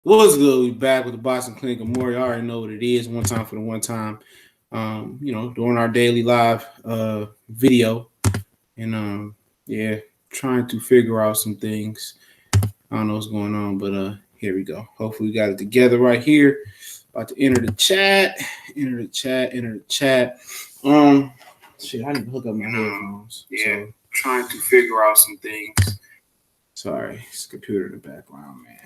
What's good? We back with the Boxing Clinic of More. You already know what it is. One time for the one time. Doing our daily live video. And yeah, trying to figure out some things. I don't know what's going on, but here we go. Hopefully we got it together right here. About to enter the chat. Enter the chat. Shit, I need to hook up my headphones. Yeah, so, trying to figure out some things. Sorry, it's the computer in the background, man.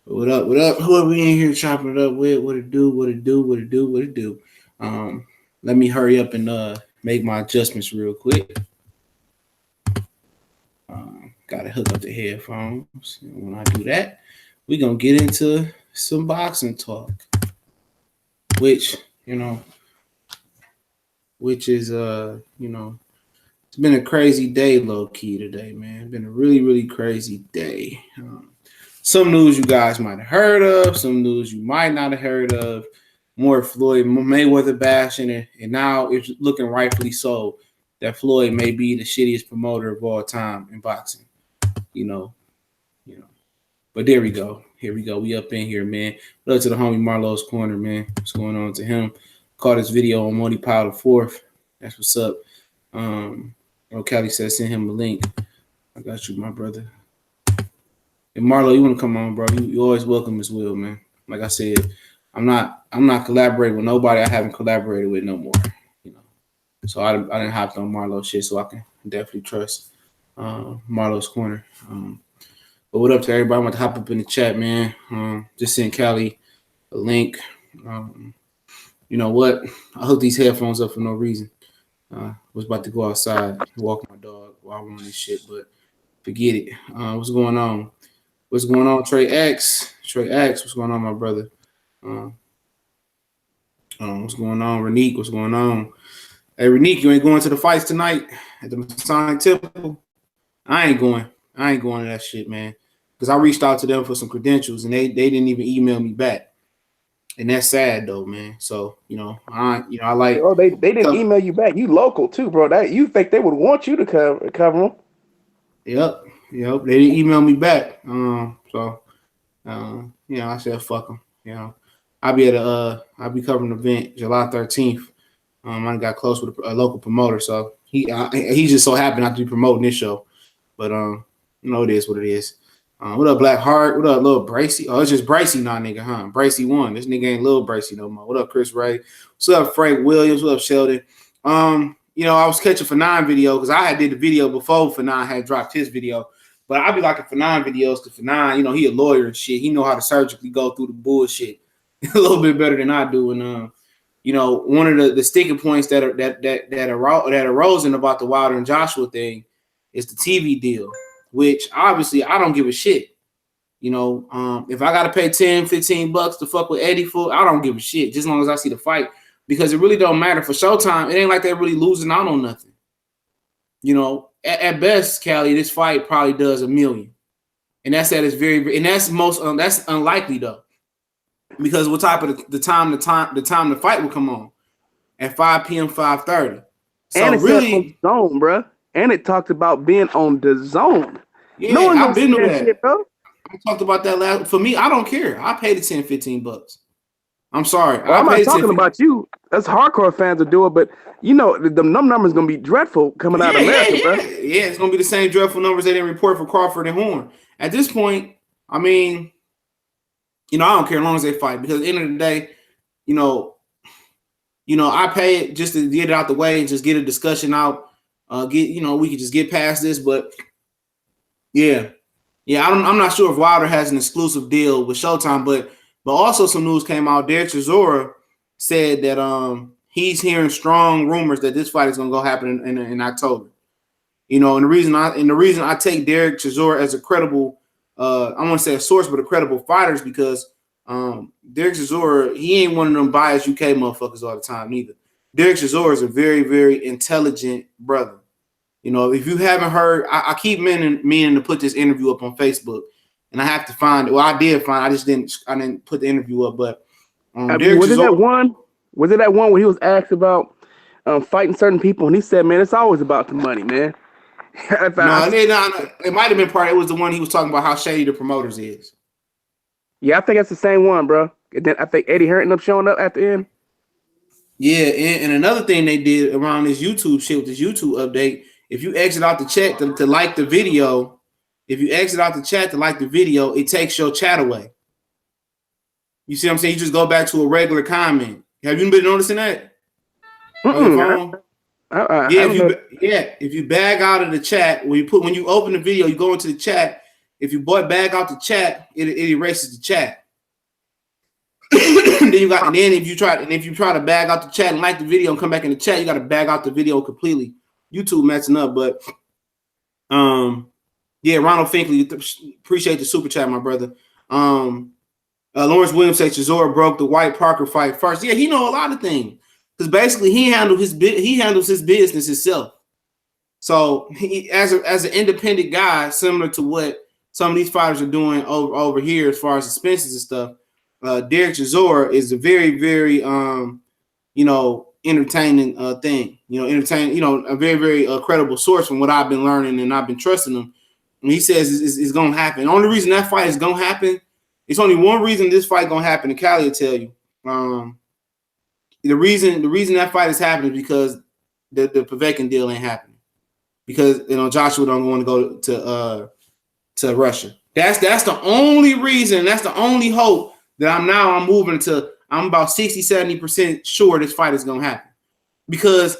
What up? Who are we in here chopping it up with? What it do? Let me hurry up and make my adjustments real quick. Gotta hook up the headphones. And when I do that, we're gonna get into some boxing talk. Which is it's been a crazy day, low key today, man. It's been a really, really crazy day. Some news you guys might have heard of, some news you might not have heard of. More Floyd Mayweather bashing, and now it's looking rightfully so that Floyd may be the shittiest promoter of all time in boxing. But there we go. Here we go. We up in here, man. What up to the homie Marlowe's Corner, man? What's going on to him? Caught this video on Money Pile the Fourth. That's what's up. Kelly said send him a link. I got you, my brother. And Marlo, you want to come on, bro? You always welcome as well, man. Like I said, I'm not collaborating with nobody I haven't collaborated with no more. So I didn't hop on Marlo's shit, so I can definitely trust Marlo's Corner. But what up to everybody? I'm about to hop up in the chat, man. Just send Callie a link. You know what? I hooked these headphones up for no reason. Was about to go outside and walk my dog while I'm on this shit, but forget it. What's going on? What's going on, Trey X? What's going on, my brother? What's going on, Renique? What's going on? Hey, Renique, you ain't going to the fights tonight at the Masonic Temple? I ain't going to that shit, man. Because I reached out to them for some credentials, and they didn't even email me back. And that's sad, though, man. So, I like. Oh, they didn't email you back. You local, too, bro. That you think they would want you to cover them. Yep. They didn't email me back. I said fuck them. I'll be at covering an event July 13th. I got close with a local promoter, so he just so happened not to be promoting this show. But it is what it is. What up, Black Heart? What up, Lil Bracy? Oh, it's just Bracy now, nigga, huh? Bracy won. This nigga ain't Lil Bracy no more. What up, Chris Ray? What's up, Frank Williams? What up, Sheldon? I was catching Fanon video because I had did the video before Fanon had dropped his video. But I be liking Fanon videos because Fanon, he a lawyer and shit. He know how to surgically go through the bullshit a little bit better than I do. And one of the sticking points that arose in about the Wilder and Joshua thing is the TV deal, which obviously I don't give a shit. If I gotta pay $10-15 to fuck with Eddie for, I don't give a shit, just as long as I see the fight, because it really don't matter for Showtime. It ain't like they're really losing out on nothing. At best, Callie, this fight probably does $1 million, and that's at its very, and that's that's unlikely though, because what type of the time the fight will come on at 5 p.m. 5:30. So and it's really on Zone, bro. And it talked about being on the Zone. Yeah, no I've been to that shit, bro. I talked about that last. For me, I don't care. I paid the $10-15. I'm sorry. Well, I'm not talking about you. That's hardcore fans will do it, but the numbers gonna be dreadful coming out of America, bro. Yeah, it's gonna be the same dreadful numbers they didn't report for Crawford and Horn. At this point, I mean, I don't care as long as they fight, because at the end of the day, I pay it just to get it out the way and just get a discussion out. We could just get past this, but yeah. I'm not sure if Wilder has an exclusive deal with Showtime, but also some news came out. Derek Chisora said that he's hearing strong rumors that this fight is gonna go happen in October. And the reason I take Derek Chisora as a credible, I want to say a source, but a credible fighter is because Derek Chisora, he ain't one of them biased UK motherfuckers all the time neither. Derek Chisora is a very, very intelligent brother. If you haven't heard, I keep meaning to put this interview up on Facebook, and I have to find it. Well, I did find it. I didn't put the interview up, but was it that one where he was asked about fighting certain people, and he said, "Man, it's always about the money, man." No, it might have been part. It was the one he was talking about how shady the promoters is. Yeah, I think that's the same one, bro. And then I think Eddie Hearn ended up showing up at the end. Yeah, and another thing they did around this YouTube shit with this YouTube update, if you exit out the chat to like the video, if you exit out the chat to like the video, it takes your chat away. You see what I'm saying? You just go back to a regular comment. Have you been noticing that on your phone? If you bag out of the chat, when you open the video, you go into the chat. If you bag out the chat, it erases the chat. then if you try to bag out the chat and like the video and come back in the chat, you got to bag out the video completely. YouTube messing up, but yeah, Ronald Finkley, appreciate the super chat, my brother. Lawrence Williams says Chisora broke the White Parker fight first. Yeah, he know a lot of things because basically he handles his business himself. So he, as an independent guy, similar to what some of these fighters are doing over here as far as expenses and stuff. Derek Chisora is a very, very entertaining thing. A very, very credible source from what I've been learning, and I've been trusting him. And he says it's gonna happen. The only reason that fight is gonna happen, it's only one reason this fight gonna happen, and Callie will tell you. The reason that fight is happening is because the Povetkin deal ain't happening. Because Joshua don't want to go to Russia. That's the only reason, that's the only hope that I'm moving to. I'm about 60-70% sure this fight is gonna happen. Because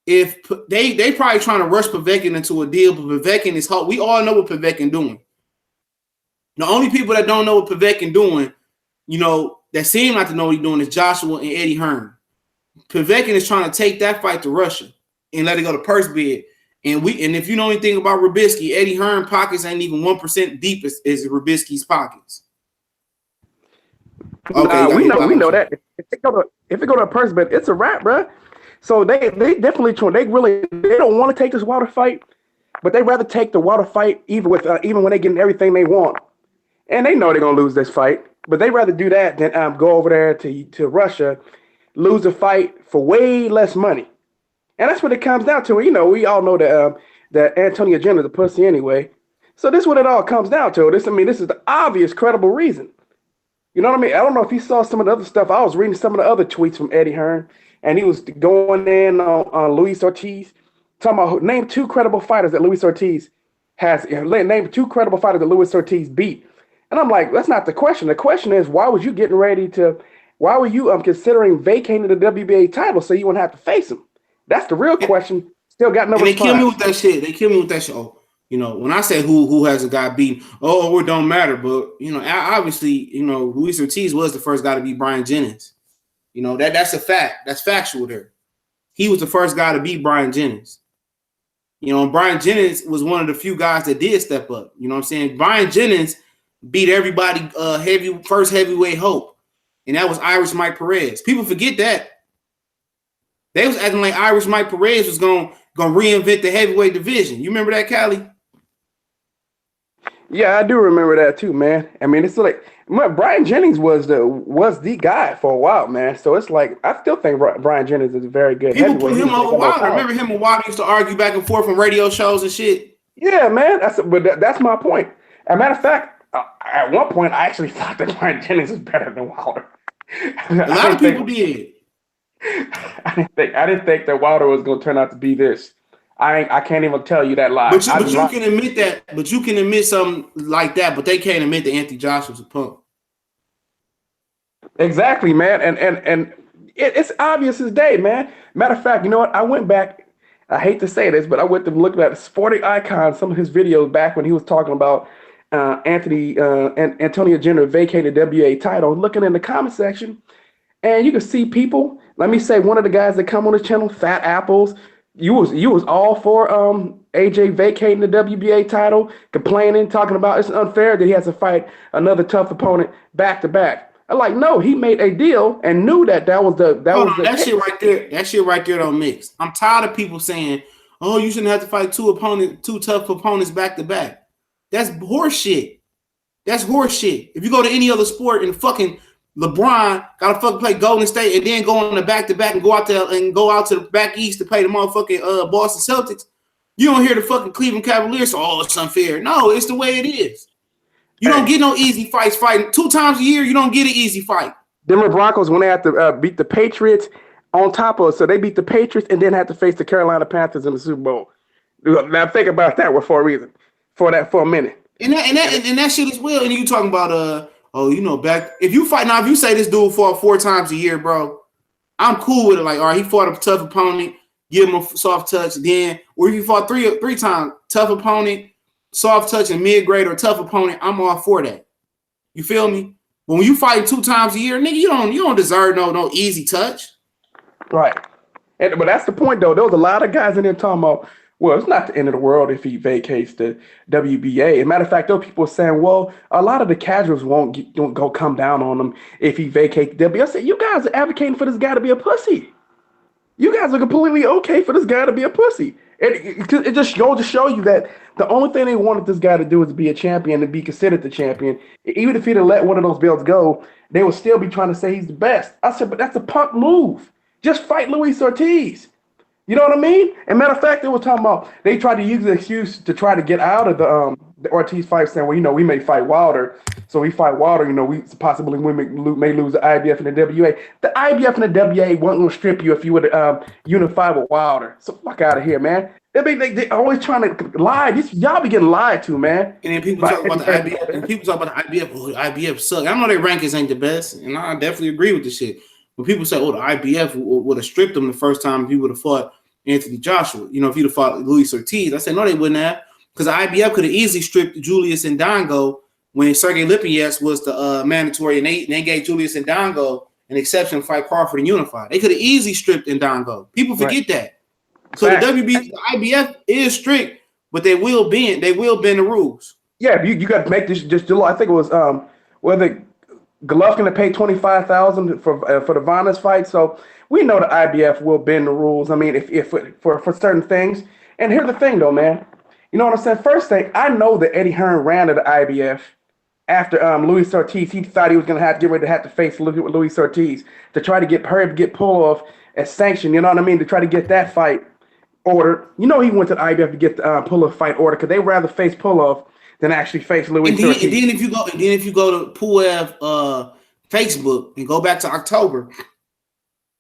if they probably trying to rush Povetkin into a deal, but Povetkin is hope. We all know what Povetkin doing. The only people that don't know what Povetkin doing, that seem not to know what he's doing is Joshua and Eddie Hearn. Povetkin is trying to take that fight to Russia and let it go to purse bid. And if you know anything about Rubisky, Eddie Hearn pockets ain't even 1% deep as Rubisky's pockets. Okay, we know that. If it go to a purse bid, it's a wrap, bro. So they definitely they don't want to take this Wilder fight, but they rather take the Wilder fight even when they getting everything they want, and they know they're gonna lose this fight, but they rather do that than go over there to Russia, lose a fight for way less money, and that's what it comes down to. We all know that Antonio Jenner's a pussy anyway, so this is what it all comes down to. This is the obvious, credible reason. You know what I mean? I don't know if you saw some of the other stuff. I was reading some of the other tweets from Eddie Hearn, and he was going in on Luis Ortiz, talking about name two credible fighters that Luis Ortiz has. Name two credible fighters that Luis Ortiz beat. And I'm like, that's not the question. The question is, why were you considering vacating the WBA title so you wouldn't have to face him? That's the real question. Still got no response. They kill me with that shit. Oh, when I say who has a guy beaten, it don't matter. But obviously, Luis Ortiz was the first guy to beat Brian Jennings. That's a fact. That's factual there. He was the first guy to beat Brian Jennings. And Brian Jennings was one of the few guys that did step up. You know what I'm saying? Brian Jennings beat everybody first heavyweight hope. And that was Irish Mike Perez. People forget that. They was acting like Irish Mike Perez was gonna reinvent the heavyweight division. You remember that, Callie? Yeah, I do remember that too, man. I mean, it's like Brian Jennings was the guy for a while, man. So it's like I still think Brian Jennings is a very good. People put him over Wilder. I remember him and Wilder used to argue back and forth on radio shows and shit. Yeah, man. That's my point. As a matter of fact, at one point I actually thought that Brian Jennings was better than Wilder. A lot of people did. I didn't think that Wilder was going to turn out to be this. I can't even tell you that lie. But you can admit that. But you can admit something like that. But they can't admit that Anthony Joshua's a punk. Exactly, man. And it's obvious as day, man. Matter of fact, you know what? I went back. I hate to say this, but I went to look at Sporting Icon, some of his videos back when he was talking about Antonio Jenner vacated the WBA title. Looking in the comment section, and you can see people. Let me say, one of the guys that come on the channel, Fat Apples. You was all for AJ vacating the WBA title, complaining, talking about it's unfair that he has to fight another tough opponent back to back. I'm like, no, he made a deal and knew that was the shit right there. That shit right there don't mix. I'm tired of people saying, "Oh, you shouldn't have to fight two tough opponents back to back." That's horseshit. That's horseshit. If you go to any other sport and fucking LeBron gotta fucking play Golden State and then go on the back to back and go out to the back east to play the motherfucking Boston Celtics, you don't hear the fucking Cleveland Cavaliers say, "Oh, it's unfair." No, it's the way it is. You don't get no easy fights fighting 2 times a year. You don't get an easy fight. Denver Broncos, when they have to beat the Patriots on top of, so they beat the Patriots and then have to face the Carolina Panthers in the Super Bowl. Now think about that for a reason, for a minute. And that shit as well. And you talking about back if you say this dude fought 4 times a year, bro, I'm cool with it. Like, all right, he fought a tough opponent, give him a soft touch, then, or if he fought three times, tough opponent, soft touch, and mid-grade or tough opponent, I'm all for that. You feel me? But when you fight 2 times a year, nigga, you don't deserve no easy touch. Right. But that's the point, though. There was a lot of guys in there talking about, well, it's not the end of the world if he vacates the WBA. As a matter of fact, there were people saying, well, a lot of the casuals won't go come down on him if he vacates the WBA. I said, you guys are advocating for this guy to be a pussy. You guys are completely okay for this guy to be a pussy. It just goes to show you that the only thing they wanted this guy to do is be a champion, to be considered the champion. Even if he'd have let one of those belts go, they would still be trying to say he's the best. I said, but that's a punk move. Just fight Luis Ortiz. You know what I mean? And matter of fact, they were talking about they tried to use the excuse to try to get out of the Ortiz fight, saying, well, we may fight Wilder. So we fight Wilder, we possibly may lose the IBF and the WA. The IBF and the WA won't going to strip you if you would unify with Wilder. So fuck out of here, man. They always trying to lie. Y'all be getting lied to, man. And then people talk about the IBF, and people talk about the IBF. Oh, the IBF suck. I know their rankings ain't the best, and I definitely agree with this shit. When people say, oh, the IBF would have stripped them the first time if he would have fought Anthony Joshua, if you'd have fought Luis Ortiz, I said, no, they wouldn't have, because the IBF could have easily stripped Julius Indongo when Sergey Lipinets was the mandatory, and they gave Julius Indongo an exception to fight Crawford and Unified. They could have easily stripped Indongo. People forget that. So the IBF is strict, but they will bend the rules. Yeah, you got to make this just July. I think it was whether Golovkin to pay $25,000 for the Vanas fight. So we know the IBF will bend the rules. I mean, if for certain things. And here's the thing, though, man. You know what I'm saying? First thing, I know that Eddie Hearn ran to the IBF after Luis Ortiz. He thought he was going to have to face Luis Ortiz to try to get Pull-Off as sanctioned. You know what I mean? To try to get that fight ordered. He went to the IBF to get the Pull-Off fight ordered because they rather face Pull-Off than actually face Luis Ortiz. And then if you go to Pulev Facebook and go back to October,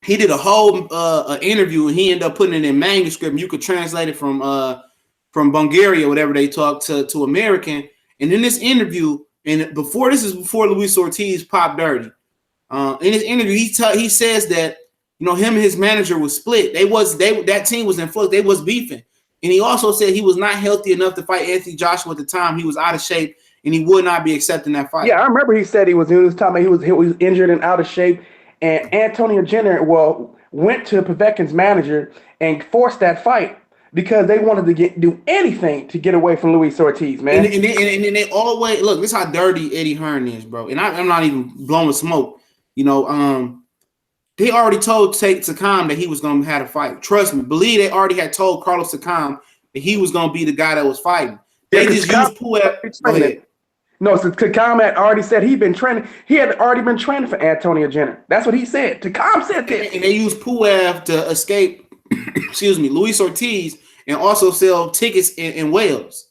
he did a whole interview and he ended up putting it in manuscript. And you could translate it from Bulgaria, whatever they talk to American. And in this interview, before Luis Ortiz popped dirty. In his interview, he says that him and his manager was split. That team was in flux. They was beefing. And he also said he was not healthy enough to fight Anthony Joshua at the time. He was out of shape, and he would not be accepting that fight. Yeah, I remember he said he was talking about he was injured and out of shape. And Antonio Jenner, went to Povetkin's manager and forced that fight because they wanted to do anything to get away from Luis Ortiz, man. And they always look. This is how dirty Eddie Hearn is, bro. And I'm not even blowing smoke. They already told Takam that he was going to have a fight. Trust me. Believe they already had told Carlos Takam that he was going to be the guy that was fighting. They just used Pulev. No, so Takam had already said he'd been training. He had already been training for Antonio Jenner. That's what he said. Takam said this. And they used Pulev to escape, Luis Ortiz, and also sell tickets in Wales.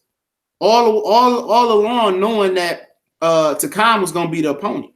All along knowing that Takam was going to be the opponent.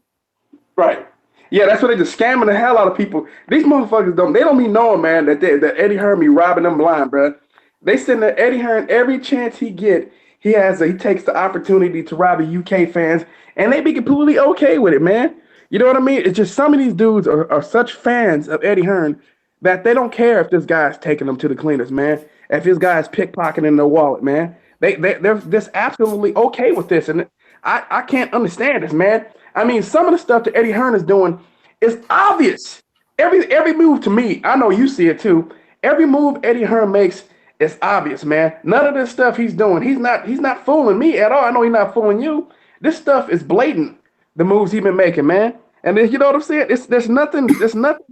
Right. Yeah, that's what they just scamming the hell out of people. These motherfuckers don't be knowing, man, that Eddie Hearn be robbing them blind, bro. They send Eddie Hearn every chance he get. He takes the opportunity to rob the UK fans, and they be completely okay with it, man. You know what I mean? It's just some of these dudes are such fans of Eddie Hearn that they don't care if this guy's taking them to the cleaners, man. If this guy's pickpocketing their wallet, man. They're just absolutely okay with this, and I can't understand this, man. I mean, some of the stuff that Eddie Hearn is doing is obvious. Every move to me, I know you see it too. Every move Eddie Hearn makes is obvious, man. None of this stuff he's doing, he's not fooling me at all. I know he's not fooling you. This stuff is blatant. The moves he's been making, man. And then, you know what I'm saying? There's nothing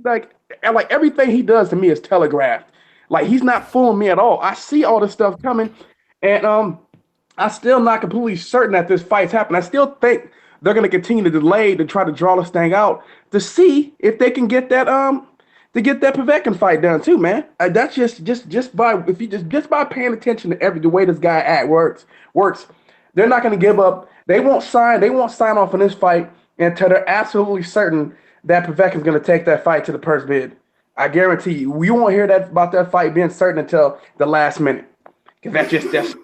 like everything he does to me is telegraphed. Like, he's not fooling me at all. I see all this stuff coming, and I'm still not completely certain that this fight's happening. I still think they're going to continue to delay to try to draw this thing out to see if they can get that Povetkin fight done too, man. That's just by paying attention to the way this guy works. They're not going to give up They won't sign off on this fight until they're absolutely certain that Povetkin's going to take that fight to the purse bid. I guarantee you, we won't hear that about that fight being certain until the last minute. Because that's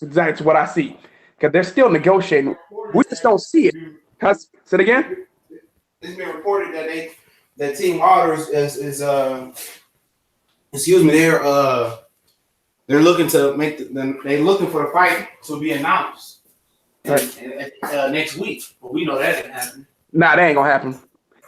exactly what I see. Because they're still negotiating. We just don't see it. Say it again. It's been reported that Team Wilder is excuse me, they're looking to they're looking for the fight to be announced next week. But we know that ain't happening. Nah, that ain't gonna happen.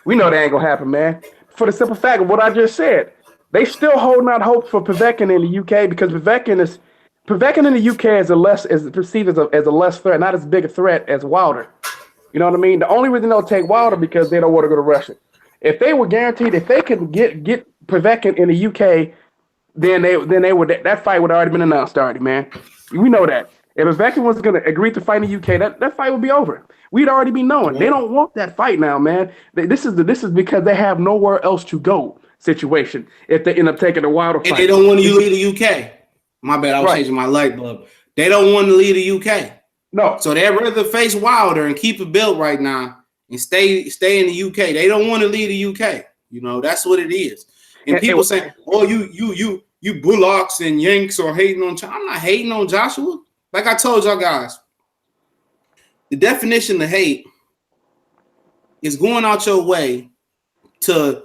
We know that ain't gonna happen, man. For the simple fact of what I just said, they still holding out hope for Povetkin in the UK because Povetkin in the UK is perceived as a less threat, not as big a threat as Wilder. You know what I mean? The only reason they'll take Wilder because they don't want to go to Russia. If they were guaranteed, if they could get Povetkin in the UK, then they would that fight would have already been announced already, man. We know that. If Povetkin was going to agree to fight in the UK, that fight would be over. We'd already be knowing. Yeah. They don't want that fight now, man. This is because they have nowhere else to go situation if they end up taking the Wilder fight. And they don't want to leave the UK. My bad, I was changing my light bulb. They don't want to leave the UK. No. So they'd rather face Wilder and keep a belt right now and stay in the UK. They don't want to leave the UK. You know, that's what it is. And people say, "Oh, you bullocks and yanks are hating on." I'm not hating on Joshua. Like I told y'all guys, the definition of hate is going out your way to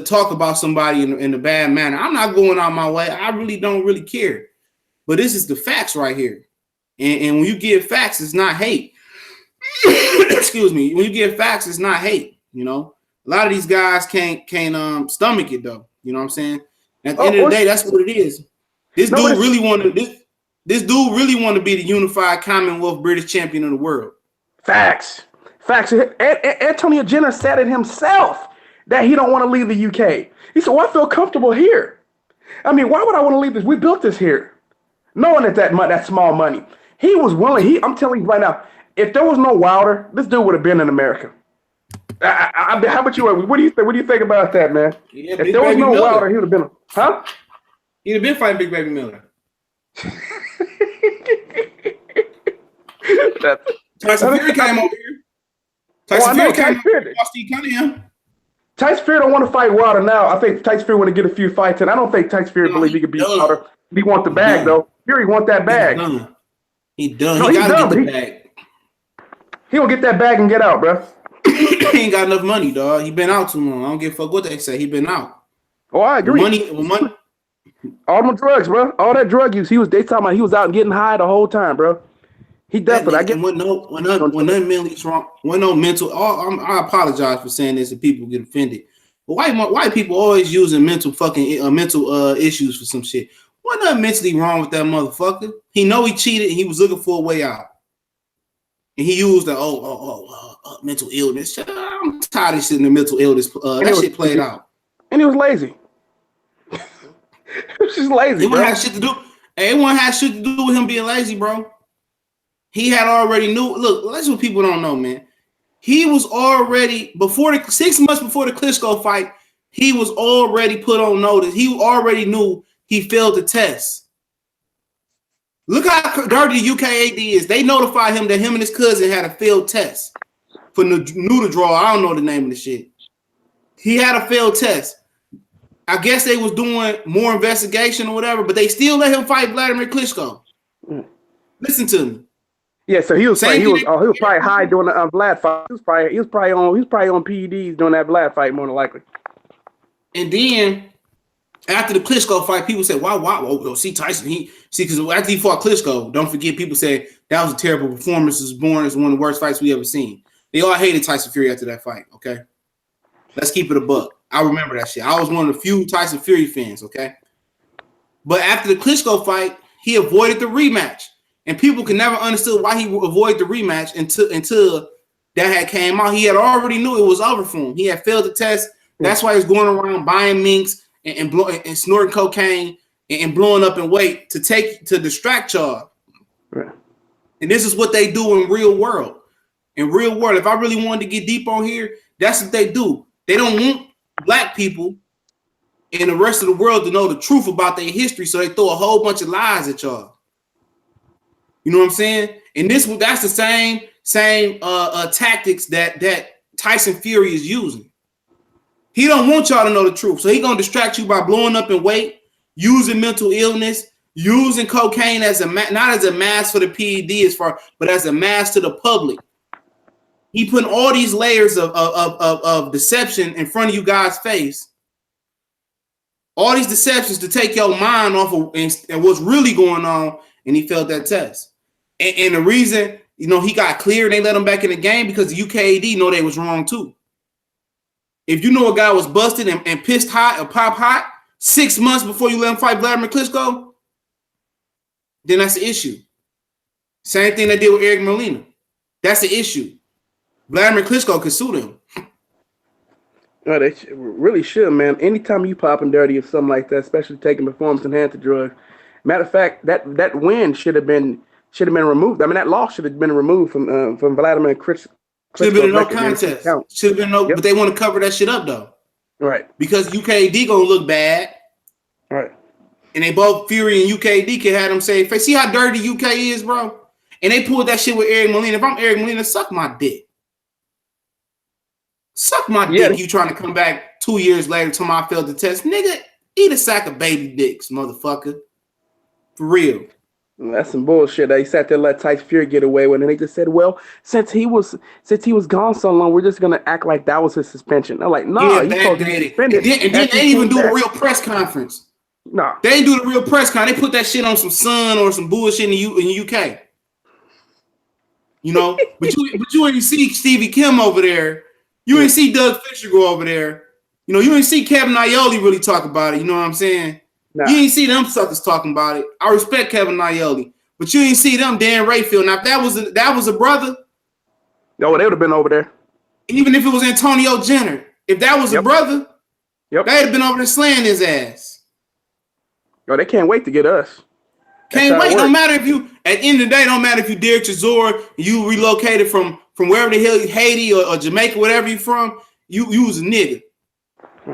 talk about somebody in a bad manner. I'm not going out my way. I really don't care. But this is the facts right here. And when you give facts, it's not hate. Excuse me. When you give facts, it's not hate. You know, a lot of these guys can't stomach it though. You know what I'm saying? At the end of the day, that's what it is. This dude really want to be the unified Commonwealth British champion of the world. Facts. Antonio Jenner said it himself that he don't want to leave the UK. He said, "Well, I feel comfortable here. I mean, why would I want to leave this? We built this here, knowing that small money." He was willing. I'm telling you right now, if there was no Wilder, this dude would have been in America. How about you? What do you think about that, man? Yeah, if there was no Wilder, he would have been. Huh? He'd have been fighting Big Baby Miller. Tyson Fury came over here. Tyson Fury came over here. Steve Cunningham. Tyson Fury don't want to fight Wilder now. I think Tyson Fury want to get a few fights, and I don't think Tyson Fury believe he could beat Wilder. He want the bag though. Fury want that bag. He done. No, he gotta get the bag. He will get that bag and get out, bro. He ain't got enough money, dog. He been out too long. I don't give a fuck what they say. He been out. Oh, I agree. Money. All them drugs, bro. All that drug use. They talking about he was out getting high the whole time, bro. He definitely. When nothing mentally wrong, when no mental. I apologize for saying this and people get offended. But white people always using mental issues for some shit. What nothing mentally wrong with that motherfucker? He know he cheated and he was looking for a way out. And he used the mental illness. I'm tired of shit in the mental illness. That shit played out. And he was lazy. He was just lazy. It wouldn't have shit to do. It wouldn't have shit to do with him being lazy, bro. He had already knew. Look, that's what people don't know, man. He was already 6 months before the Klitschko fight. He was already put on notice. He already knew he failed the test. Look how dirty the UKAD is. They notified him that him and his cousin had a failed test for neuter draw. I don't know the name of the shit. He had a failed test. I guess they was doing more investigation or whatever, but they still let him fight Vladimir Klitschko. Listen to me. Yeah, so he was probably high during the Vlad fight. He was probably on PEDs during that Vlad fight more than likely. And then after the Klitschko fight, people said, "Wow, see Tyson." Because after he fought Klitschko, don't forget, people say that was a terrible performance. It was born as one of the worst fights we ever seen. They all hated Tyson Fury after that fight. Okay, let's keep it a buck. I remember that shit. I was one of the few Tyson Fury fans. Okay, but after the Klitschko fight, he avoided the rematch, and people can never understood why he avoided the rematch until that had came out. He had already knew it was over for him. He had failed the test. That's why he was going around buying minks and snorting cocaine and blowing up in weight to distract y'all. Right. And this is what they do in real world. In real world, if I really wanted to get deep on here, that's what they do. They don't want black people and the rest of the world to know the truth about their history, so they throw a whole bunch of lies at y'all. You know what I'm saying? And that's the same tactics that Tyson Fury is using. He don't want y'all to know the truth, so he gonna distract you by blowing up in weight, using mental illness, using cocaine as not as a mask for the PED but as a mask to the public. He putting all these layers of deception in front of you guys' face. All these deceptions to take your mind off of and what's really going on, and he failed that test. And the reason, he got cleared, they let him back in the game because the UKAD know they was wrong too. If you know a guy was busted and pissed hot or pop hot 6 months before you let him fight Vladimir Klitschko, then that's the issue. Same thing they did with Eric Molina. That's the issue. Vladimir Klitschko could sue them. No, they really should, man. Anytime you popping dirty or something like that, especially taking performance-enhancing drugs. Matter of fact, that win should have been removed. I mean, that loss should have been removed from Vladimir Klitschko. Should have been no contest. Should have been no, but they want to cover that shit up though. Right. Because UKD gonna look bad. Right. And they both Fury and UKD can have them say, see how dirty UK is, bro? And they pulled that shit with Eric Molina. If I'm Eric Molina, suck my dick. Suck my dick. You trying to come back 2 years later to my failed the test. Nigga, eat a sack of baby dicks, motherfucker. For real. That's some bullshit. They sat there and let Tyson Fury get away with it. And they just said, well, since he was gone so long, we're just gonna act like that was his suspension. I'm like, no, you supposed to be suspended. And then they even do a real press conference. No. They ain't do the real press conference. They put that shit on some Sun or some bullshit in the UK. But you ain't see Stevie Kim over there. You ain't see Doug Fisher go over there. You ain't see Kevin Aioli really talk about it. You know what I'm saying? Nah. You ain't see them suckers talking about it. I respect Kevin Aioli, but you ain't see them Dan Rayfield. Now, if that was a brother, no, they would have been over there. Even if it was Antonio Jenner, if that was a brother, they'd have been over there slaying his ass. No, they can't wait to get us. Can't wait. No matter if you, at the end of the day, don't matter if you Derek Chisora, you relocated from wherever the hell, Haiti or Jamaica, whatever you from, you was a nigga.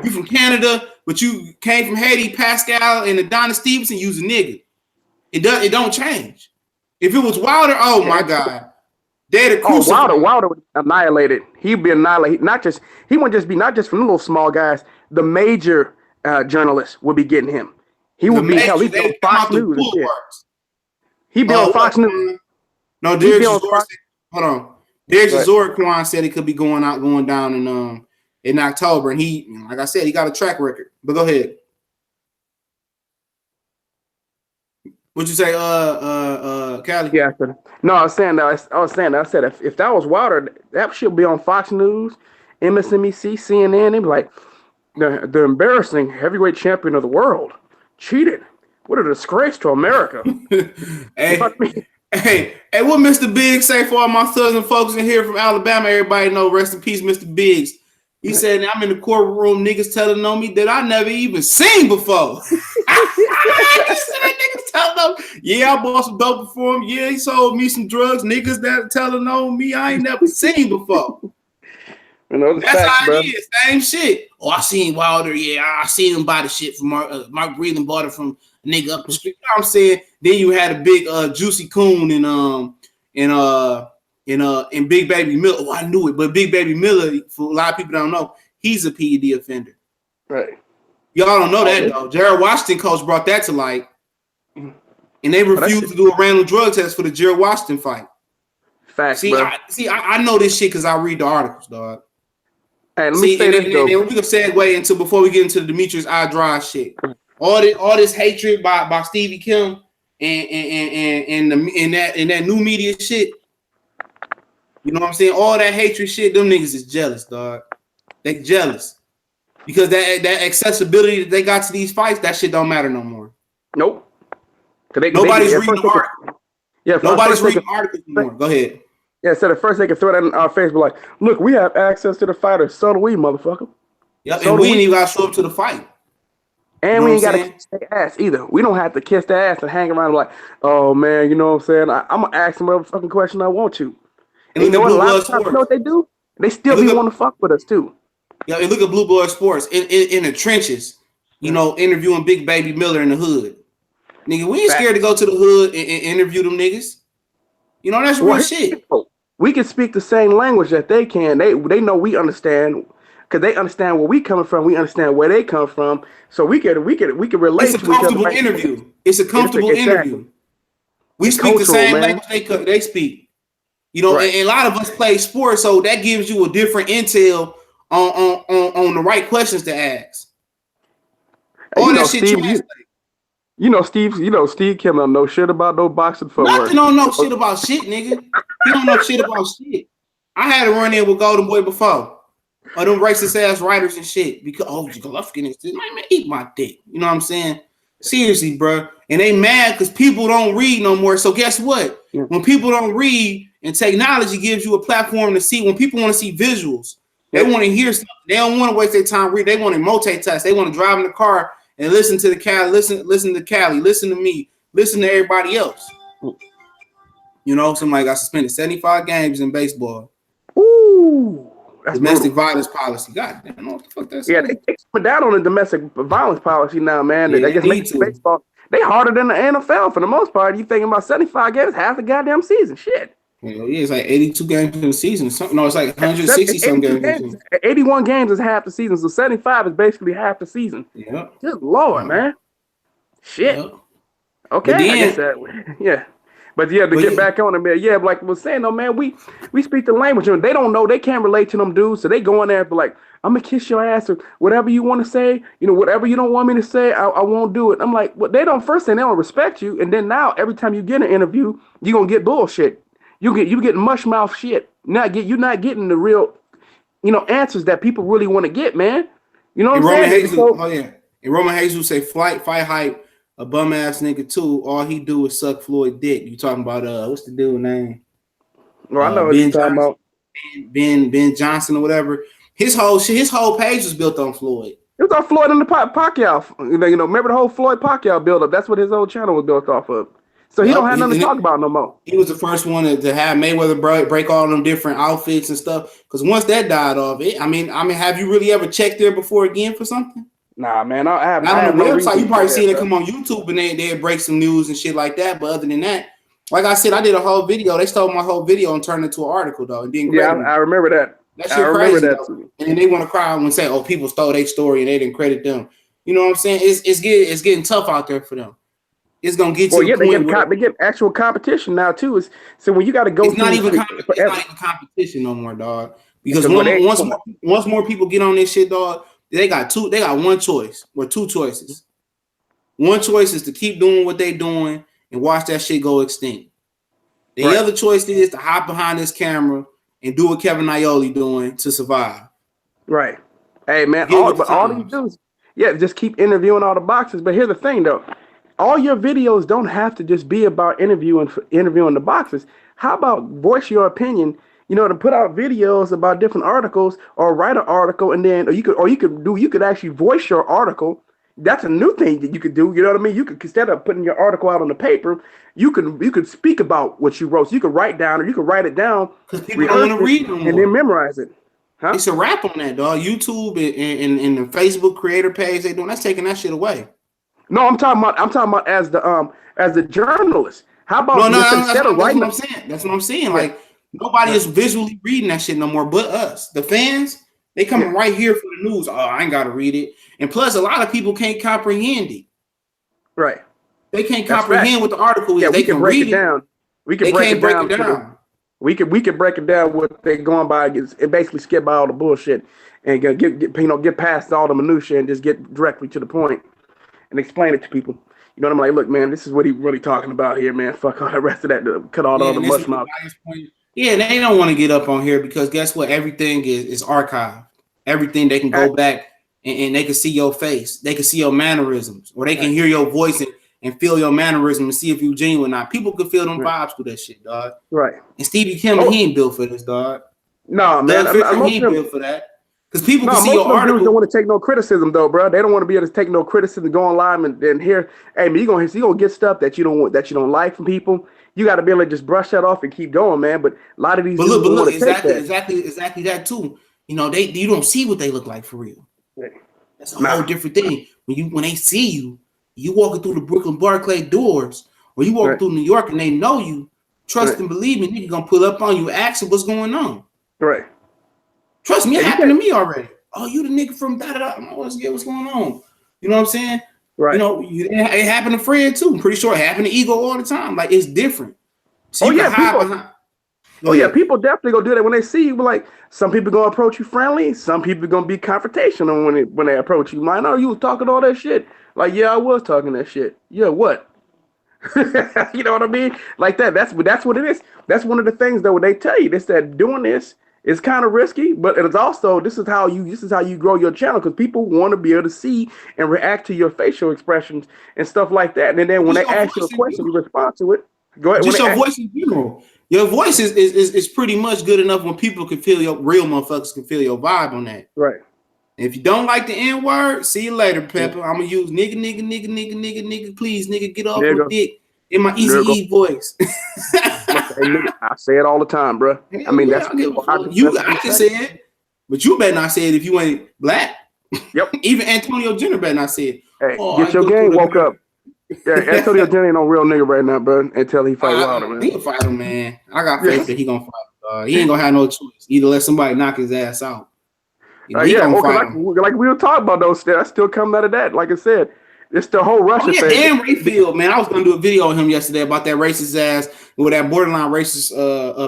You from Canada, but you came from Haiti, Pascal, and Adonis Stevenson, you was a nigga. It don't change. If it was Wilder, oh my God. They'd have crucified. Wilder would be annihilated. He'd be annihilated. He wouldn't just be not just from the little small guys. The major journalists would be getting him. He would be hell. He'd be on Fox News. He'd be on Fox News. No, Derek Chisora. Hold on. Derek Chisora said it could be going down in October, and he, like I said, he got a track record. But go ahead. What'd you say, Cali? Yeah, I said if that was Wilder, that should be on Fox News, MSNBC, CNN. They'd be like, the embarrassing heavyweight champion of the world cheated. What a disgrace to America. Hey, what Mr. Biggs say for all my southern folks in here from Alabama? Everybody know, rest in peace, Mr. Biggs. He said, I'm in the courtroom, niggas telling on me that I never even seen before. He said, niggas telling on me, yeah, I bought some dope before him. Yeah, he sold me some drugs. Niggas that telling on me I ain't never seen before. That's how it is. Same shit. Oh, I seen Wilder. Yeah, I seen him buy the shit from Mark Breland bought it from a nigga up the street. You know what I'm saying? Then you had a big Juicy Coon and Big Baby Miller. Oh, I knew it, but Big Baby Miller, for a lot of people don't know, he's a PED offender. Right. Y'all don't know that though. Jared Washington coach brought that to light, and they refused to do a random drug test for the Jared Washington fight. Facts. I know this shit because I read the articles, dog. Hey, let me say this though. And we can segue into before we get into the Demetrius Andrade shit. All this hatred by Stevie Kim and that new media shit. You know what I'm saying? All that hatred shit, them niggas is jealous, dog. They jealous. Because that accessibility that they got to these fights, that shit don't matter no more. Nope. Nobody's reading the article. Yeah, nobody's reading articles anymore. Go ahead. Yeah, so the first they can throw that in our face, but like, look, we have access to the fighters. So do we, motherfucker. Yep, and we ain't even got to show up to the fight. And we ain't got to kiss their ass either. We don't have to kiss their ass and hang around like, oh, man, you know what I'm saying? I'm going to ask them whatever fucking question I want to. And you know what? A lot of times, you know what they do? They still be wanting to fuck with us, too. Yeah, and look at Blue Blood Sports in the trenches, you know, interviewing Big Baby Miller in the hood. Nigga, we ain't scared to go to the hood and interview them niggas. You know, that's real shit. we can speak the same language that they can. They know we understand because they understand where we coming from. We understand where they come from. So we can relate It's a to each other. comfortable interview. It's a comfortable Exactly. interview. We It's speak the cultural, same man. language they speak. You know, Right. and a lot of us play sports, so that gives you a different intel on the right questions to ask. And All that shit Steve, translates. Steve Kim don't know shit about no boxing Nothing footwork. don't know shit about shit, nigga. He don't know shit about shit. I had to run in with Golden Boy before. Or them racist ass writers and shit. Because Golovkin is this. Man, eat my dick. You know what I'm saying? Seriously, bro. And they mad because people don't read no more. So guess what? Yeah. When people don't read and technology gives you a platform to see, when people want to see visuals, they want to hear something. They don't want to waste their time reading. They want to multitask. They want to drive in the car and listen to the Cali, listen to Cali, listen to me, listen to everybody else. You know, somebody got suspended 75 games in baseball. Ooh, that's domestic brutal. violence policy. God damn, what the fuck that's Yeah, they coming down on the domestic violence policy now, man. Yeah, They just need make to. baseball. They harder than the NFL for the most part. You thinking about 75 games, half the goddamn season. Shit. Yeah, it's like 82 games in the season. No, it's like 160 some games. 81 games is half the season, so 75 is basically half the season. Yeah. Good Lord, man. Shit. Yeah. Okay, then, I guess that. Yeah. But yeah, to get back on it, man. Yeah, like I was saying, though, man, we speak the language. And they don't know, they can't relate to them dudes. So they go in there and be like, I'm going to kiss your ass or whatever you want to say. You know, whatever you don't want me to say, I won't do it. I'm like, well, they don't, first thing, they don't respect you. And then now, every time you get an interview, you're going to get bullshit. You get mush mouth shit. You're not getting the real, answers that people really want to get, man. You know what I'm saying? And Roman Jesus say fight hype. A bum ass nigga too. All he do is suck Floyd dick. You talking about what's the dude name? Well, I know what you're talking about. Ben Johnson or whatever. His whole page was built on Floyd. It was on Floyd and the Pacquiao. Remember the whole Floyd Pacquiao build up? That's what his whole channel was built off of. So he don't have nothing to talk about no more. He was the first one to have Mayweather break all them different outfits and stuff. Because once that died off, I mean, have you really ever checked there before again for something? Nah, man, I have no website. You probably seen it come on YouTube and they break some news and shit like that. But other than that, like I said, I did a whole video. They stole my whole video and turned it into an article though. And didn't I remember that. That shit crazy. And then they want to cry and say, "Oh, people stole their story and they didn't credit them." You know what I'm saying? It's getting tough out there for them. It's gonna get to the point they get actual competition now too. So when you got to go, it's not even competition no more, dog. Because once more people get on this shit, dog. They got one choice or two choices. One choice is to keep doing what they doing and watch that shit go extinct. The other choice is to hop behind this camera and do what Kevin Iole doing to survive. Right. Hey man, all you do is just keep interviewing all the boxers. But here's the thing though. All your videos don't have to just be about interviewing the boxers. How about voice your opinion? To put out videos about different articles or write an article and then you could actually voice your article. That's a new thing that you could do. You know what I mean? You could, instead of putting your article out on the paper, you could speak about what you wrote. So you could write down or you could write it down. Because people don't want to read no more. And then memorize it. Huh? It's a wrap on that, dog. YouTube and the Facebook creator page that's taking that shit away. No, I'm talking about as the journalist. How about instead of writing? That's what I'm saying. Yeah. Like nobody is visually reading that shit no more, but us, the fans. They coming right here for the news. Oh, I ain't got to read it. And plus, a lot of people can't comprehend it. Right. They can't comprehend what the article is. Yeah, they can break it down. We can break it down. We could break it down what they're going by and basically skip all the bullshit and get past all the minutia and just get directly to the point and explain it to people. You know what I'm like? Look, man, this is what he's really talking about here, man. Fuck all the rest of that. Cut all the mush mouth. Yeah, they don't want to get up on here because guess what? Everything is archived. Everything they can go back and they can see your face. They can see your mannerisms, or they can hear your voice and feel your mannerism and see if you're genuine or not. People can feel them vibes through that shit, dog. Right. And Stevie Kim, he ain't built for this, dog. No, man. He ain't built for that. Because people can see your article. Dudes don't want to take no criticism, though, bro. They don't want to be able to take no criticism, go online and hear, hey, man, you're gonna get stuff that you don't like from people. You got to be able to just brush that off and keep going, man. But a lot of these dudes don't want to take that. Exactly that too. You don't see what they look like for real. That's a whole different thing. When they see you walking through the Brooklyn Barclay doors, or you walking through New York and they know you. trust and believe me, nigga gonna pull up on you, ask him what's going on. Right. Trust me, it happened to me already. Oh, you the nigga from da da da. I'm always get what's going on. You know what I'm saying? Right. You know, it happened to Fred too. I'm pretty sure it happened to Ego all the time. Like it's different. So you can hide behind. People definitely gonna do that when they see you. But like some people gonna approach you friendly, some people gonna be confrontational when they approach you. Like, oh, you was talking all that shit. Like, yeah, I was talking that shit. Yeah, what? You know what I mean? Like that. That's what it is. That's one of the things though. When they tell you this, that doing this is kind of risky, but it's also this is how you grow your channel because people want to be able to see and react to your facial expressions and stuff like that. And then when they ask you a question, you respond to it. Go ahead. Just your voice in general. Your voice is pretty much good enough when people can feel your real motherfuckers can feel your vibe on that. Right. If you don't like the N word, see you later, Pepper. Yeah. I'm gonna use nigga, please, nigga, get off my dick in my Easy E voice. I say it all the time, bro. Hell I mean, yeah, I can say it, but you better not say it if you ain't black. Yep. Even Antonio Jenner better not say it. Hey, get your game woke up. Yeah, Antonio Jenner ain't no real nigga right now, bro. Until he fight Wilder, man. He'll fight him, man. I got faith that he gonna fight. He ain't gonna have no choice. Either let somebody knock his ass out. Like we were talking about those. That's still coming out of that. Like I said, it's the whole Russia thing. Dan Rayfield, man. I was gonna do a video on him yesterday about that racist ass with that borderline racist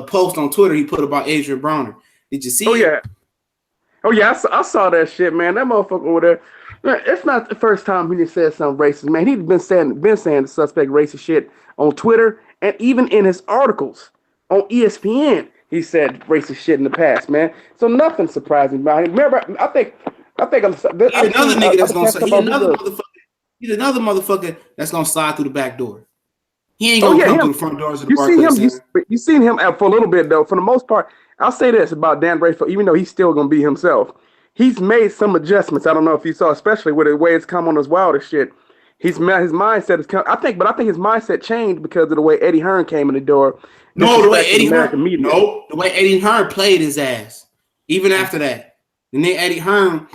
post on Twitter he put about Adrian Bronner. Did you see it? Oh yeah, I saw that shit, man. That motherfucker over there. Man, it's not the first time he said something racist, man. He's been saying the suspect racist shit on Twitter and even in his articles on ESPN. He said racist shit in the past, man. So nothing surprising about him. Remember, I think he's another nigga that's gonna say he's another motherfucker that's gonna slide through the back door. He ain't gonna come through the front doors of the Barclays Center. You seen him for a little bit though. For the most part, I'll say this about Dan Rayfield, even though he's still gonna be himself, he's made some adjustments. I don't know if you saw, especially with the way it's come on his Wilder shit. His mindset is come. I think his mindset changed because of the way Eddie Hearn came in the door. No, the way Eddie Hearn played his ass. Even after that, and then Eddie Hearn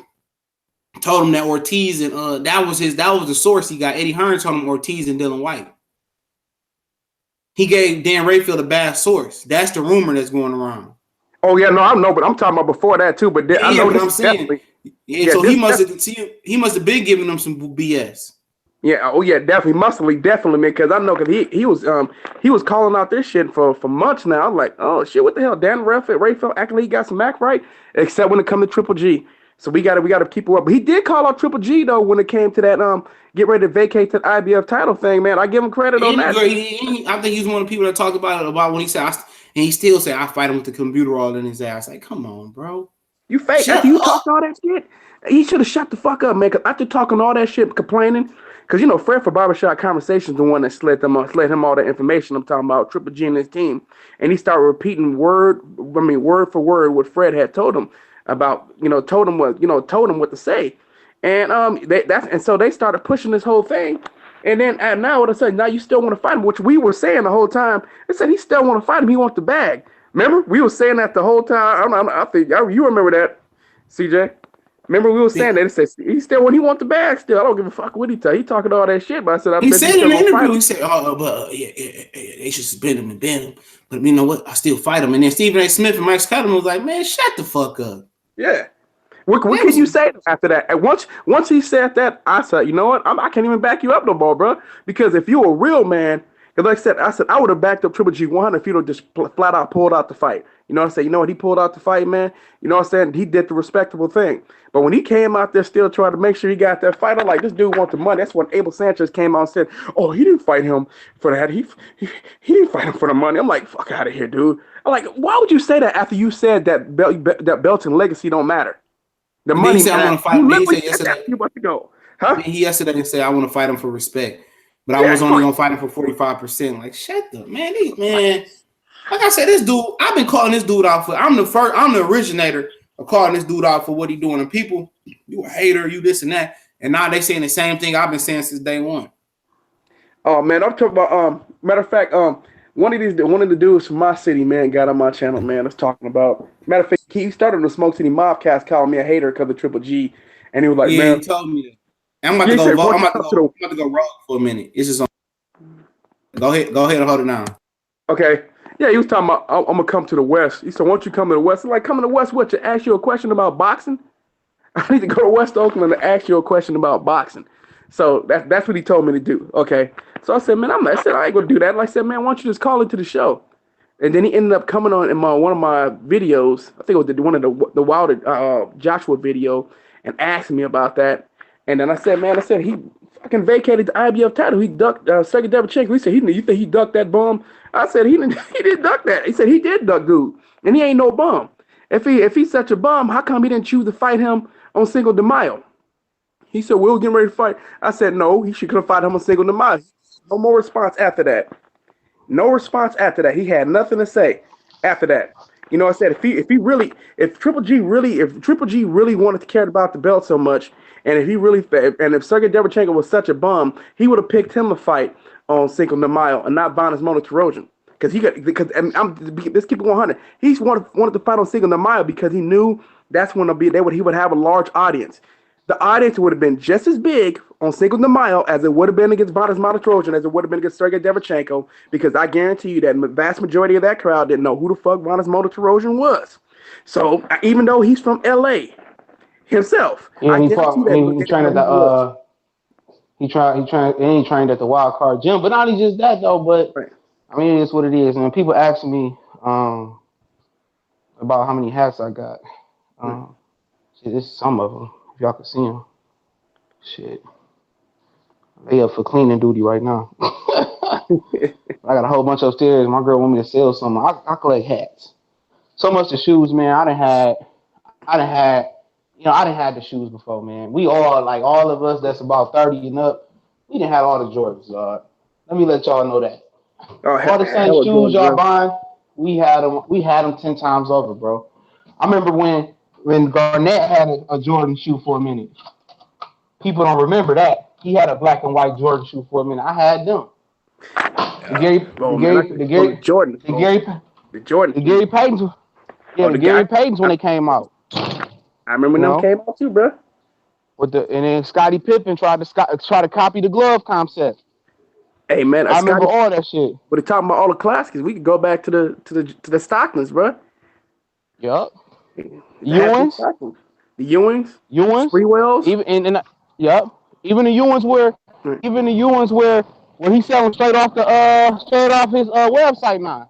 told him that Ortiz and that was the source he got. Eddie Hearn told him Ortiz and Dylan White. He gave Dan Rayfield a bad source. That's the rumor that's going around. Oh yeah, no, I know, but I'm talking about before that too. But I know what I'm saying. So he must have been giving them some BS. Yeah, oh yeah, definitely, man. Because I know, because he was calling out this shit for months now. I'm like, oh shit, what the hell? Dan Rayfield acting like he got some act right, except when it comes to Triple G. So we gotta keep it up. But he did call out Triple G though when it came to that get ready to vacate the IBF title thing, man. I give him credit on that. I think he's one of the people that talked about when he said, and he still said, I fight him with the computer all in his ass. Like, come on, bro. You fake. After you talked all that shit, he should have shut the fuck up, man. Cause after talking all that shit, complaining. Because, Fred for Barbershop Conversations, the one that slid him all that information I'm talking about, Triple G and his team. And he started repeating word for word what Fred had told him about, told him what to say. And so they started pushing this whole thing. And then now all of a sudden, now you still want to fight him, which we were saying the whole time. They said he still want to fight him. He wants the bag. Remember? We were saying that the whole time. I think you remember that, CJ. Remember we were saying that. It says he still when he want the bag still. I don't give a fuck what he tell. He talking all that shit, but I said he said in the interview. He said, they should suspend him and ban him. But you know what? I still fight him. And then Stephen A. Smith and Mike Cutler was like, man, shut the fuck up. Yeah. What can you say after that? And once he said that, I said, you know what? I can't even back you up no more, bro. Because if you a real man, because like I said I would have backed up Triple G 100 if he'd have just flat out pulled out the fight. You know what I'm saying? You know what? He pulled out the fight, man. You know what I'm saying? He did the respectable thing. But when he came out there still trying to make sure he got that fight, I'm like, this dude wants the money. That's when Abel Sanchez came out and said, oh, he didn't fight him for that. He didn't fight him for the money. I'm like, fuck out of here, dude. I'm like, why would you say that after you said that belt and legacy don't matter? The money. He said, I want to fight him. He said yesterday. You about to go. Huh? He yesterday said, I want to fight him for respect. But I was only going to fight him for 45%. Like, shut up, man. Like I said, this dude, I've been calling this dude out for, I'm the originator of calling this dude out for what he doing. And people, you a hater, you this and that. And now they saying the same thing I've been saying since day one. Oh, man, I'm talking about, matter of fact, one of the dudes from my city, man, got on my channel, man, that's talking about, matter of fact, he started the Smoke City Mobcast calling me a hater because of Triple G. And he was like, man. He told me that. I'm about to go rogue for a minute. It's just on. Go ahead and hold it down. Okay. Yeah, he was talking about I'm gonna come to the West. He said, "Won't you come to the West?" I'm like, "Come to the West what? To ask you a question about boxing? I need to go to West Oakland to ask you a question about boxing." So that's what he told me to do. Okay. So I said, "Man, I said I ain't gonna do that." And I said, "Man, why don't you just call into the show?" And then he ended up coming on in one of my videos. I think it was one of the Wilder Joshua video, and asking me about that. And then I said, "Man, I said he fucking vacated the IBF title. He ducked Sergey Devchenko." He said, "You think he ducked that bum?" I said, "He didn't. He didn't duck that." He said, "He did duck dude, and he ain't no bum. If he's such a bum, how come he didn't choose to fight him on Cinco de Mayo?" He said, "We were getting ready to fight." I said, "No, he should have fought him on Cinco de Mayo." No more response after that. No response after that. He had nothing to say after that. You know, I said if Triple G really wanted to care about the belt so much, and if Sergey Devchenko was such a bum, he would have picked him to fight on Cinco de Mayo and not Bonas Monotrojan. Because let's keep it 100. He's wanted to fight on Cinco de Mayo because he knew that's when he would have a large audience. The audience would have been just as big on Cinco de Mayo as it would have been against Bonas Monotrojan, as it would have been against Sergey Devchenko, because I guarantee you that the vast majority of that crowd didn't know who the fuck Bonas Monotrojan was. So even though he's from LA himself, Yeah, I guarantee that he trained at the he trained at the Wild Card Gym. But not only just that though, but Right. I mean it's what it is. And people ask me about how many hats I got. Shit, this is some of them. If y'all can see them. Shit. They up for cleaning duty right now. I got a whole bunch upstairs. My girl want me to sell some. I collect hats. So much the shoes, man. I done had the shoes before, man. We all of us that's about 30 and up, we done had all the Jordans, dog. Let me let y'all know that. All the same shoes y'all buying, we had them 10 times over, bro. I remember when Garnett had a Jordan shoe for a minute. People don't remember that. He had a black and white Jordan shoe for a minute. I had them. The Gary Paytons. Yeah, the Gary Paytons when they came out. I remember when them came out too, bro. And then Scottie Pippen tried to copy the glove concept. Hey man, I remember all that shit. But they're talking about all the classics. We could go back to the Stocktons, bro. Yup. Ewings. The Ewings. Spreewells. Even the Ewings where he's selling straight off his website now.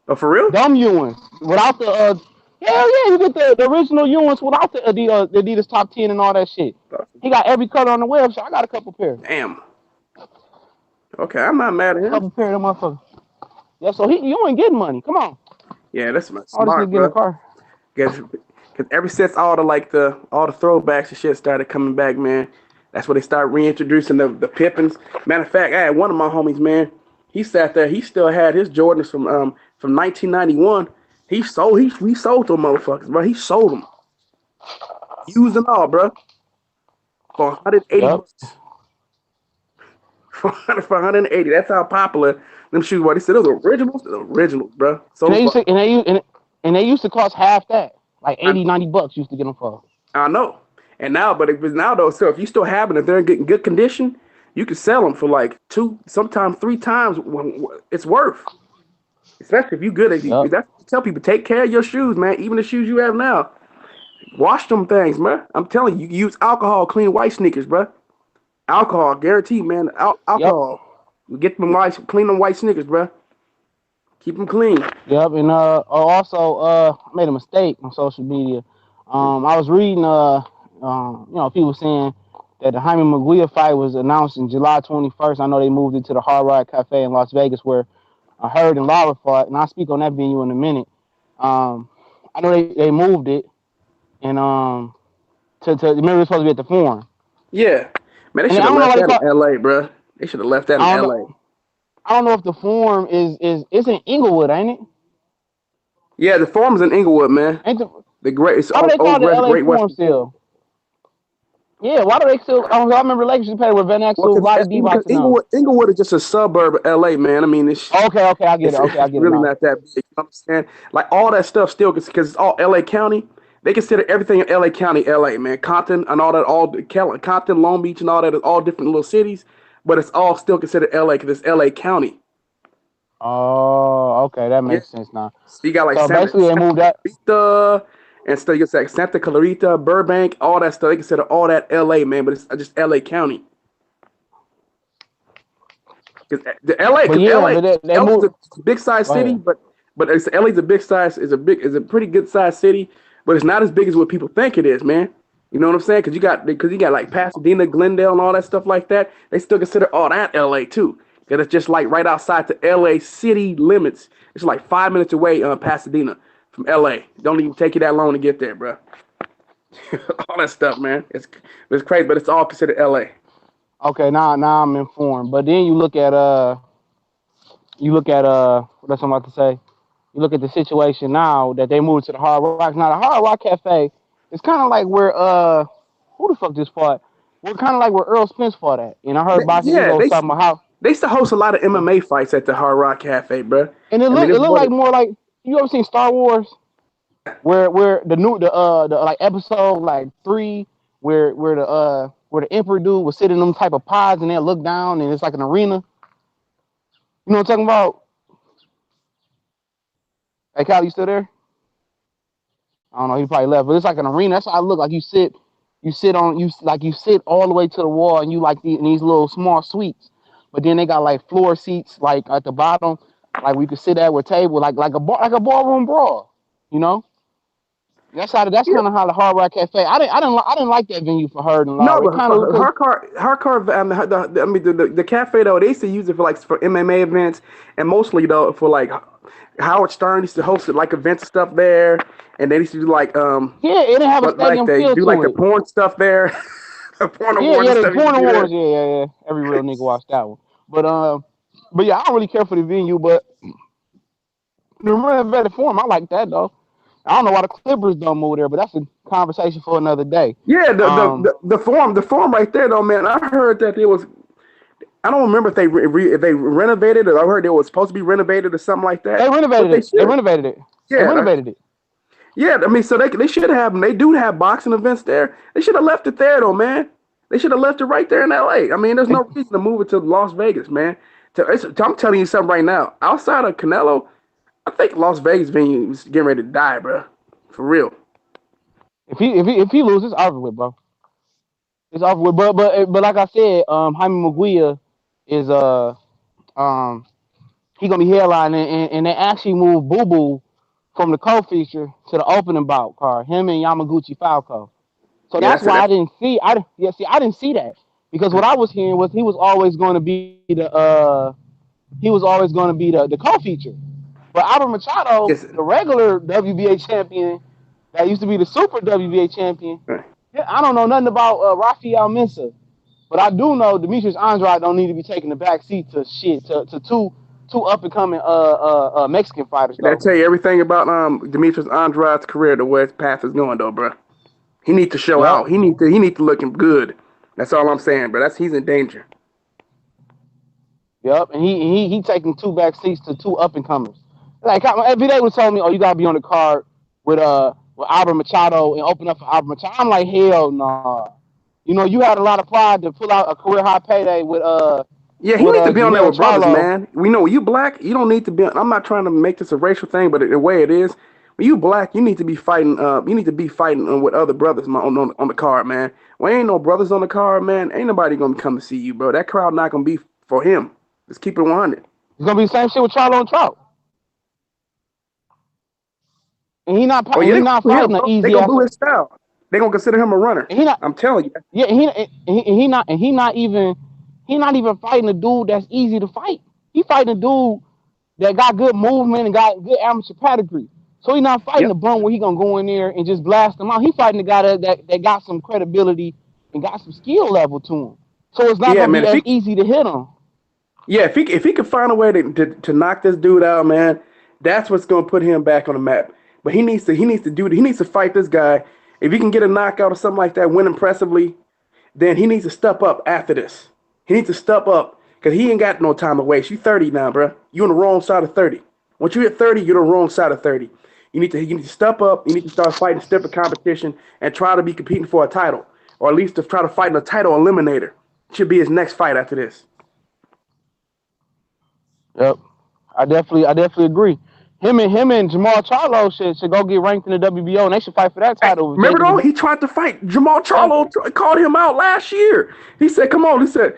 Oh, for real? Dumb Ewings without the hell yeah, you get the original Ewings without the Adidas Top 10 and all that shit. He got every color on the website. I got a couple pairs. Damn. Okay, I'm not mad at him. A couple pairs of them motherfuckers. Yeah, so you ain't getting money. Come on. Yeah, that's my smart, all this nigga bro. In the car. Because ever since all the throwbacks and shit started coming back, man, that's when they start reintroducing the Pippins. Matter of fact, I had one of my homies, man. He sat there. He still had his Jordans from 1991. We sold them motherfuckers, bro. He sold them, used them all, bro, for 180 bucks. For 180. That's how popular them shoes were. They said those originals, bro. So they used to cost half that, like 80, 90 bucks. Used to get them for. I know. And now, but it was now though. So if you still have them, if they're in good condition, you can sell them for like 2, sometimes 3 times it's worth. Especially if you good at it. That's tell people, take care of your shoes, man. Even the shoes you have now, wash them things, man. I'm telling you, use alcohol, clean white sneakers, bro. Alcohol, guaranteed, man. Alcohol. Get them clean them white sneakers, bro. Keep them clean. Yep, and also I made a mistake on social media. I was reading people saying that the Jaime Munguia fight was announced in July 21st. I know they moved it to the Hard Rock Cafe in Las Vegas where Hurd and Lara fought, and I'll speak on that venue in a minute. I know they moved it, and to remember it's supposed to be at the Forum. Yeah, man, they should have left that in LA, bro. They should have left that in LA. I don't know if the Forum is it's in Inglewood, ain't it? Yeah, the Forum's in Inglewood, man. Ain't the great? It's why do they call the LA Great Forum still? Yeah, why do they still? I remember Lakers played with Van Exel, because Inglewood is just a suburb of LA, man. I mean, it's okay. I get it. Okay, I get it. Really not that big. You know what I'm saying? Like all that stuff still, because it's all LA County. They consider everything in LA County, LA, man. Compton and all that, Compton, Long Beach, and all that is all different little cities, but it's all still considered LA because it's LA County. Oh, okay, that makes sense now. So you got like So basically, they moved that. And stuff. You can say Santa Clarita, Burbank, all that stuff. They consider all that LA, man, but it's just LA County. Because the LA, But yeah, but they LA's moved. a big size city, but it's LA's a big size is a pretty good size city, but it's not as big as what people think it is, man. You know what I'm saying? Because you got like Pasadena, Glendale, and all that stuff like that. They still consider all that LA too. Because it's just like right outside the LA city limits. It's like 5 minutes away, Pasadena from LA. Don't even take you that long to get there, bro. All that stuff, man. It's crazy, but it's all considered LA. Okay, now I'm informed. But then you look at what else I'm about to say. You look at the situation now that they moved to the Hard Rock. Now the Hard Rock Cafe is kind of like where who the fuck this fought? We're kind of like where Earl Spence fought at. And I heard Boxing Egos talking about how they used to host a lot of MMA fights at the Hard Rock Cafe, bro. And it looked like more like, you ever seen Star Wars? Where the like episode like 3 where the Emperor dude was sitting in them type of pods and they look down and it's like an arena. You know what I'm talking about? Hey, Kyle, you still there? I don't know, he probably left, but it's like an arena. That's how I look. Like you sit all the way to the wall and you like in these little small suites. But then they got like floor seats like at the bottom, like we could sit at with table, like a ballroom brawl, you know? That's kind of how the Hard Rock Cafe. I didn't like that venue for Hurd and Lowry. No, but the cafe though, they used to use it for MMA events and mostly though for like Howard Stern used to host it like events stuff there, and they used to do like it didn't have a stadium feel to it. The porn stuff there. The porn awards. Yeah. Every real nigga watched that one. But yeah, I don't really care for the venue, but the renovated form, I like that though. I don't know why the Clippers don't move there, but that's a conversation for another day. Yeah, the form right there though, man. I heard that it was. I don't remember if they renovated it. I heard it was supposed to be renovated or something like that. They renovated it. Yeah, they renovated it. Yeah, I mean, so they should have. They do have boxing events there. They should have left it there though, man. They should have left it right there in LA. I mean, there's no reason to move it to Las Vegas, man. I'm telling you something right now. Outside of Canelo, I think Las Vegas venue is getting ready to die, bro. For real. If he loses, it's over with, bro. It's over with. But like I said, Jaime Maguire is he gonna be headlining, and they actually moved Boo Boo from the co-feature to the opening bout card. Him and Yamaguchi Falco. So that's why I didn't see. I didn't see that because what I was hearing was he was always going to be the co-feature. But Albert Machado, the regular WBA champion, that used to be the super WBA champion. I don't know nothing about Rafael Mensah, but I do know Demetrius Andrade don't need to be taking the back seat to two up and coming Mexican fighters. Did I tell you everything about Demetrius Andrade's career, the way his path is going though, bro? He needs to show out. He need to look good. That's all I'm saying, bro. He's in danger. Yep, and he taking two back seats to two up and comers. Like every day was telling me, oh, you gotta be on the card with Albert Machado and open up for Albert Machado. I'm like, hell no. Nah. You know, you had a lot of pride to pull out a career high payday with Yeah, he needs to be on there with brothers, man. We know when you black, you don't need to be. I'm not trying to make this a racial thing, but the way it is, when you black, you need to be fighting. You need to be fighting with other brothers on the card, man. When ain't no brothers on the card, man, ain't nobody gonna come to see you, bro. That crowd not gonna be for him. Let's keep it 100. It's gonna be the same shit with Charlo and Trout. And he not fighting an easy. They gonna do his style. They gonna consider him a runner. I'm telling you. Yeah, he not even fighting a dude that's easy to fight. He fighting a dude that got good movement and got good amateur pedigree. So he not fighting the bum where he gonna go in there and just blast him out. He fighting the guy that got some credibility and got some skill level to him. So it's not gonna be as easy to hit him. Yeah, if he could find a way to knock this dude out, man, that's what's gonna put him back on the map. But he needs to fight this guy. If he can get a knockout or something like that, win impressively, then he needs to step up after this. He needs to step up because he ain't got no time to waste. You 30 now, bro. You on the wrong side of 30. Once you hit 30, you're on the wrong side of 30. You need to step up. You need to start fighting stiffer competition and try to be competing for a title, or at least to try to fight in a title eliminator. Should be his next fight after this. Yep. I definitely agree. Him and Jamal Charlo should go get ranked in the WBO, and they should fight for that title. Remember though, he tried to fight Jamal Charlo. Called him out last year. He said, "Come on." He said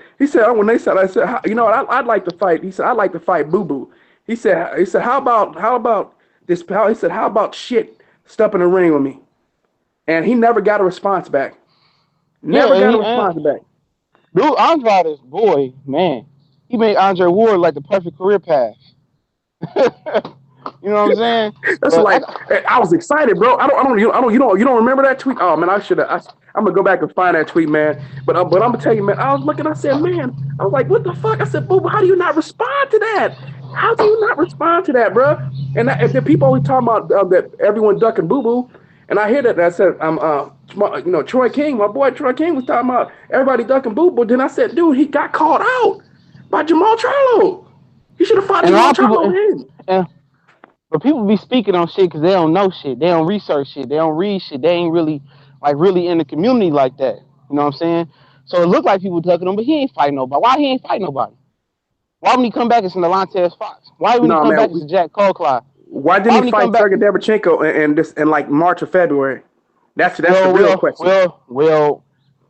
when they said, I said, you know what? I'd like to fight. He said, "I'd like to fight Boo Boo." He said, how about this? He said, how about shit? Step in the ring with me. And he never got a response back. Never got a response back. Dude, Andrade, boy, man, he made Andre Ward like the perfect career path. You know what I'm saying? That's like I was excited, bro. You don't remember that tweet? Oh man, I'm gonna go back and find that tweet, man. But I'm gonna tell you, man. I was looking. I said, man, I was like, what the fuck? I said, boo, how do you not respond to that? How do you not respond to that, bro? And the people always talking about that everyone ducking Boo Boo, and I hear that. And I said, Troy King, my boy Troy King was talking about everybody ducking Boo Boo. Then I said, dude, he got called out by Jamal Charlo. He should have fought Jamal Charlo. But people be speaking on shit because they don't know shit. They don't research shit. They don't read shit. They ain't really in the community like that. You know what I'm saying? So it looked like people ducking him, but he ain't fighting nobody. Why he ain't fighting nobody? Why wouldn't he come back as Delonte Fox? Why wouldn't he come back as Jack Colclough? Why didn't he fight Sergey Derevchenko in like March or February? That's the real question. Well,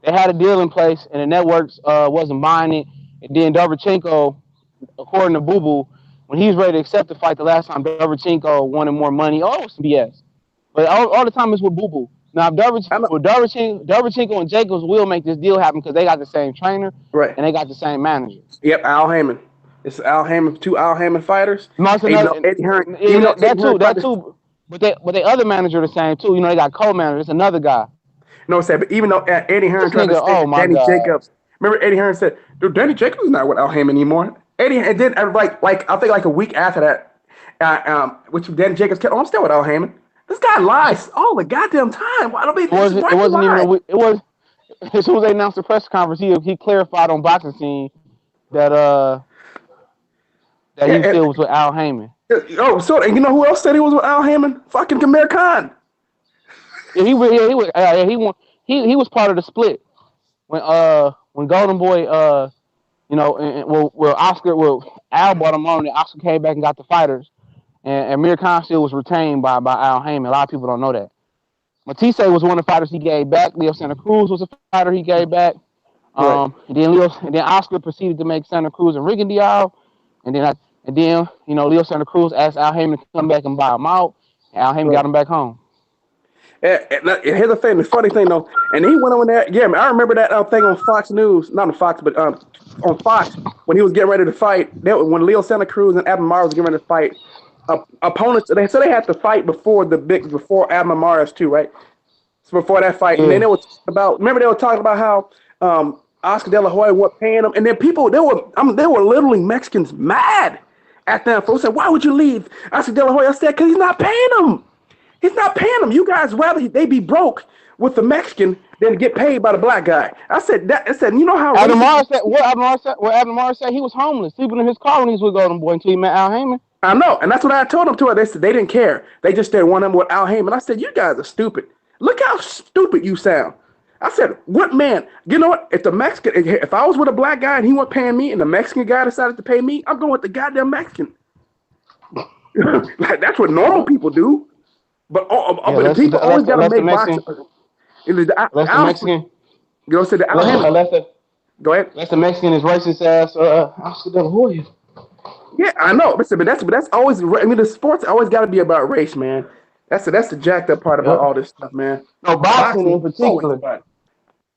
they had a deal in place, and the networks wasn't buying it. And then Derevchenko, according to Boo Boo, when he was ready to accept the fight the last time, Derevchenko wanted more money. Oh, it was some BS. But all the time it's with Boo Boo. Now, Derevchenko and Jacobs will make this deal happen because they got the same trainer, right? And they got the same manager. Yep, Al Heyman. It's Al Heyman, two Al Heyman fighters. Eddie Hearn. That too. But they other manager the same too. You know, they got co-manager. It's another guy. No, but even though Eddie Hearn tried to say Danny Jacobs. Remember Eddie Hearn said, dude, Danny Jacobs is not with Al Heyman anymore. And then I think like a week after that, which Danny Jacobs kept, I'm still with Al Heyman. This guy lies all the goddamn time. Why don't it wasn't even it was as soon as they announced the press conference, he clarified on Boxing Scene that he still was with Al Heyman. Oh, so you know who else said he was with Al Heyman? Fucking Kamir Khan. Yeah, he was part of the split when Golden Boy Al bought him on, and Oscar came back and got the fighters, and Amir Khan still was retained by Al Heyman. A lot of people don't know that. Matisse was one of the fighters he gave back. Leo Santa Cruz was a fighter he gave back. Right. And then Oscar proceeded to make Santa Cruz and Rigondeaux, and then Leo Santa Cruz asked Al Heyman to come back and buy him out, and Al Heyman got him back home. Here's the thing, the funny thing though, and he went on there. Yeah, I remember that thing on Fox News, not on Fox, but on Fox when he was getting ready to fight. When Leo Santa Cruz and Abner Mares was getting ready to fight, opponents. They had to fight before Abner Mares too, right? So before that fight, and then they were talking about how Oscar De La Hoya wasn't paying them, and then people they were literally Mexicans mad at them. Folks said, "Why would you leave Oscar De La Hoya?" I said, "Because he's not paying them. He's not paying them. You guys rather they be broke with the Mexican than get paid by the black guy." I said, you know how Abner Mares said he was homeless, sleeping in his car when he was with Golden Boy until he met Al Heyman. I know, and that's what I told them to her. They said they didn't care. They just didn't want him with Al Heyman. I said, you guys are stupid. Look how stupid you sound. I said, what man? You know what? If I was with a black guy and he wasn't paying me, and the Mexican guy decided to pay me, I'm going with the goddamn Mexican. Like that's what normal people do. But people always got to make boxing. The Mexican. You know, said the Al Heyman. Go ahead. That's the Mexican is racist ass Oscar De La Hoya. Yeah, I know. But that's always. I mean, the sports always got to be about race, man. That's the jacked up part about all this stuff, man. No, boxing in particular.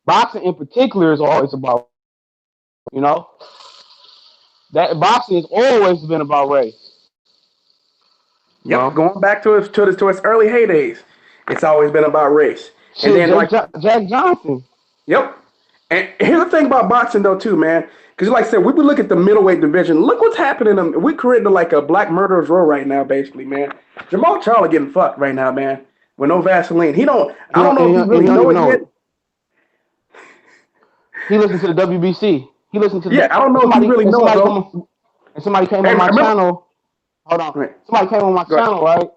Boxing in particular is always about, that boxing has always been about race. Yep, going back to its early heydays, it's always been about race. And then Jack Johnson. Yep. And here's the thing about boxing though, too, man. Because like I said, we look at the middleweight division. Look what's happening. We're creating like a black murderer's row right now, basically, man. Jamal Charlo getting fucked right now, man. With no Vaseline. I don't know if he really knows it yet. He listens to the WBC. He listens to I don't know if he really knows, though. And somebody came on my channel. Hold on. Right. Somebody came on my channel, right?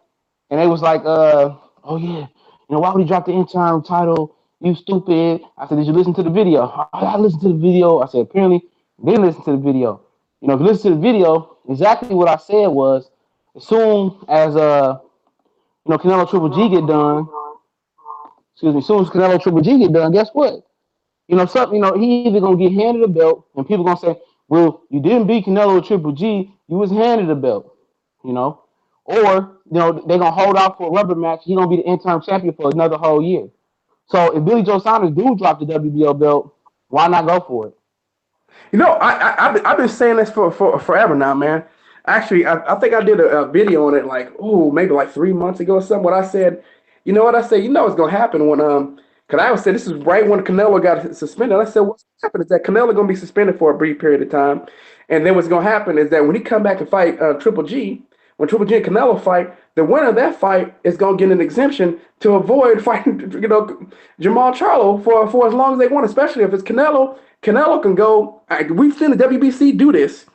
And they was like, oh, yeah. Why would he drop the interim title? You stupid. I said, did you listen to the video? I listened to the video. I said, apparently, they didn't listen to the video. You know, if you listen to the video, exactly what I said was, as soon as Canelo Triple G get done, as soon as Canelo Triple G get done, guess what? He either gonna get handed a belt, and people gonna say, "Well, you didn't beat Canelo Triple G, you was handed a belt," or they're gonna hold out for a rubber match. He's gonna be the interim champion for another whole year. So if Billy Joe Saunders do drop the WBO belt, why not go for it? I've been saying this for forever now, man. Actually, I think I did a video on it maybe like 3 months ago or something. What I said, it's gonna happen when because I said this is right when Canelo got suspended. I said what's gonna happen is that Canelo gonna be suspended for a brief period of time, and then what's gonna happen is that when he come back and fight Triple G, when Triple G and Canelo fight, the winner of that fight is gonna get an exemption to avoid fighting, Jamal Charlo for as long as they want, especially if it's Canelo. Canelo can go. We've seen the WBC do this.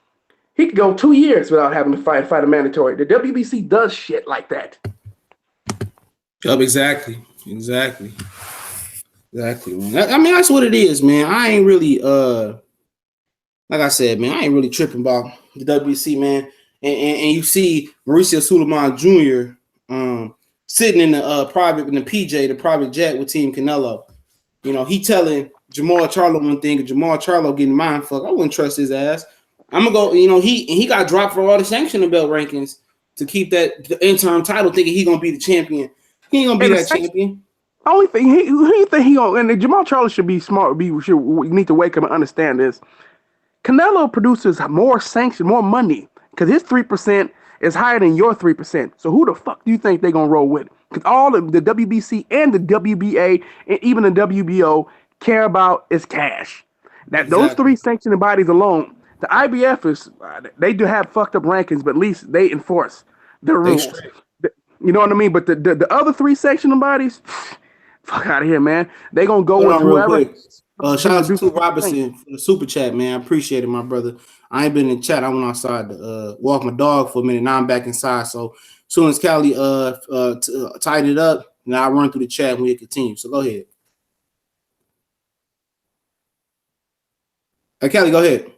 He could go 2 years without having to fight a mandatory. The WBC does shit like that. Yep, exactly. Man. I mean, that's what it is, man. I ain't really like I said, man, I ain't really tripping about the WBC, man. And you see Mauricio Sulaiman Jr. Sitting in the private jet with Team Canelo. He telling Jamal Charlo one thing, and Jamal Charlo getting mind fucked. I wouldn't trust his ass. I'm gonna go. He got dropped for all the sanctioning belt rankings to keep the interim title, thinking he gonna be the champion. He ain't gonna be that champion. Only thing who you think he gonna? And Jamal Charlo should be smart. We need to wake up and understand this. Canelo produces more more money because his 3% is higher than your 3%. So who the fuck do you think they're gonna roll with? Because all of the WBC and the WBA and even the WBO care about is cash. Those three sanctioning bodies alone, the IBF they do have fucked up rankings, but at least they enforce the rules. You know what I mean? But the other three sanctioning bodies, fuck out of here, man. They gonna go with whoever. Shout out to Robinson for the super chat, man. I appreciate it, my brother. I ain't been in chat. I went outside to walk my dog for a minute. Now I'm back inside. So as soon as Callie tied it up, now I run through the chat when we continue. So go ahead. Hey, Callie, go ahead.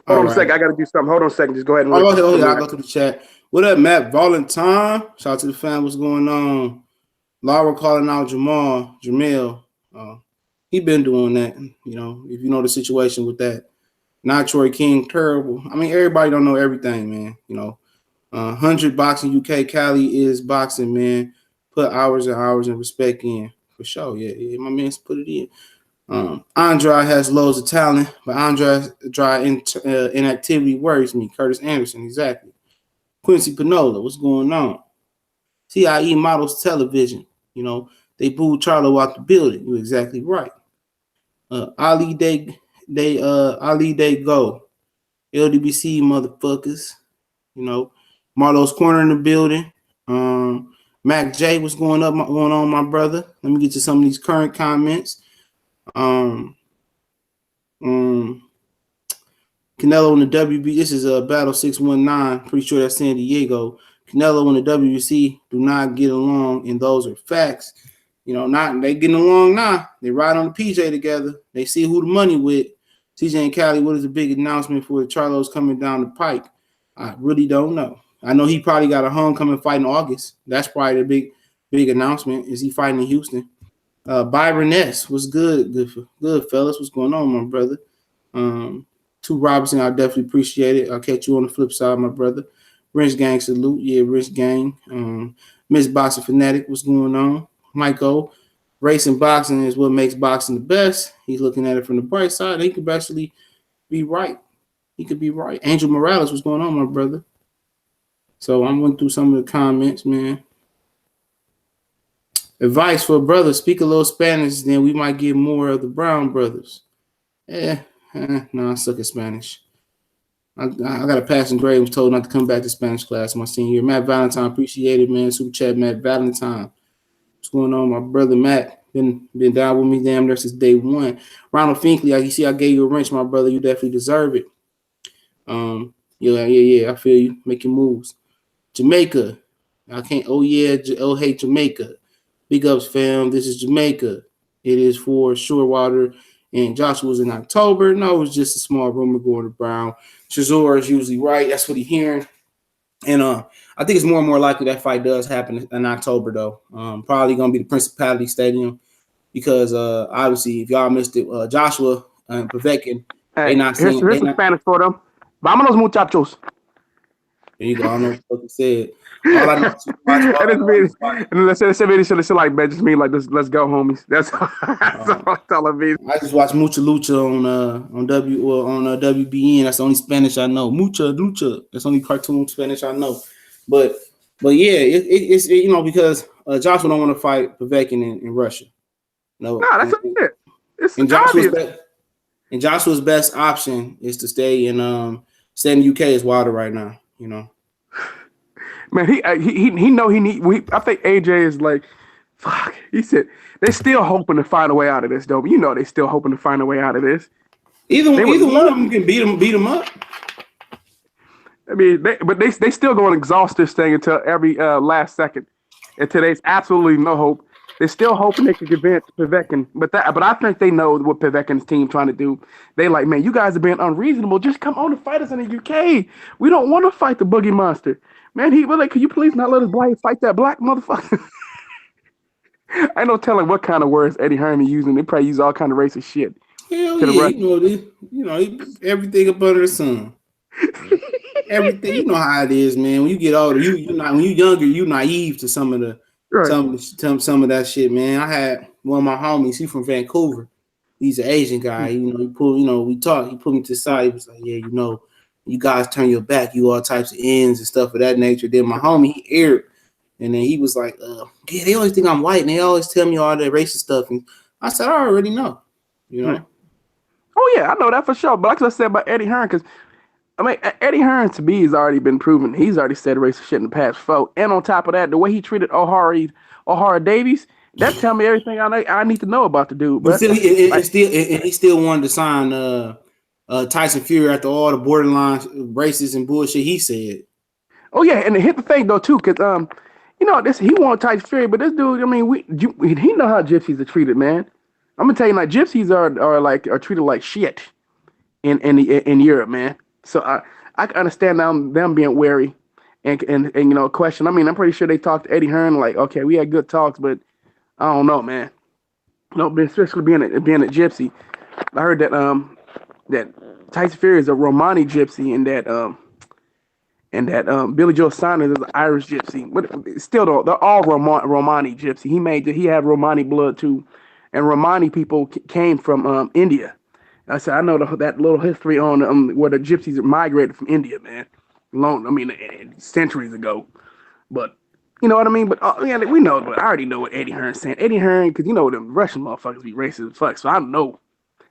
Hold on a second. I got to do something. Hold on a second. Just go ahead and I'll go through the chat. What up, Matt Valentine? Shout out to the fam. What's going on? Laura calling out Jamil. He been doing that. If you know the situation with that. Not Troy King, terrible. I mean, everybody don't know everything, man. 100 Boxing UK. Cali is boxing, man. Put hours and hours and respect in. For sure. Yeah, my man's put it in. Andrade has loads of talent, but Andrade's inactivity worries me. Curtis Anderson, exactly. Quincy Pinola, what's going on? CIE Models Television, they booed Charlo out the building. You're exactly right. Ali Day Go. LDBC motherfuckers. Marlo's Corner in the building. Mac J, what's going on, my brother? Let me get to some of these current comments. Canelo in the WB. This is a Battle 619. Pretty sure that's San Diego. Canelo and the WBC do not get along, and those are facts. They getting along now. They ride on the PJ together. They see who the money with. CJ and Cali, what is the big announcement for the Charlos coming down the pike? I really don't know. I know he probably got a homecoming fight in August. That's probably the big announcement. Is he fighting in Houston? Byron S. What's good? Good fellas. What's going on, my brother? To Robinson, I definitely appreciate it. I'll catch you on the flip side, my brother. Rich Gang salute. Yeah, Rich Gang. Miss Boxing Fanatic, what's going on? Michael, racing boxing is what makes boxing the best. He's looking at it from the bright side. He could actually be right. He could be right. Angel Morales, what's going on, my brother? So I'm going through some of the comments, man. Advice for a brother, speak a little Spanish, then we might get more of the Brown brothers. No, I suck at Spanish. I got a passing grade. Was told not to come back to Spanish class my senior year. Matt Valentine, appreciate it, man. Super chat, Matt Valentine. What's going on, my brother Matt? Been down with me damn near since day one. Ronald Finkley, you see, I gave you a wrench, my brother. You definitely deserve it. Yeah. I feel you. Making moves. Jamaica. I can't. Oh yeah. Oh hey, Jamaica. Big ups, fam. This is Jamaica. it is for Surewater and Joshua's in October. No, it's just a small rumor going around. Chisora is usually right. That's what he's hearing. And I think it's more and more likely that fight does happen in October, though. Probably going to be the Principality Stadium because obviously, if y'all missed it, Joshua and Povetkin, hey, here's some Spanish for them. Vámonos, muchachos. There you go. I don't know what the fuck he said. All I know is and let's say like, man, just mean like, let's go, homies. That's all I mean. I just watch Mucha Lucha on WBN. That's the only Spanish I know. Mucha Lucha. That's the only cartoon Spanish I know. But yeah, it's because Joshua don't want to fight Povetkin in Russia. No, that's it. It's and Joshua's best option is to stay in the UK as Wilder right now. Man, he know he need. I think AJ is like, fuck. He said they're still hoping to find a way out of this, though. But they still hoping to find a way out of this. Either one of them can beat him up. I mean, they still going to exhaust this thing until every last second, until there's absolutely no hope. They're still hoping they can convince Povetkin, but I think they know what Povetkin's team trying to do. They like, man, you guys are being unreasonable. Just come on and fight us in the UK. We don't want to fight the Boogie Monster. Man, could you please not let us fight that black motherfucker? I ain't no telling what kind of words Eddie Hearn is using. They probably use all kind of racist shit. Hell yeah, everything up under the sun. Everything, you know how it is, man. When you get older, when you younger, you naive to some of the. Right. Some of that shit, man. I had one of my homies. He's from Vancouver. He's an Asian guy. He pulled. We talked. He put me to the side. He was like, "Yeah, you guys turn your back. You all types of ends and stuff of that nature." Then my homie, he aired, and then he was like, "Yeah, they always think I'm white, and they always tell me all that racist stuff." And I said, "I already know." Oh yeah, I know that for sure. But like I said about Eddie Hearn, because Eddie Hearn to me has already been proven. He's already said racist shit in the past before. And on top of that, the way he treated O'Hara Davies, that tell me everything I need to know about the dude. But still, he still wanted to sign Tyson Fury after all the borderline racist and bullshit he said. Oh yeah, and hit the thing though too, because he wanted Tyson Fury, but this dude, he know how gypsies are treated, man. I'm gonna tell you, like gypsies are treated like shit in Europe, man. So I can understand them being wary and question. I'm pretty sure they talked to Eddie Hearn like, okay, we had good talks, but I don't know, man. Especially being a gypsy. I heard that Tyson Fury is a Romani gypsy, and that Billy Joe Saunders is an Irish gypsy. But still, though, they're all Romani gypsy. He had Romani blood too, and Romani people came from India. I said, I know that little history on where the gypsies migrated from India, man. Centuries ago. But, you know what I mean? But, we know, but I already know what Eddie Hearn's saying. Eddie Hearn, because them Russian motherfuckers be racist as fuck, so I know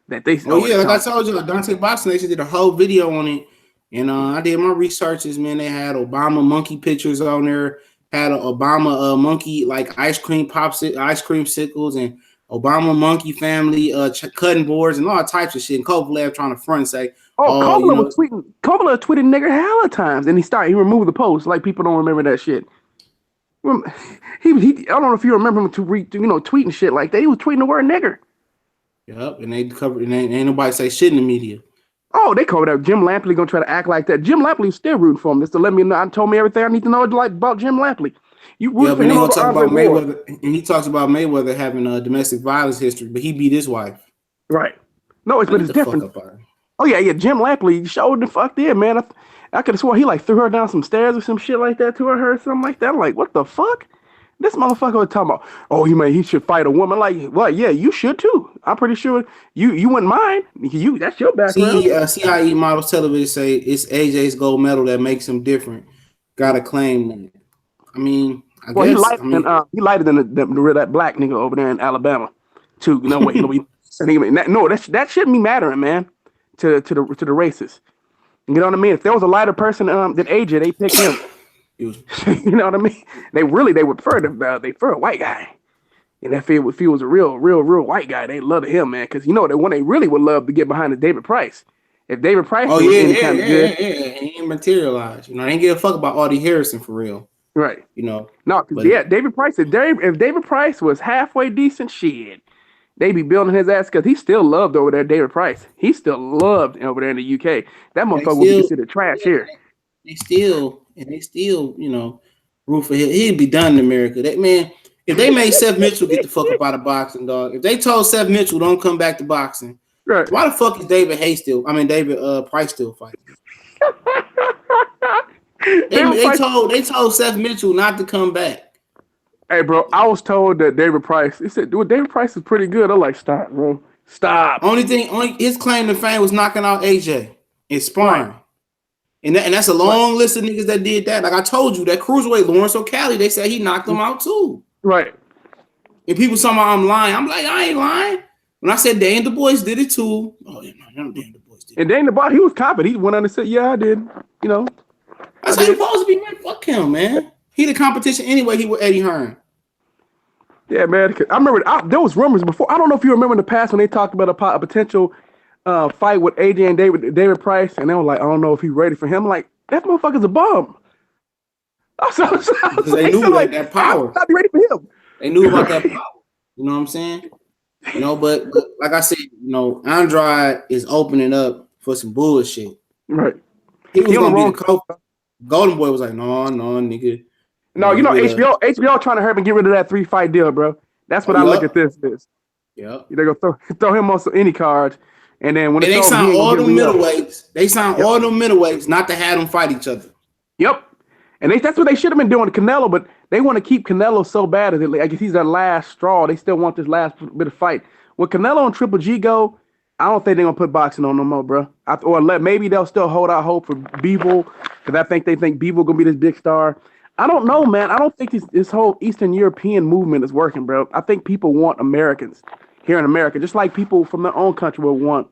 that they... like I told you, Deontay Boxing Nation did a whole video on it, and I did my researches, man. They had Obama monkey pictures on there, had an Obama monkey, like ice cream sickles, and Obama monkey family cutting boards and all types of shit. And Kovalev trying to front and say, Kovalev was tweeting. Kovalev tweeted nigger hella times, and he removed the post. Like people don't remember that shit. He I don't know if you remember him tweeting shit like that. He was tweeting the word nigger. Yep, and they covered. And ain't nobody say shit in the media. Oh, they covered up. Jim Lampley gonna try to act like that. Jim Lampley was still rooting for him. Just to let me know. Told me everything I need to know about Jim Lampley. But they gonna talk about Mayweather, and he talks about Mayweather having a domestic violence history, but he beat his wife. Right. No, it's different. Oh yeah. Jim Lampley showed the fuck there, man. I could have sworn he threw her down some stairs or some shit like that to her or something like that. I'm like, what the fuck? This motherfucker was talking about, he should fight a woman. Like, well, yeah, you should too. I'm pretty sure you wouldn't mind. That's your background. CIE models television say it's AJ's gold medal that makes him different. Gotta claim that. He lighter than that black nigga over there in Alabama, too. That shouldn't be mattering, man. To the racists, you know what I mean? If there was a lighter person than AJ, they pick him. You know what I mean? They would prefer a white guy. And if he was a real white guy, they love him, man. Because the one they really would love to get behind is David Price. If David Price, he ain't materialized. They ain't give a fuck about Audie Harrison for real. Right. David Price. If David Price was halfway decent, shit, They be building his ass because he's still loved over there, David Price. He's still loved over there in the UK. That motherfucker will be considered trash here. They still, you know, root for him. He'd be done in America. That man, if they made Seth Mitchell get the fuck up out of boxing, dog. If they told Seth Mitchell don't come back to boxing, right? Why the fuck is David Price still fighting? They told Seth Mitchell not to come back. Hey, bro, I was told that David Price. He said, "Dude, David Price is pretty good." I'm like, "Stop, bro, stop." Only his claim to fame was knocking out AJ in sparring, right. and that's a long list of niggas that did that. Like I told you, that cruiserweight Lawrence O'Callaghan, they said he knocked him out too. Right. And people talking about I'm lying. I'm like, I ain't lying. When I said Dane Du Bois did it too. Oh yeah, no, Dane Du Bois did. And Dane Du Bois, he was confident. He went on and said, "Yeah, I did." You know, that's how he's supposed to be. Man, fuck him, man. He the competition anyway. He with Eddie Hearn. Yeah, man. I remember there was rumors before. I don't know if you remember in the past when they talked about a potential fight with AJ and David Price, and they were like, "I don't know if he's ready for him." Like that motherfucker's a bum. They knew that power. Not be ready for him. They knew about that power. You know what I'm saying? You know, but like I said, you know, Andrade is opening up for some bullshit. Right. He was gonna be the coach. Golden Boy was like, no, nigga. No, you know, HBO trying to hurry and get rid of that 3-fight deal, bro. That's what I look at this. Yeah. They're gonna throw him on any cards, and then when they sign all them middleweights, all them middleweights not to have them fight each other. Yep. And that's what they should have been doing to Canelo, but they want to keep Canelo so bad that like he's their last straw. They still want this last bit of fight. When Canelo and Triple G go, I don't think they're gonna put boxing on no more, bro. Maybe they'll still hold out hope for Bivol, because I think they think Bivol gonna be this big star. I don't know, man. I don't think this whole Eastern European movement is working, bro. I think people want Americans here in America, just like people from their own country will want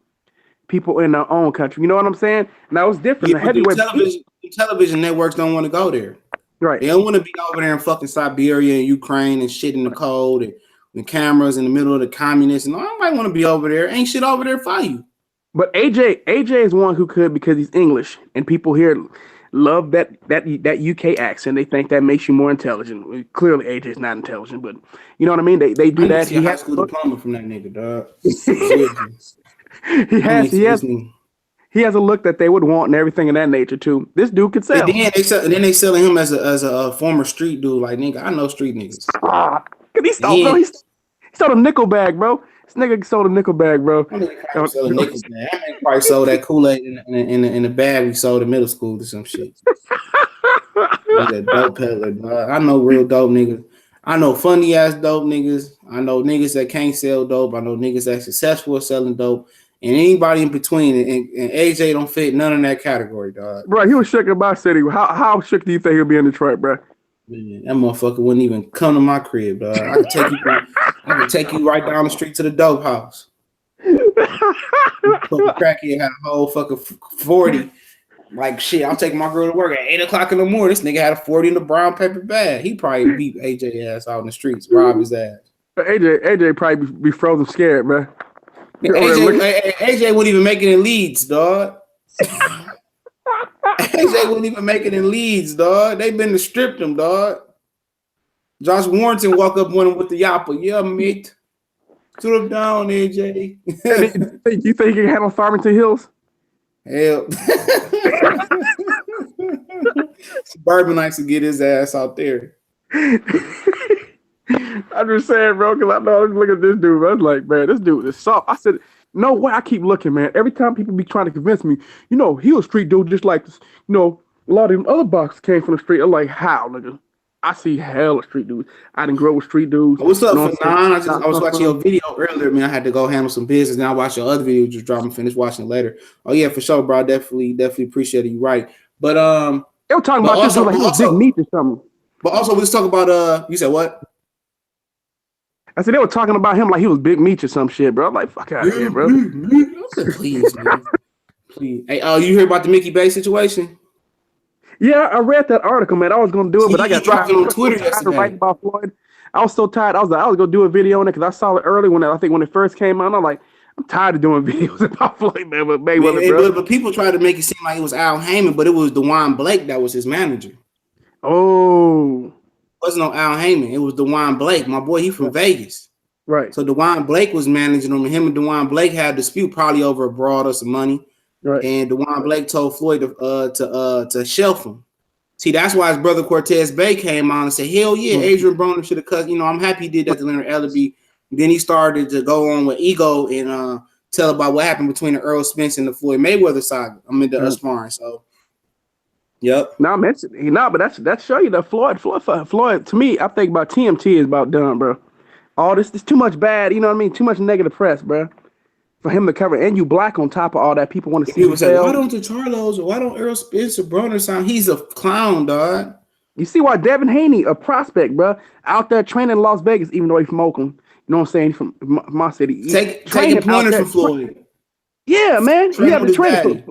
people in their own country. You know what I'm saying? Now it's different. Yeah, the television networks don't want to go there. Right. They don't want to be over there in fucking Siberia and Ukraine and shit in the cold and the cameras in the middle of the communists. And I might want to be over there. Ain't shit over there for you. But AJ is one who could because he's English, and people here love that UK accent. They think that makes you more intelligent. Clearly, AJ's not intelligent, but you know what I mean. They do that. He has a high school diploma from that nigga, dog. He has a look that they would want and everything of that nature too. This dude could sell. And then they selling him as a former street dude. Like nigga, I know street niggas. He sold a nickel bag, bro. This nigga sold a nickel bag, bro. I probably sold that Kool-Aid in the bag we sold in middle school or some shit. Like dope peddler, dog. I know real dope niggas. I know funny ass dope niggas. I know niggas that can't sell dope. I know niggas that successful at selling dope. And anybody in between, and AJ don't fit none in that category, dog. Bro, he was shook about city. How shook do you think he'll be in Detroit, bro? Man, that motherfucker wouldn't even come to my crib, dog. I can take you right down the street to the dope house. Fucking crackhead had a whole fucking 40. Like shit, I'll take my girl to work at 8 o'clock in the morning. This nigga had a 40 in the brown paper bag. He probably beat AJ ass out in the streets, rob his ass. But AJ probably be frozen scared, man. AJ wouldn't even make it in Leeds, dog. AJ wouldn't even make it in Leeds, dog. They been to strip him, dog. Josh Warrington walk up on him with the yapper. Yeah, mate. Sit him down, AJ. You think he can handle Farmington Hills? Hell. Suburbanites to get his ass out there. I'm just saying, bro, because I know I was looking at this dude. I was like, man, this dude is soft. I said, no way. I keep looking, man. Every time people be trying to convince me, he was a street dude just like this. A lot of them other boxers came from the street. I'm like, how, nigga? I see hell of street dudes. I didn't grow up with street dudes. What's up, Fanon? I was watching your video earlier, man. I had to go handle some business. Now I watched your other video, just drop and finish watching it later. Oh yeah, for sure, bro. I definitely appreciate it. You're right. But they were talking about this dude like he was big meat or something. But also, let's talk about you said what? I said they were talking about him like he was big meat or some shit, bro. I'm like, fuck out of here, bro. Please, man. Please. Hey, you heard about the Mickey Bay situation? Yeah, I read that article, man. I was gonna do it, but I got dropped it on Twitter yesterday. To write about Floyd. I was so tired. I was gonna do a video on it because I saw it early when it first came out. I'm like, I'm tired of doing videos about Floyd, man. But Mayweather, bro. But people tried to make it seem like it was Al Heyman, but it was DeJuan Blake that was his manager. Oh. It wasn't no Al Heyman. It was DeJuan Blake. My boy, he from Vegas. Right. So DeJuan Blake was managing him, and him and DeJuan Blake had a dispute probably over a broad or some money. Right. And DeJuan Blake told Floyd to shelf him. See, that's why his brother Cortez Bay came on and said, hell yeah, Adrian Broner should have cut. You know, I'm happy he did that to Leonard Ellerbe. Then he started to go on with ego and tell about what happened between the Earl Spence and the Floyd Mayweather saga. I'm in the sparring. So, yep. Now, but that's show you that Floyd, to me, I think about TMT is about done, bro. All this too much bad, you know what I mean? Too much negative press, bro. For him to cover, and you black on top of all that, people want to see people say, why don't the Charlos or why don't Earl Spence or Broner sign? He's a clown, dog. You see why Devin Haney, a prospect, bro, out there training in Las Vegas, even though he's from Oakland. You know what I'm saying? From my city. Taking pointers from Floyd. Yeah, man. He had to train.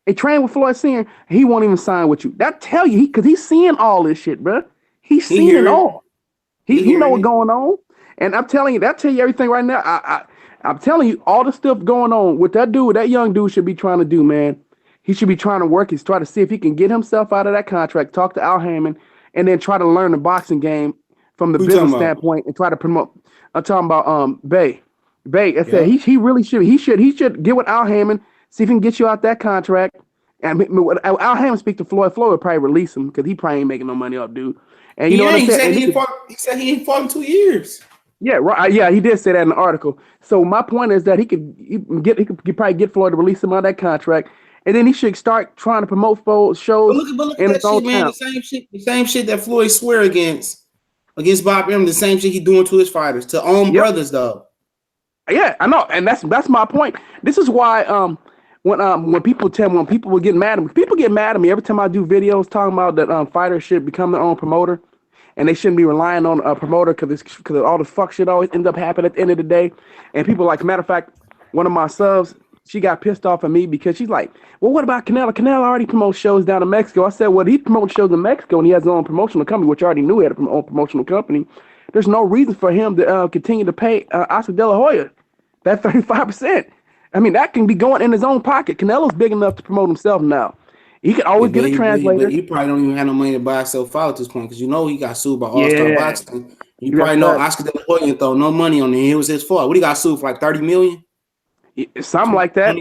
He trained with Floyd Senior. He won't even sign with you. That tell you, because he's seeing all this shit, bro. He's seeing it all. He know what's going on. And I'm telling you, that tell you everything right now. I'm telling you, all the stuff going on with that dude, that young dude should be trying to do, man. He should be trying to work. He's trying to see if he can get himself out of that contract, talk to Al Haymon, and then try to learn the boxing game from the business standpoint and try to promote. I'm talking about Bay. I said he really should. He should get with Al Haymon, see if he can get you out that contract. And Al Haymon speak to Floyd. Floyd would probably release him because he probably ain't making no money off, dude. And you know what I'm saying? He said he ain't fought in 2 years. Yeah, right. Yeah, he did say that in the article. So my point is that he could probably get Floyd to release him out of that contract, and then he should start trying to promote shows. But look at that shit, man. The same shit that Floyd swear against Bob Arum. The same shit he doing to his fighters, to own brothers, though. Yeah, I know, and that's my point. This is why when people will get mad at me, people get mad at me every time I do videos talking about that fighters should become their own promoter. And they shouldn't be relying on a promoter because all the fuck shit always ends up happening at the end of the day. And people, like, matter of fact, one of my subs, she got pissed off at me because she's like, well, what about Canelo? Canelo already promotes shows down in Mexico. I said, well, he promotes shows in Mexico and he has his own promotional company, which I already knew he had an own promotional company. There's no reason for him to continue to pay Oscar De La Hoya that 35%. I mean, that can be going in his own pocket. Canelo's big enough to promote himself now. He could always get a translator. But he probably don't even have no money to buy himself out at this point because you know he got sued by All-Star Boxing. You probably know Oscar De La Hoya didn't throw no money on him. It was his fault. What he got sued for, like $30 million? Something like that.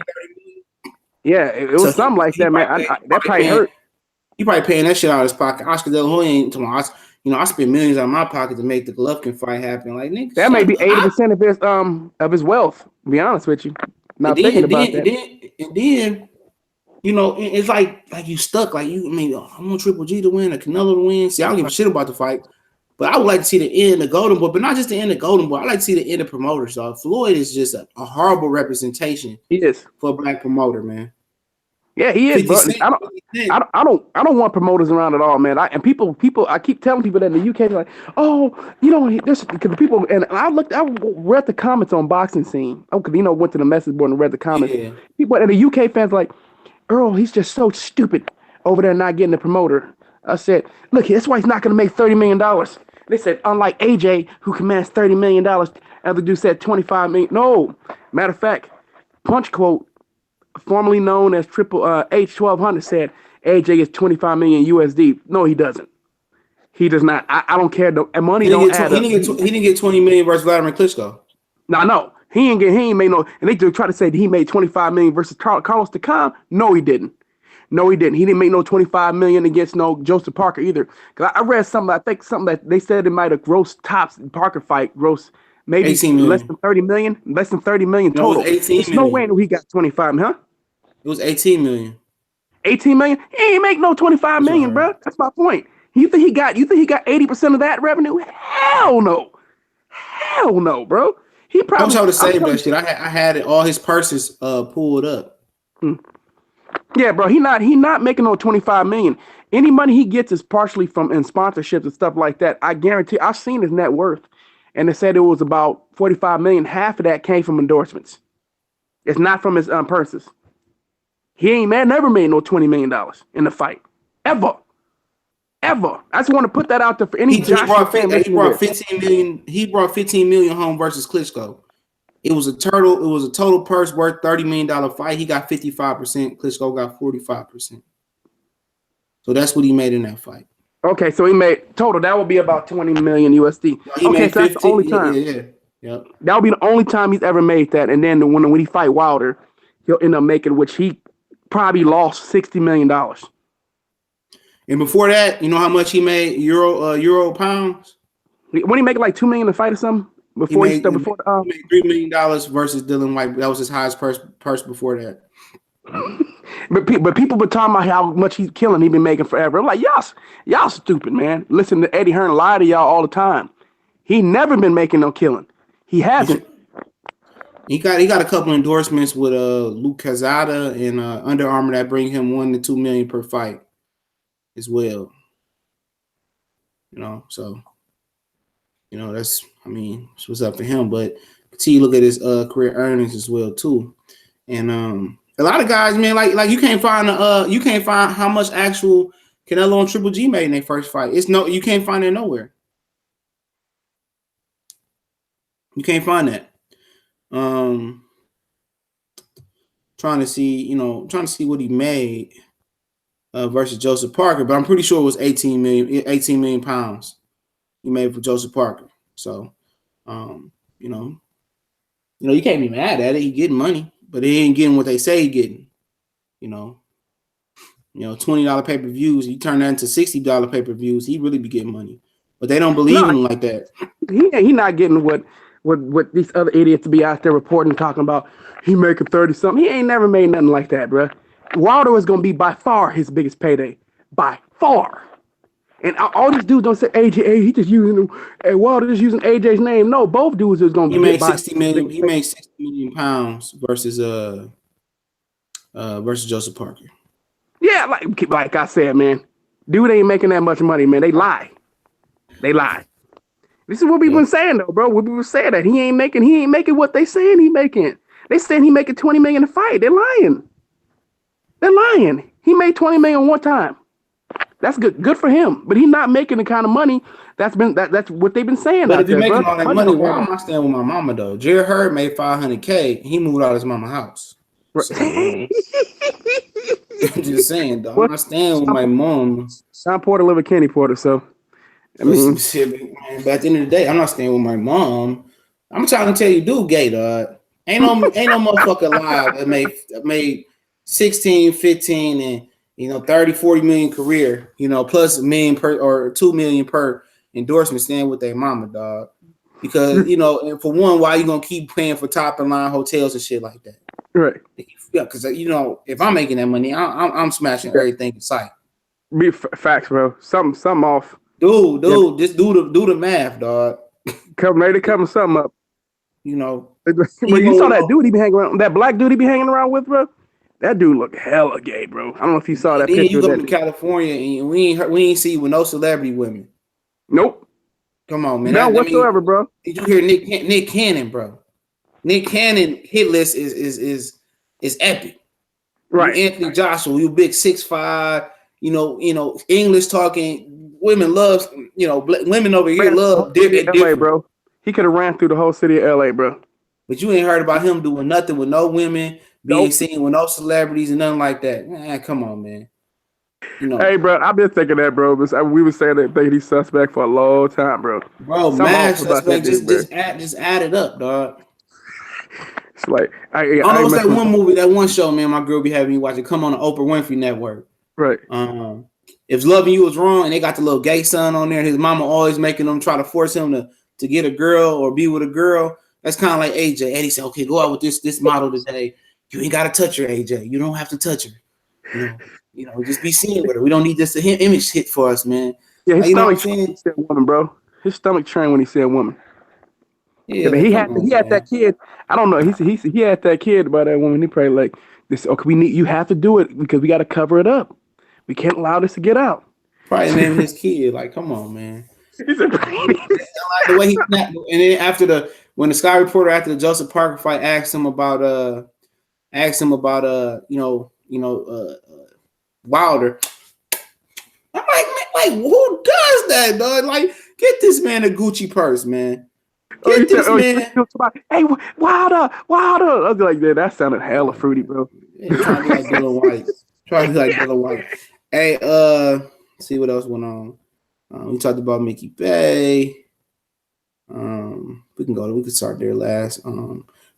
Yeah, it was something like that, man. That probably hurt. He probably paying that shit out of his pocket. Oscar De La Hoya ain't talking about, I spent millions out of my pocket to make the Golovkin fight happen. Like, nigga, that may be 80% of his wealth. To be honest with you. Not thinking about that. And then. You know, it's like you stuck. Like I want Triple G to win, or Canelo to win. See, I don't give a shit about the fight, but I would like to see the end of Golden Boy, but not just the end of Golden Boy. I like to see the end of promoters. So Floyd is just a horrible representation. He is for a black promoter, man. Yeah, he is. Bro. I don't want promoters around at all, man. I keep telling people that in the UK, they're like, oh, there's because the people, and I read the comments on Boxing Scene. Because went to the message board and read the comments. Yeah. People and the UK fans like, Earl, he's just so stupid over there not getting the promoter. I said, look, that's why he's not going to make $30 million. They said, unlike AJ, who commands $30 million, other dude said $25 million. No. Matter of fact, Punch Quote, formerly known as Triple H1200, said AJ is $25 million USD. No, he doesn't. He does not. I don't care. The money don't add up. He didn't get $20 million versus Vladimir Klitschko. No. He ain't made no, and they just try to say that he made $25 million versus Carlos Takam. No, he didn't. He didn't make no $25 million against no Joseph Parker either. Because I read something. I think something that they said it might have grossed tops Parker fight gross maybe less than $30 million. Less than $30 million total. There's no way he got 25, huh? It was $18 million. 18 million? He ain't make no 25 million, bro. That's my point. You think he got 80% of that revenue? Hell no, bro. He probably. I'm trying to save that shit. I had it, all his purses pulled up. Yeah, bro. He not making no 25 million. Any money he gets is partially from in sponsorships and stuff like that. I guarantee. I've seen his net worth, and they said it was about 45 million. Half of that came from endorsements. It's not from his purses. He never made no $20 million in the fight ever. I just want to put that out there for any. He brought 15 million. He brought 15 million home versus Klitschko. It was a total purse worth $30 million fight. He got 55%. Klitschko got 45%. So that's what he made in that fight. Okay, so he made total. That would be about 20 million USD. Okay, so that's the only time. Yeah. Yep. That would be the only time he's ever made that. And then when he fight Wilder, he'll end up making, which he probably lost $60 million. And before that, you know how much he made euro pounds? When he make like $2 million to fight or something before he made $3 million versus Dylan White. That was his highest purse before that. But people been talking about how much he's killing. He been making forever. I'm like, y'all stupid, man. Listen to Eddie Hearn lie to y'all all the time. He never been making no killing. He hasn't. He got a couple endorsements with Luke Cazada and Under Armour that bring him $1 to $2 million per fight as well. You know, so you know that's what's up for him. But continue to look at his career earnings as well too, and a lot of guys, man, like you can't find how much actual Canelo and Triple G made in their first fight. You can't find it nowhere. You can't find that. Trying to see what he made versus Joseph Parker, but I'm pretty sure it was 18 million pounds he made for Joseph Parker. So, you can't be mad at it. He getting money, but he ain't getting what they say he getting. $20 pay-per-views. You turn that into $60 pay-per-views. He really be getting money, but they don't believe in him like that. He not getting what these other idiots be out there reporting, talking about. He making 30 something. He ain't never made nothing like that, bro. Wilder is gonna be by far his biggest payday, by far. And all these dudes don't say AJ. He just using Wilder just using AJ's name. No, both dudes is gonna. He made 60 million. He made 60 million pounds versus Joseph Parker. Yeah, like I said, man, dude ain't making that much money, man. They lie. This is what we've been saying though, bro. We been saying that he ain't making what they saying he making. They saying he making 20 million a fight. They're lying. He made 20 million one time. That's good for him. But he's not making the kind of money that's what they've been saying. But if you're making all that money, why am I staying with my mama though? Jared Hurd made $500K. He moved out of his mama's house. So, I'm just saying, though. I'm not staying with my mom. Sean Porter live with Kenny Porter, so I mean, man, but at the end of the day, I'm not staying with my mom. I'm trying to tell you, dude, gay, dog. Ain't no motherfucker alive that made 16, 15, and 30, 40 million career, plus $1 million per or $2 million per endorsement staying with their mama, dog. Because and for one, why you gonna keep paying for top and line hotels and shit like that? Right. Yeah, because if I'm making that money, I'm smashing everything in sight. Be facts, bro. Something off. Dude, just do the math, dog. They coming something up. But you saw that dude he be hanging around, that black dude he be hanging around with, bro. That dude look hella gay, bro. I don't know if you saw that picture. You go to California and we ain't see with no celebrity women. Nope. Come on, man. No whatsoever, bro. Did you hear Nick Cannon, bro? Nick Cannon hit list is epic. Right. You Anthony Joshua, you big 6'5", English talking women loves, women over here love LA, bro. He could have ran through the whole city of LA, bro. But you ain't heard about him doing nothing with no women, being seen with no celebrities and nothing like that. Man, come on, man. Hey, bro, I've been thinking that, bro. We were saying that he's suspect for a long time, bro. Bro, mad suspect. Just add it up, dog. It's like I know what's that one movie, that one show, man. My girl be having me watch it. Come on the Oprah Winfrey Network. Right. If Loving You Was Wrong, and they got the little gay son on there, his mama always making them try to force him to get a girl or be with a girl. That's kind of like AJ. Eddie said, "Okay, go out with this model today. You ain't gotta touch her, AJ. You don't have to touch her. Just be seen with her. We don't need this image hit for us, man." Yeah, his stomach trained when he said woman, bro. His stomach trained when he said woman. Yeah, but he had that kid. I don't know. He had that kid by that woman. He probably like this. Okay, you have to do it because we got to cover it up. We can't allow this to get out. Probably naming his kid. Like, come on, man. The way he snapped, and then when the Sky Reporter after the Joseph Parker fight asked him about Wilder, I'm like, who does that, dog? Like, get this man a Gucci purse, man. Get this man. Hey, Wilder. I was like, yeah, that sounded hella fruity, bro. Trying to be like Dylan White. Hey, see what else went on. We talked about Mickey Bay. We can start there last.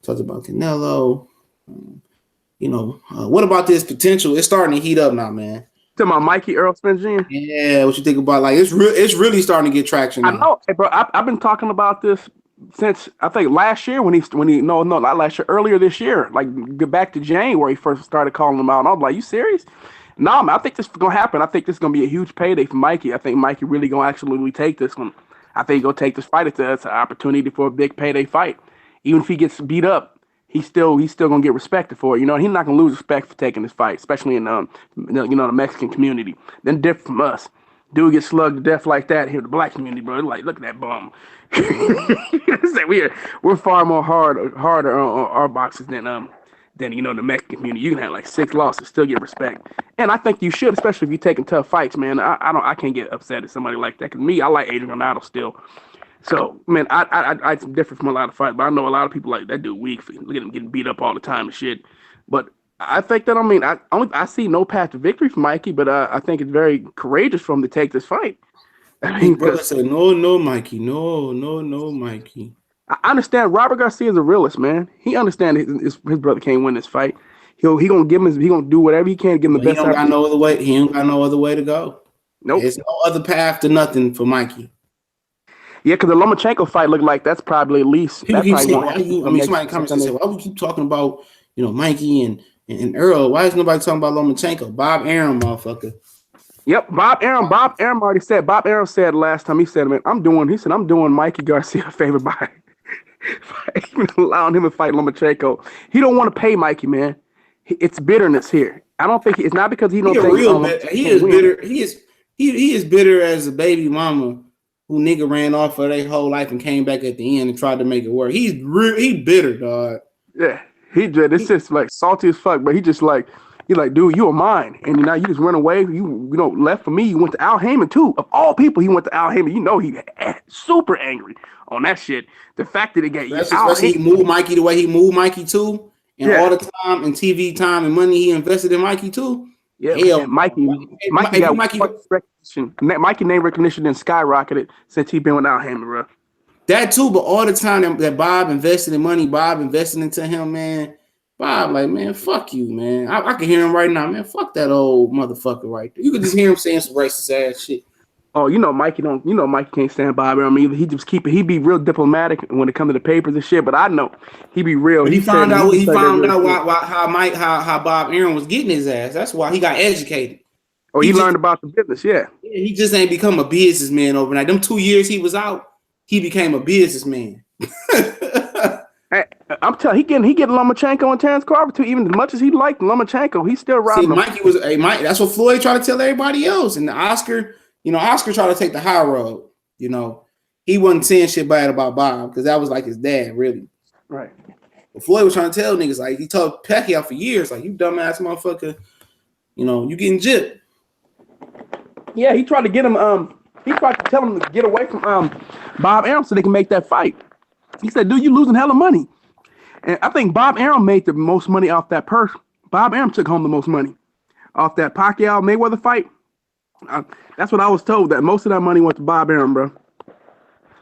Talked about Canelo. What about this potential? It's starting to heat up now, man. Talking about Mikey Earl Spence Jr.? Yeah, what you think about? Like, it's really starting to get traction now. I know, hey, bro. I've been talking about this since I think last year not last year, earlier this year. Like, get back to January, he first started calling him out. And I was like, you serious? No, man, I think this is gonna happen. I think this is gonna be a huge payday for Mikey. I think Mikey really gonna absolutely take this one. I think he's gonna take this fight. It's an opportunity for a big payday fight. Even if he gets beat up, he's still gonna get respected for it. You know, he's not gonna lose respect for taking this fight, especially in the Mexican community. Then different from us. Dude gets slugged to death like that here, the black community, bro. Like, look at that bum. we're far more harder on our boxes than the Mexican community. You can have like 6 losses, still get respect, and I think you should, especially if you're taking tough fights, man. I can't get upset at somebody like that. Cause me, I like Adrian Ronaldo still. So, man, I differ from a lot of fights, but I know a lot of people like that dude weak. Look at him getting beat up all the time and shit. But I think that I see no path to victory for Mikey, but I think it's very courageous for him to take this fight. His brother said, no, Mikey. No, Mikey. I understand Robert Garcia is a realist, man. He understands his brother can't win this fight. He gonna do whatever he can to give him the best. He ain't got no other way to go. Nope. There's no other path to nothing for Mikey. Yeah, because the Lomachenko fight looked like that's probably at least. Somebody in the comments say, why we keep talking about Mikey and Earl? Why is nobody talking about Lomachenko? Bob Arum, motherfucker. Yep, Bob Arum already said. Bob Arum said last time, he said, man, I'm doing Mikey Garcia a favor by even allowing him to fight Lomachenko. He don't want to pay Mikey, man. It's bitterness here. I don't think it's not because he don't think he is bitter. He is bitter as a baby mama who nigga ran off for their whole life and came back at the end and tried to make it work. He bitter, dog. Yeah, it's just like salty as fuck, but he's like, dude, you are mine, and now you just run away. You left for me. You went to Al Heyman too. Of all people, he went to Al Heyman. You know he super angry on that shit. The fact that he got he moved Mikey the way he moved Mikey too, and all the time and TV time and money he invested in Mikey too. Yeah, hell, Mikey got recognition. Mikey name recognition then skyrocketed since he been with Al Heyman, bro. That too, but all the time that Bob invested in money, Bob invested into him, man. Bob, like, man, fuck you, man. I can hear him right now, man. Fuck that old motherfucker right there. You could just hear him saying some racist ass shit. Oh, Mikey can't stand Bob Arum either. He be real diplomatic when it comes to the papers and shit, but I know he be real. But he found out how Bob Arum was getting his ass. That's why he got educated. Oh, he learned about the business, yeah. Yeah, he just ain't become a businessman overnight. Them 2 years he was out, he became a businessman. Hey, I'm telling he getting Lomachenko and Terrence Crawford too. Even as much as he liked Lomachenko, he's still riding. Mikey that's what Floyd tried to tell everybody else. And Oscar tried to take the high road. He wasn't saying shit bad about Bob because that was like his dad, really. Right. But Floyd was trying to tell niggas, like, he told Pacquiao for years, like, you dumbass motherfucker, you getting gypped. Yeah, he tried to get him. He tried to tell him to get away from Bob Arum so they can make that fight. He said, dude, you losing hella money. And I think Bob Arum made the most money off that purse. Bob Arum took home the most money off that Pacquiao Mayweather fight. That's what I was told, that most of that money went to Bob Arum, bro.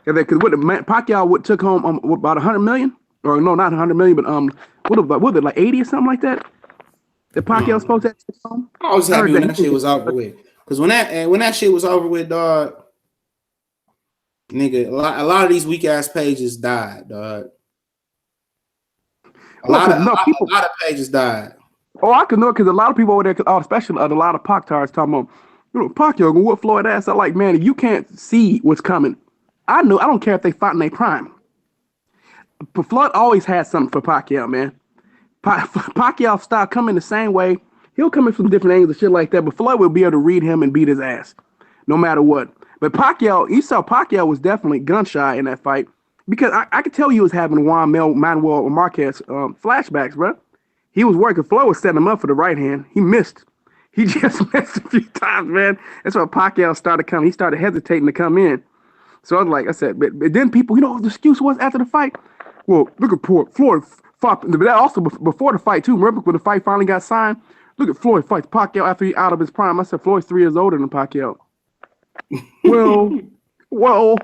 Because Pacquiao took home about 100 million, or no, not 100 million, but what was it, like 80 or something like that? The Pacquiao supposed to take home. I was happy when that shit was over with. Because when that shit was over with, dog, nigga, a lot of these weak ass pages died, dog. A lot of pages died. Oh, I can know because a lot of people over there, especially a lot of Pactards talking about, Pacquiao gonna whoop Floyd ass. I'm like, man, if you can't see what's coming, I don't care if they fight in their prime. But Floyd always had something for Pacquiao, man. Pacquiao style coming the same way. He'll come in from different angles and shit like that, but Floyd will be able to read him and beat his ass, no matter what. But Pacquiao, you saw Pacquiao was definitely gun shy in that fight because I could tell he was having Juan Manuel Marquez flashbacks, bro. He was working. Floyd was setting him up for the right hand. He missed. He just missed a few times, man. That's why Pacquiao started coming. He started hesitating to come in. So I was like, I said, but then people, the excuse was after the fight. Well, look at Floyd fought. But that also before the fight too. Remember when the fight finally got signed? Look at Floyd fights Pacquiao after he out of his prime. I said Floyd's 3 years older than Pacquiao. Well,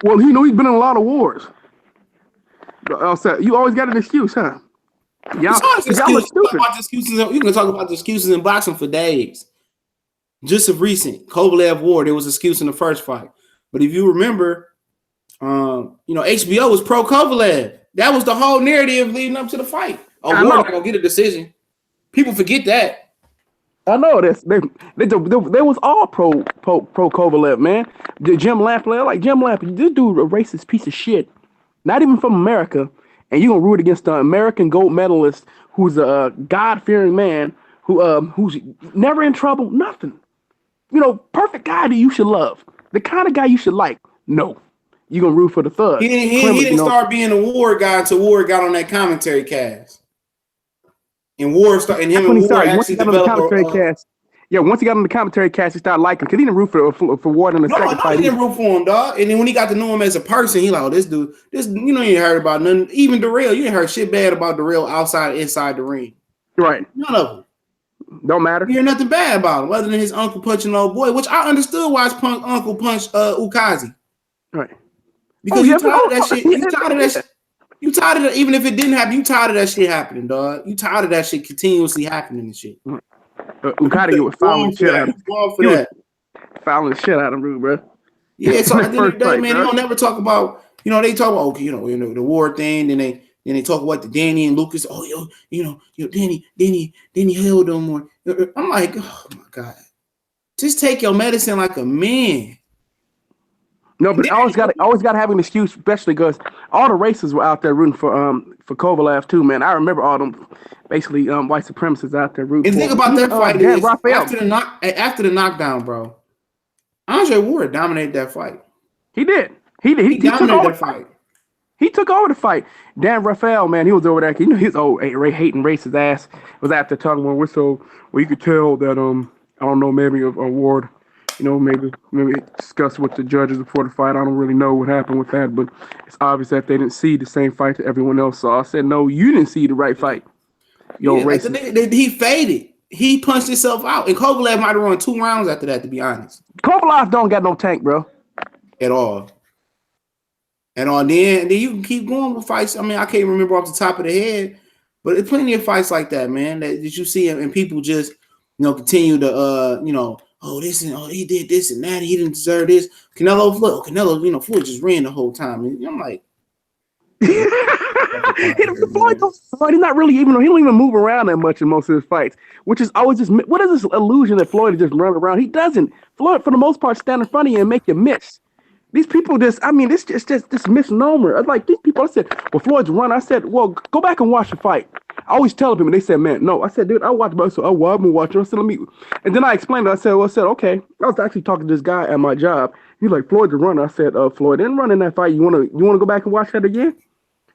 Well, he's been in a lot of wars. You always got an excuse, huh? Y'all look stupid. You can talk about the excuses in boxing for days. Just of recent Kovalev war, there was an excuse in the first fight. But if you remember, HBO was pro Kovalev. That was the whole narrative leading up to the fight. Ward not gonna get a decision. People forget that. I know this. They was all pro Kovalev, man. Jim Lampley, like Jim Lampley, this dude a racist piece of shit. Not even from America, and you gonna root against the American gold medalist who's a God-fearing man who's never in trouble, nothing. Perfect guy that you should love. The kind of guy you should like. No. You're going to root for the thug. He didn't start being a Ward guy until Ward got on that commentary cast. And Ward started, and him and Ward actually developed cast. Yeah, once he got on the commentary cast, he started liking because he didn't root for Ward in the second fight. He didn't root for him, dog. And then when he got to know him as a person, he like, this dude, you ain't heard about nothing. Even Darrell, you ain't heard shit bad about Darrell inside the ring. Right. None of them. Don't matter. You hear nothing bad about him, other than his uncle punching old boy, which I understood why his uncle punched Ukazi. Right. Because you tired of that shit. You tired of that shit. You tired of that, even if it didn't happen, you tired of that shit happening, dog. You tired of that shit continuously happening and shit. Ukazi was fouling the shit out of him. Fouling the shit out of him, bro. Yeah, so at the end of the day, man, they don't never talk about, they talk about, the war thing, then they talk about the Danny and Lucas. Oh, Danny held them more. I'm like, oh my God. Just take your medicine like a man. No, but I always got to have an excuse, especially because all the racists were out there rooting for Kovalev too, man. I remember all them basically white supremacists out there rooting. And think about that fight is after the knockdown, bro. Andre Ward dominated that fight. He did. He dominated that fight. He took over the fight. Dan Rafael, man, he was over there. His old hating racist ass was after talking where you could tell that I don't know, maybe a Ward, maybe discuss with the judges before the fight. I don't really know what happened with that, but it's obvious that they didn't see the same fight that everyone else saw. I said, no, you didn't see the right fight. He faded. He punched himself out, and Kovalev might have run 2 rounds after that. To be honest, Kovalev don't got no tank, bro, at all. And then you can keep going with fights. I mean, I can't remember off the top of the head, but there's plenty of fights like that, man, that you see, and people just, continue to, he did this and that, he didn't deserve this. Canelo, Floyd just ran the whole time. And I'm like, Floyd is not really he don't even move around that much in most of his fights, which is always just, what is this illusion that Floyd just run around? He doesn't. Floyd, for the most part, stand in front of you and make you miss. These people this misnomer. Like these people, I said, well, Floyd's run. I said, well, go back and watch the fight. I always tell people, they said, man, no. I said, dude, I watched both. So, I've been watching. I said, let me. And then I explained it. I said, okay. I was actually talking to this guy at my job. He's like, Floyd's the runner. I said, Floyd didn't run in that fight. You wanna go back and watch that again?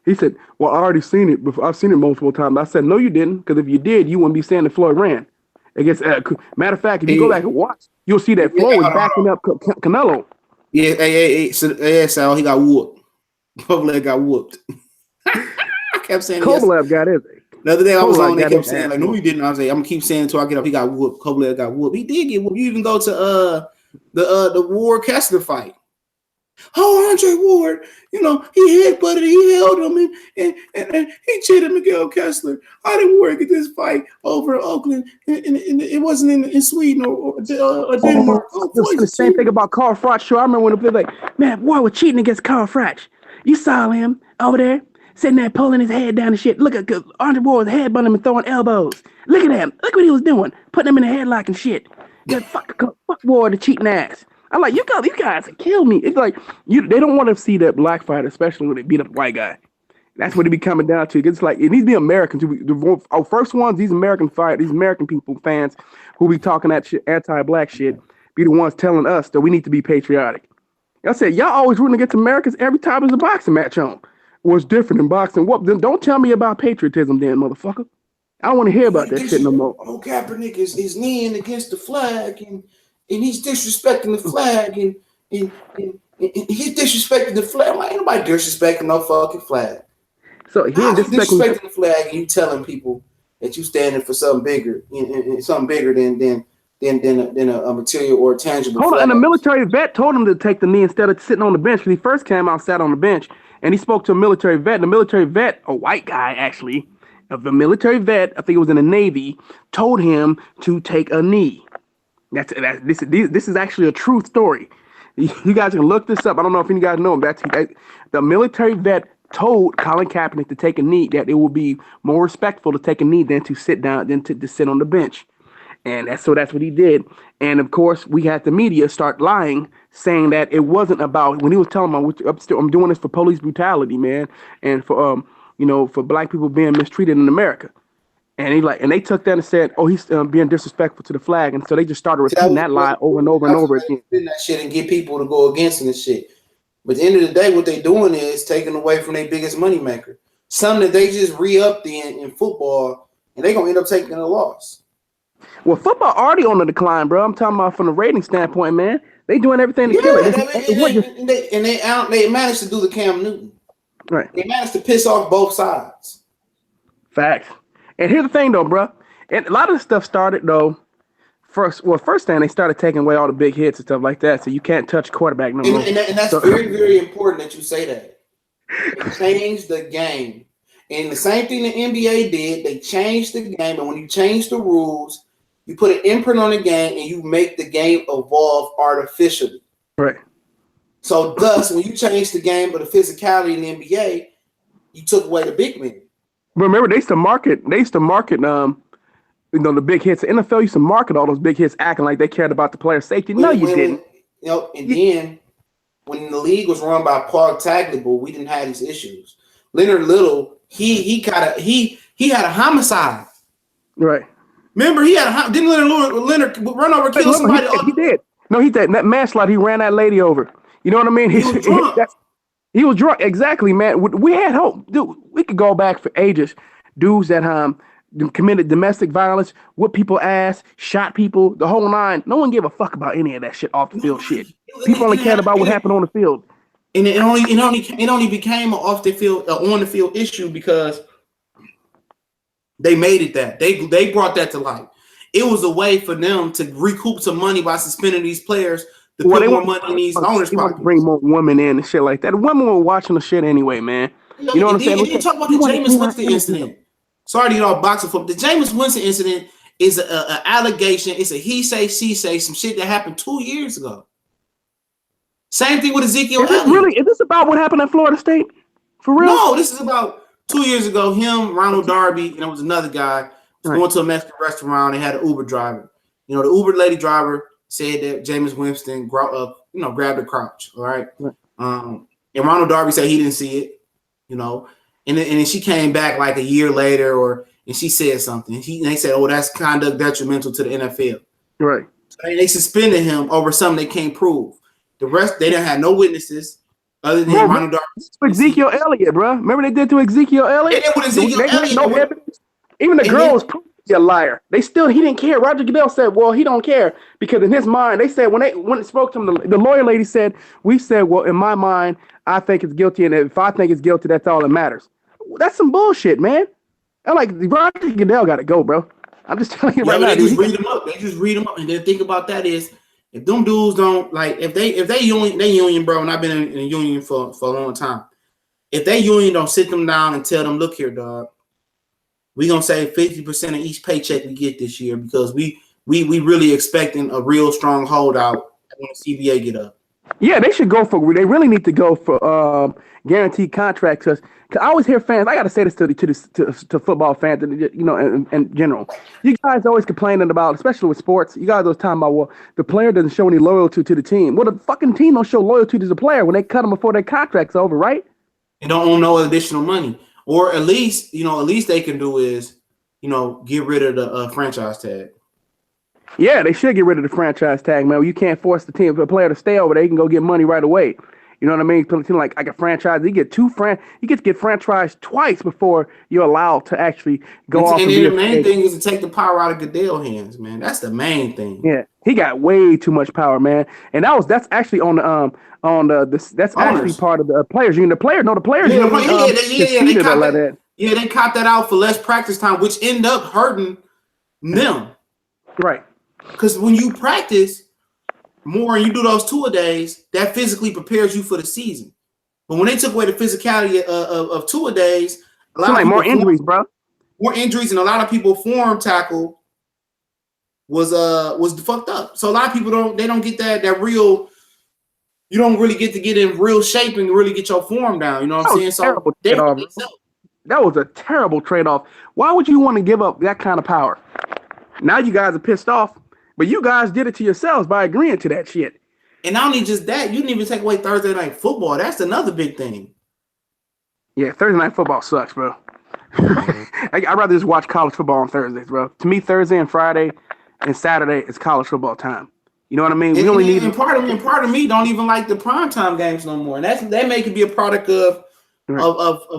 He said, well, I already seen it before. I've seen it multiple times. I said, no, you didn't, because if you did, you wouldn't be saying that Floyd ran. I guess, matter of fact, if you go back and watch, you'll see that Floyd was backing up Canelo. Yeah, Sal, he got whooped. Kovalev got whooped. I kept saying Kovalev got it. The other day I was on, they kept saying, like, no, he didn't. I was like, I'm gonna keep saying until I get up. He got whooped. Kovalev got whooped. He did get whooped. You even go to the Ward Kessler fight. Oh, Andre Ward, he headbutted, he held him, and he cheated Miguel Kessler. How did Ward get this fight over Oakland? And it wasn't in Sweden or Denmark. The same thing about Carl Froch. Sure, I remember when they were like, man, Ward was cheating against Carl Froch. You saw him over there sitting there pulling his head down and shit. Look at Andre Ward was headbutting him and throwing elbows. Look at him. Look what he was doing, putting him in a headlock and shit. Yeah, fuck Ward, the cheating ass. I'm like, you guys kill me. It's like they don't want to see that black fight, especially when they beat up a white guy. That's what it be coming down to. It's like it needs to be Americans. Our first ones, these American people, fans who be talking that shit, anti-black shit, be the ones telling us that we need to be patriotic. I said, y'all always rooting against Americans every time there's a boxing match on. What's different in boxing? What? Then don't tell me about patriotism, then, motherfucker. I don't want to hear about that shit no more. Oh, Kaepernick is kneeing against the flag and he's disrespecting the flag and he's disrespecting the flag. Like, ain't nobody disrespecting no fucking flag. So he's disrespecting the flag, and you telling people that you standing for something bigger, something bigger than than a material or a tangible. Hold on, flag. and the military vet told him to take the knee instead of sitting on the bench. Because he first came out, sat on the bench, and he spoke to a military vet. And the military vet, a white guy actually, of the military vet, I think it was in the Navy, told him to take a knee. This is actually a true story. You guys can look this up. I don't know if any guys know him. The military vet told Colin Kaepernick to take a knee, that it will be more respectful to take a knee than to sit down, than to sit on the bench. And that's what he did. And of course, we had the media start lying, saying that it wasn't about, when he was telling them, I'm doing this for police brutality, man, and for for black people being mistreated in America. And they took that and said, oh, he's being disrespectful to the flag. And so they just started repeating that lie over and over and over again. That shit and get people to go against him and shit. But at the end of the day, what they're doing is taking away from their biggest moneymaker. Something that they just re-upped in football, and they're going to end up taking a loss. Well, football already on the decline, bro. I'm talking about from the rating standpoint, man. They doing everything to kill it. They managed to do the Cam Newton. Right. They managed to piss off both sides. Facts. And here's the thing, though, bro. And a lot of the stuff started, though. First thing, they started taking away all the big hits and stuff like that, so you can't touch quarterback no more. And that's very, very important that you say that. They changed the game. And the same thing the NBA did, they changed the game. And when you change the rules, you put an imprint on the game and you make the game evolve artificially. Right. So thus, when you change the game of the physicality in the NBA, you took away the big men. Remember, they used to market, the big hits. The NFL used to market all those big hits, acting like they cared about the player's safety. No, you didn't. Then when the league was run by Paul Tagliabue, we didn't have these issues. Leonard Little, he had a homicide. Right. Remember, didn't Leonard run over, kill somebody? He did. No, he did. That manslaughter, he ran that lady over. You know what I mean? He was drunk. He was drunk. Exactly, man. We had hope. Dude, we could go back for ages. Dudes that committed domestic violence, whipped people's ass, shot people, the whole nine. No one gave a fuck about any of that shit off the field shit. People only cared about what happened on the field. And it only became an off the field, on the field issue because they made it that. They brought that to light. It was a way for them to recoup some money by suspending these players to put more money in these owners' pockets. Bring more women in and shit like that. The women were watching the shit anyway, man. You know what I'm saying? You talk about the Jameis Winston incident. Sorry to get off boxing football. The Jameis Winston incident is an allegation. It's a he say, she say, some shit that happened 2 years ago. Same thing with Ezekiel Elliott. Is this about what happened at Florida State? For real? No, this is about 2 years ago. Him, Ronald Darby, and there was another guy going to a Mexican restaurant and had an Uber driver. The Uber lady driver said that Jameis Winston grabbed the crotch. All right. And Ronald Darby said he didn't see it. And then she came back like a year later, and she said something. And they said, "Oh, that's conduct detrimental to the NFL." Right. So they suspended him over something they can't prove. The rest, they didn't have no witnesses other than Ronald Darby. Ezekiel Elliott, bro. Remember they did to Ezekiel Elliott? They did with Ezekiel Elliott. No evidence. Even the girls proved he's a liar. He didn't care. Roger Goodell said, well, he don't care because in his mind, they said when it spoke to him, the lawyer lady said, well, in my mind, I think it's guilty, and if I think it's guilty, that's all that matters. That's some bullshit, man. I'm like, Roger Goodell got to go, bro. I'm just telling you right now. They just read them up. And then think about that is, if them dudes don't if they union, bro, and I've been in a union for a long time. If they union don't sit them down and tell them, look here, dog, we gonna save 50% of each paycheck we get this year because we really expecting a real strong holdout when the CBA get up. Yeah, they should go for. They really need to go for guaranteed contracts. Cause I always hear fans. I got to say this to football fans, in general. You guys always complaining about, especially with sports. You guys always talking about, well, the player doesn't show any loyalty to the team. Well, the fucking team don't show loyalty to the player when they cut them before their contract's over, right? They don't own no additional money, or at least they can do is, get rid of the franchise tag. Yeah, they should get rid of the franchise tag, man. You can't force the player to stay over there. He can go get money right away. You know what I mean? Like a franchise, you get you get to get franchised twice before you're allowed to actually go off. And the main thing is to take the power out of Goodell's hands, man. That's the main thing. Yeah, he got way too much power, man. And that's actually on the that's actually part of the players union. The players. They copped that out for less practice time, which ended up hurting them. Right. Because when you practice more and you do those two-a-days, that physically prepares you for the season. But when they took away the physicality of two-a-days, a lot of people more injuries, bro. More injuries, and a lot of people form tackle was fucked up. So a lot of people don't get that real. You don't really get to get in real shape and really get your form down. You know what I'm saying? So that was a terrible trade-off. Why would you want to give up that kind of power? Now you guys are pissed off, but you guys did it to yourselves by agreeing to that shit. And not only just that, you didn't even take away Thursday night football. That's another big thing. Yeah, Thursday night football sucks, bro. I'd rather just watch college football on Thursdays, bro. To me, Thursday and Friday and Saturday is college football time. You know what I mean? And part of me don't even like the primetime games no more. And that may could be a product of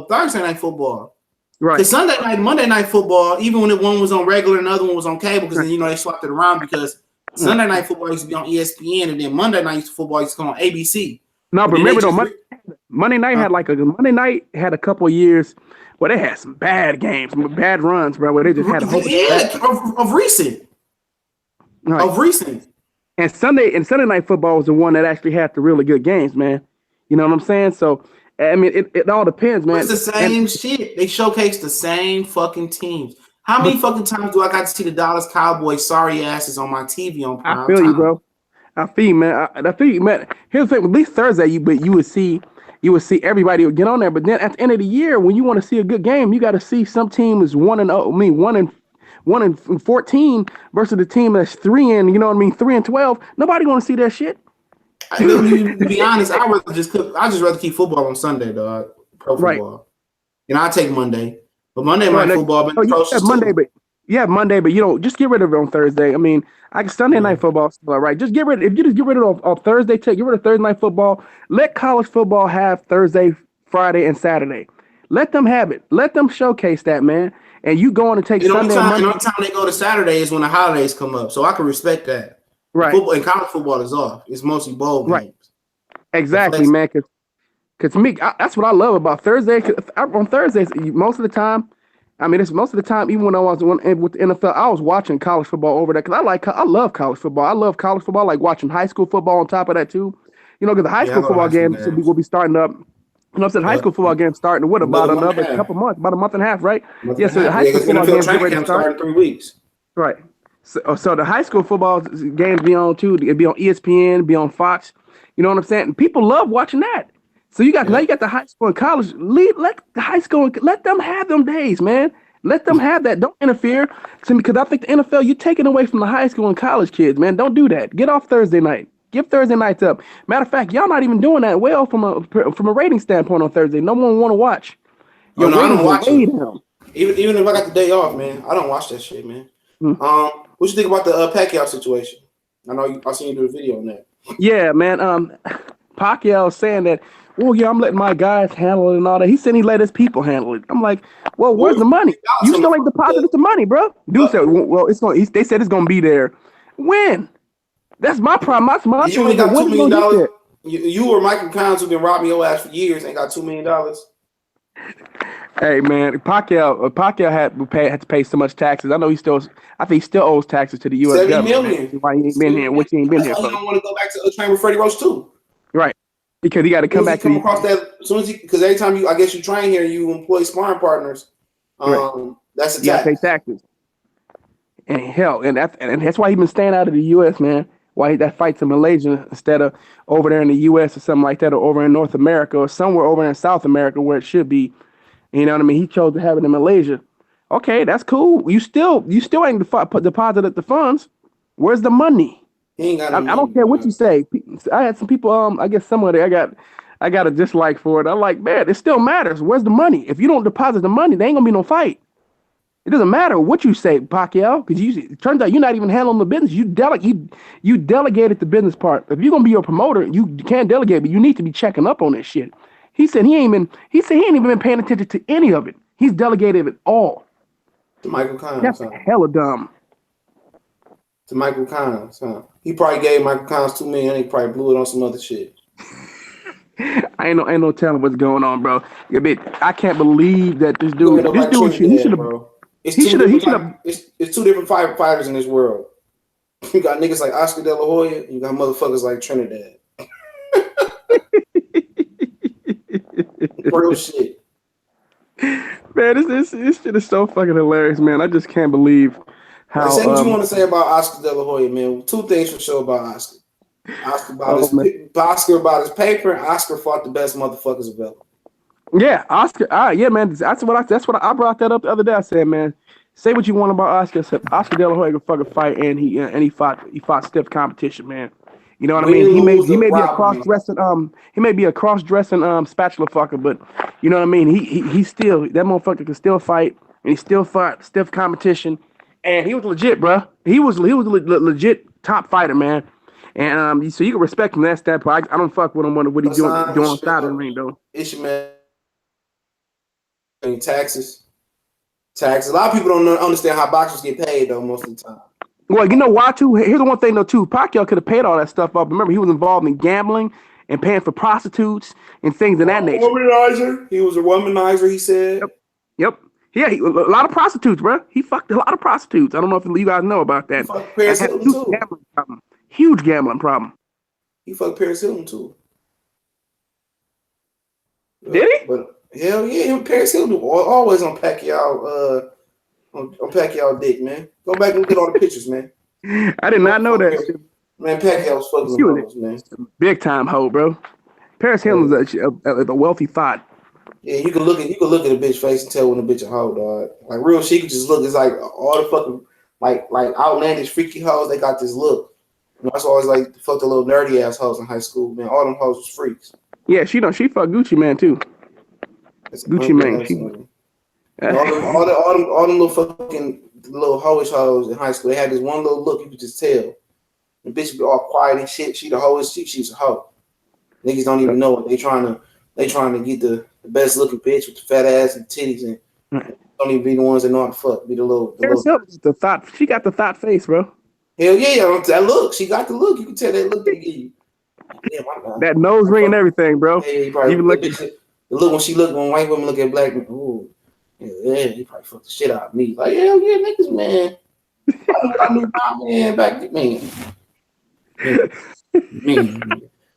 Thursday night football. Right. Because Monday night football, even when one was on regular and the other one was on cable, because then they swapped it around because Sunday night football used to be on ESPN and then Monday night football used to come on ABC. No, but remember though, Monday night had a couple of years where they had some bad games, some bad runs, bro. Where they just had a whole of recent. Right. Of recent. And Sunday night football was the one that actually had the really good games, man. You know what I'm saying? So I mean, it all depends, man. It's the same shit. They showcase the same fucking teams. How many fucking times do I got to see the Dallas Cowboys sorry asses on my TV on prime I feel time? you, bro. I feel you, man. I feel you, man. Here's the thing: at least Thursday, you would see everybody would get on there. But then at the end of the year, when you want to see a good game, you got to see some team is 1-0. 1-14 versus the team that's 3-12. Nobody want to see that shit. To be honest, I just rather keep football on Sunday, dog. Pro football, right. And I take Monday, but Monday night football. Monday, but you don't just get rid of it on Thursday. I mean, Sunday night football, right? Just get rid. If you just get rid of Thursday, get rid of Thursday night football. Let college football have Thursday, Friday, and Saturday. Let them have it. Let them showcase that, man. And you going to take Sunday and Monday. The only time they go to Saturday is when the holidays come up, so I can respect that. Right. Football and college football is off. It's mostly bowl games. Right. Exactly, man. Because to me, that's what I love about Thursday. On Thursdays, most of the time, even when I was with the NFL, I was watching college football over there because I love college football. I love college football. I like watching high school football on top of that too. Because the high school football games will be starting up. You know what I'm saying? High school football games starting in about another couple months, about a month and a half, right? So the high school football games get ready to start in 3 weeks. Right. So the high school football games be on too. It'd be on ESPN, be on Fox. You know what I'm saying? And people love watching that. So now you got the high school and college. Let the high school let them have them days, man. Let them have that. Don't interfere. Because I think the NFL, you're taking away from the high school and college kids, man. Don't do that. Get off Thursday night. Give Thursday nights up. Matter of fact, y'all not even doing that well from a rating standpoint on Thursday. No one want to watch. I don't watch it. Even if I got the day off, man, I don't watch that shit, man. Mm-hmm. What you think about the Pacquiao situation? I seen you do a video on that. Yeah, man. Pacquiao saying that, I'm letting my guys handle it and all that. He said he let his people handle it. I'm like, well, where's the money? You still ain't deposited the money, bro. Dude said, well, it's going. They said it's going to be there. When? That's my problem. My you only got $2 million. You or Michael Collins, who've been robbing your ass for years, ain't got $2 million. Hey man, Pacquiao had to pay so much taxes. I think he still owes taxes to the U.S. government. $70 million. Why he ain't been here? Which he ain't been here for? He don't want to go back to train with Freddie Roach too. Right, because he got to come back to across that. As soon as because every time you train here, you employ sparring partners. Right. That's a tax. You got to pay taxes. And hell, and that's why he's been staying out of the U.S., man. Why that fights in Malaysia instead of over there in the U.S. or something like that, or over in North America or somewhere over in South America where it should be. You know what I mean? He chose to have it in Malaysia. Okay, that's cool. You still ain't deposited the funds. Where's the money? He ain't got I don't care what you say. I had some people. I guess somebody I got a dislike for it. I'm like, man, it still matters. Where's the money? If you don't deposit the money, there ain't gonna be no fight. It doesn't matter what you say, Pacquiao, because it turns out you're not even handling the business. You delegated the business part. If you're gonna be a promoter, you can't delegate, but you need to be checking up on this shit. He said he ain't even been paying attention to any of it. He's delegated it all. To Michael Collins. That's hella dumb. To Michael Collins, huh? He probably gave Michael Collins $2 million. He probably blew it on some other shit. ain't no telling what's going on, bro. I can't believe that this dude should have. It's two different fighters in this world. You got niggas like Oscar De La Hoya. You got motherfuckers like Trinidad. Real shit. Man, this shit is so fucking hilarious, man. I just can't believe how. Like, say what you want to say about Oscar De La Hoya, man. Two things for sure about Oscar. Oscar about his paper, and Oscar fought the best motherfuckers available. Yeah, Oscar. Yeah, man. That's what I brought that up the other day. I said, man, say what you want about Oscar. I said Oscar De La Hoya can fucking fight, and he fought stiff competition, man. You know what I mean? He may be a cross-dressing spatula fucker, but you know what I mean? He still, that motherfucker can still fight, and he still fought stiff competition, and he was legit, bro. He was a legit top fighter, man. And so you can respect him that standpoint. I don't fuck with him what he's doing outside of the ring, though. It's your man. Taxes. A lot of people don't understand how boxers get paid, though, most of the time. Well, you know why, too? Here's the one thing, though, too. Pacquiao could have paid all that stuff up. Remember, he was involved in gambling and paying for prostitutes and things of that nature. Womanizer. He was a womanizer, he said. Yep. Yeah, a lot of prostitutes, bro. He fucked a lot of prostitutes. I don't know if you guys know about that. He fucked Paris Hilton, too. Huge gambling problem. He fucked Paris Hilton, too. Did he? But hell yeah, him Paris Hilton always on Pacquiao, on Pacquiao dick, man. Go back and look at all the pictures, man. I did not know that. Man, Pacquiao was fucking with hoes, man. Big time hoe, bro. Paris Hilton was a wealthy thought. Yeah, you can look at a bitch face and tell when a bitch a hoe, dog. Like real, she could just look. It's like all the fucking like outlandish freaky hoes. They got this look. You know, that's always like fuck the little nerdy ass hoes in high school, man. All them hoes was freaks. Yeah, she fucked Gucci Man too. Gucci Man. All them little fucking little hoish hoes in high school. They had this one little look you could just tell. The bitch be all quiet and shit. She the hoish. She's a hoe. Niggas don't even know it. They trying to get the best looking bitch with the fat ass and titties and don't even be the ones that know how to fuck. Be the little. The thought. She got the thought face, bro. Hell yeah, that look. She got the look. You can tell that look they give you. Yeah, my God. That nose ring and everything, bro. Yeah, he probably even the look when white women look at black men. Ooh, yeah, he probably fucked the shit out of me. Like hell yeah, niggas, man. I knew my man back then, man.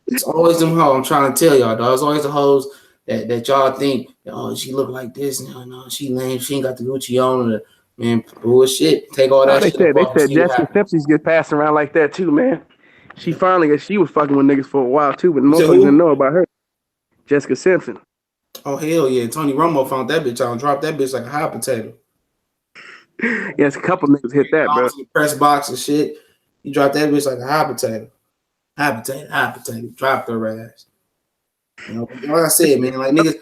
It's always them hoes. I'm trying to tell y'all, dog. It's always the hoes that y'all think, oh, she look like this. No, she lame. She ain't got the Gucci on. Man, bullshit. Take all that shit. They said Jessica Simpson's get passed around like that too, man. She was fucking with niggas for a while too, but most of them didn't know about her. Jessica Simpson. Oh hell yeah! Tony Romo found that bitch out and dropped that bitch like a hot potato. Yes, a couple niggas hit that, bro. Press box and shit. He dropped that bitch like a hot potato. Hot potato. Dropped her ass. You know, like I said, man, like niggas,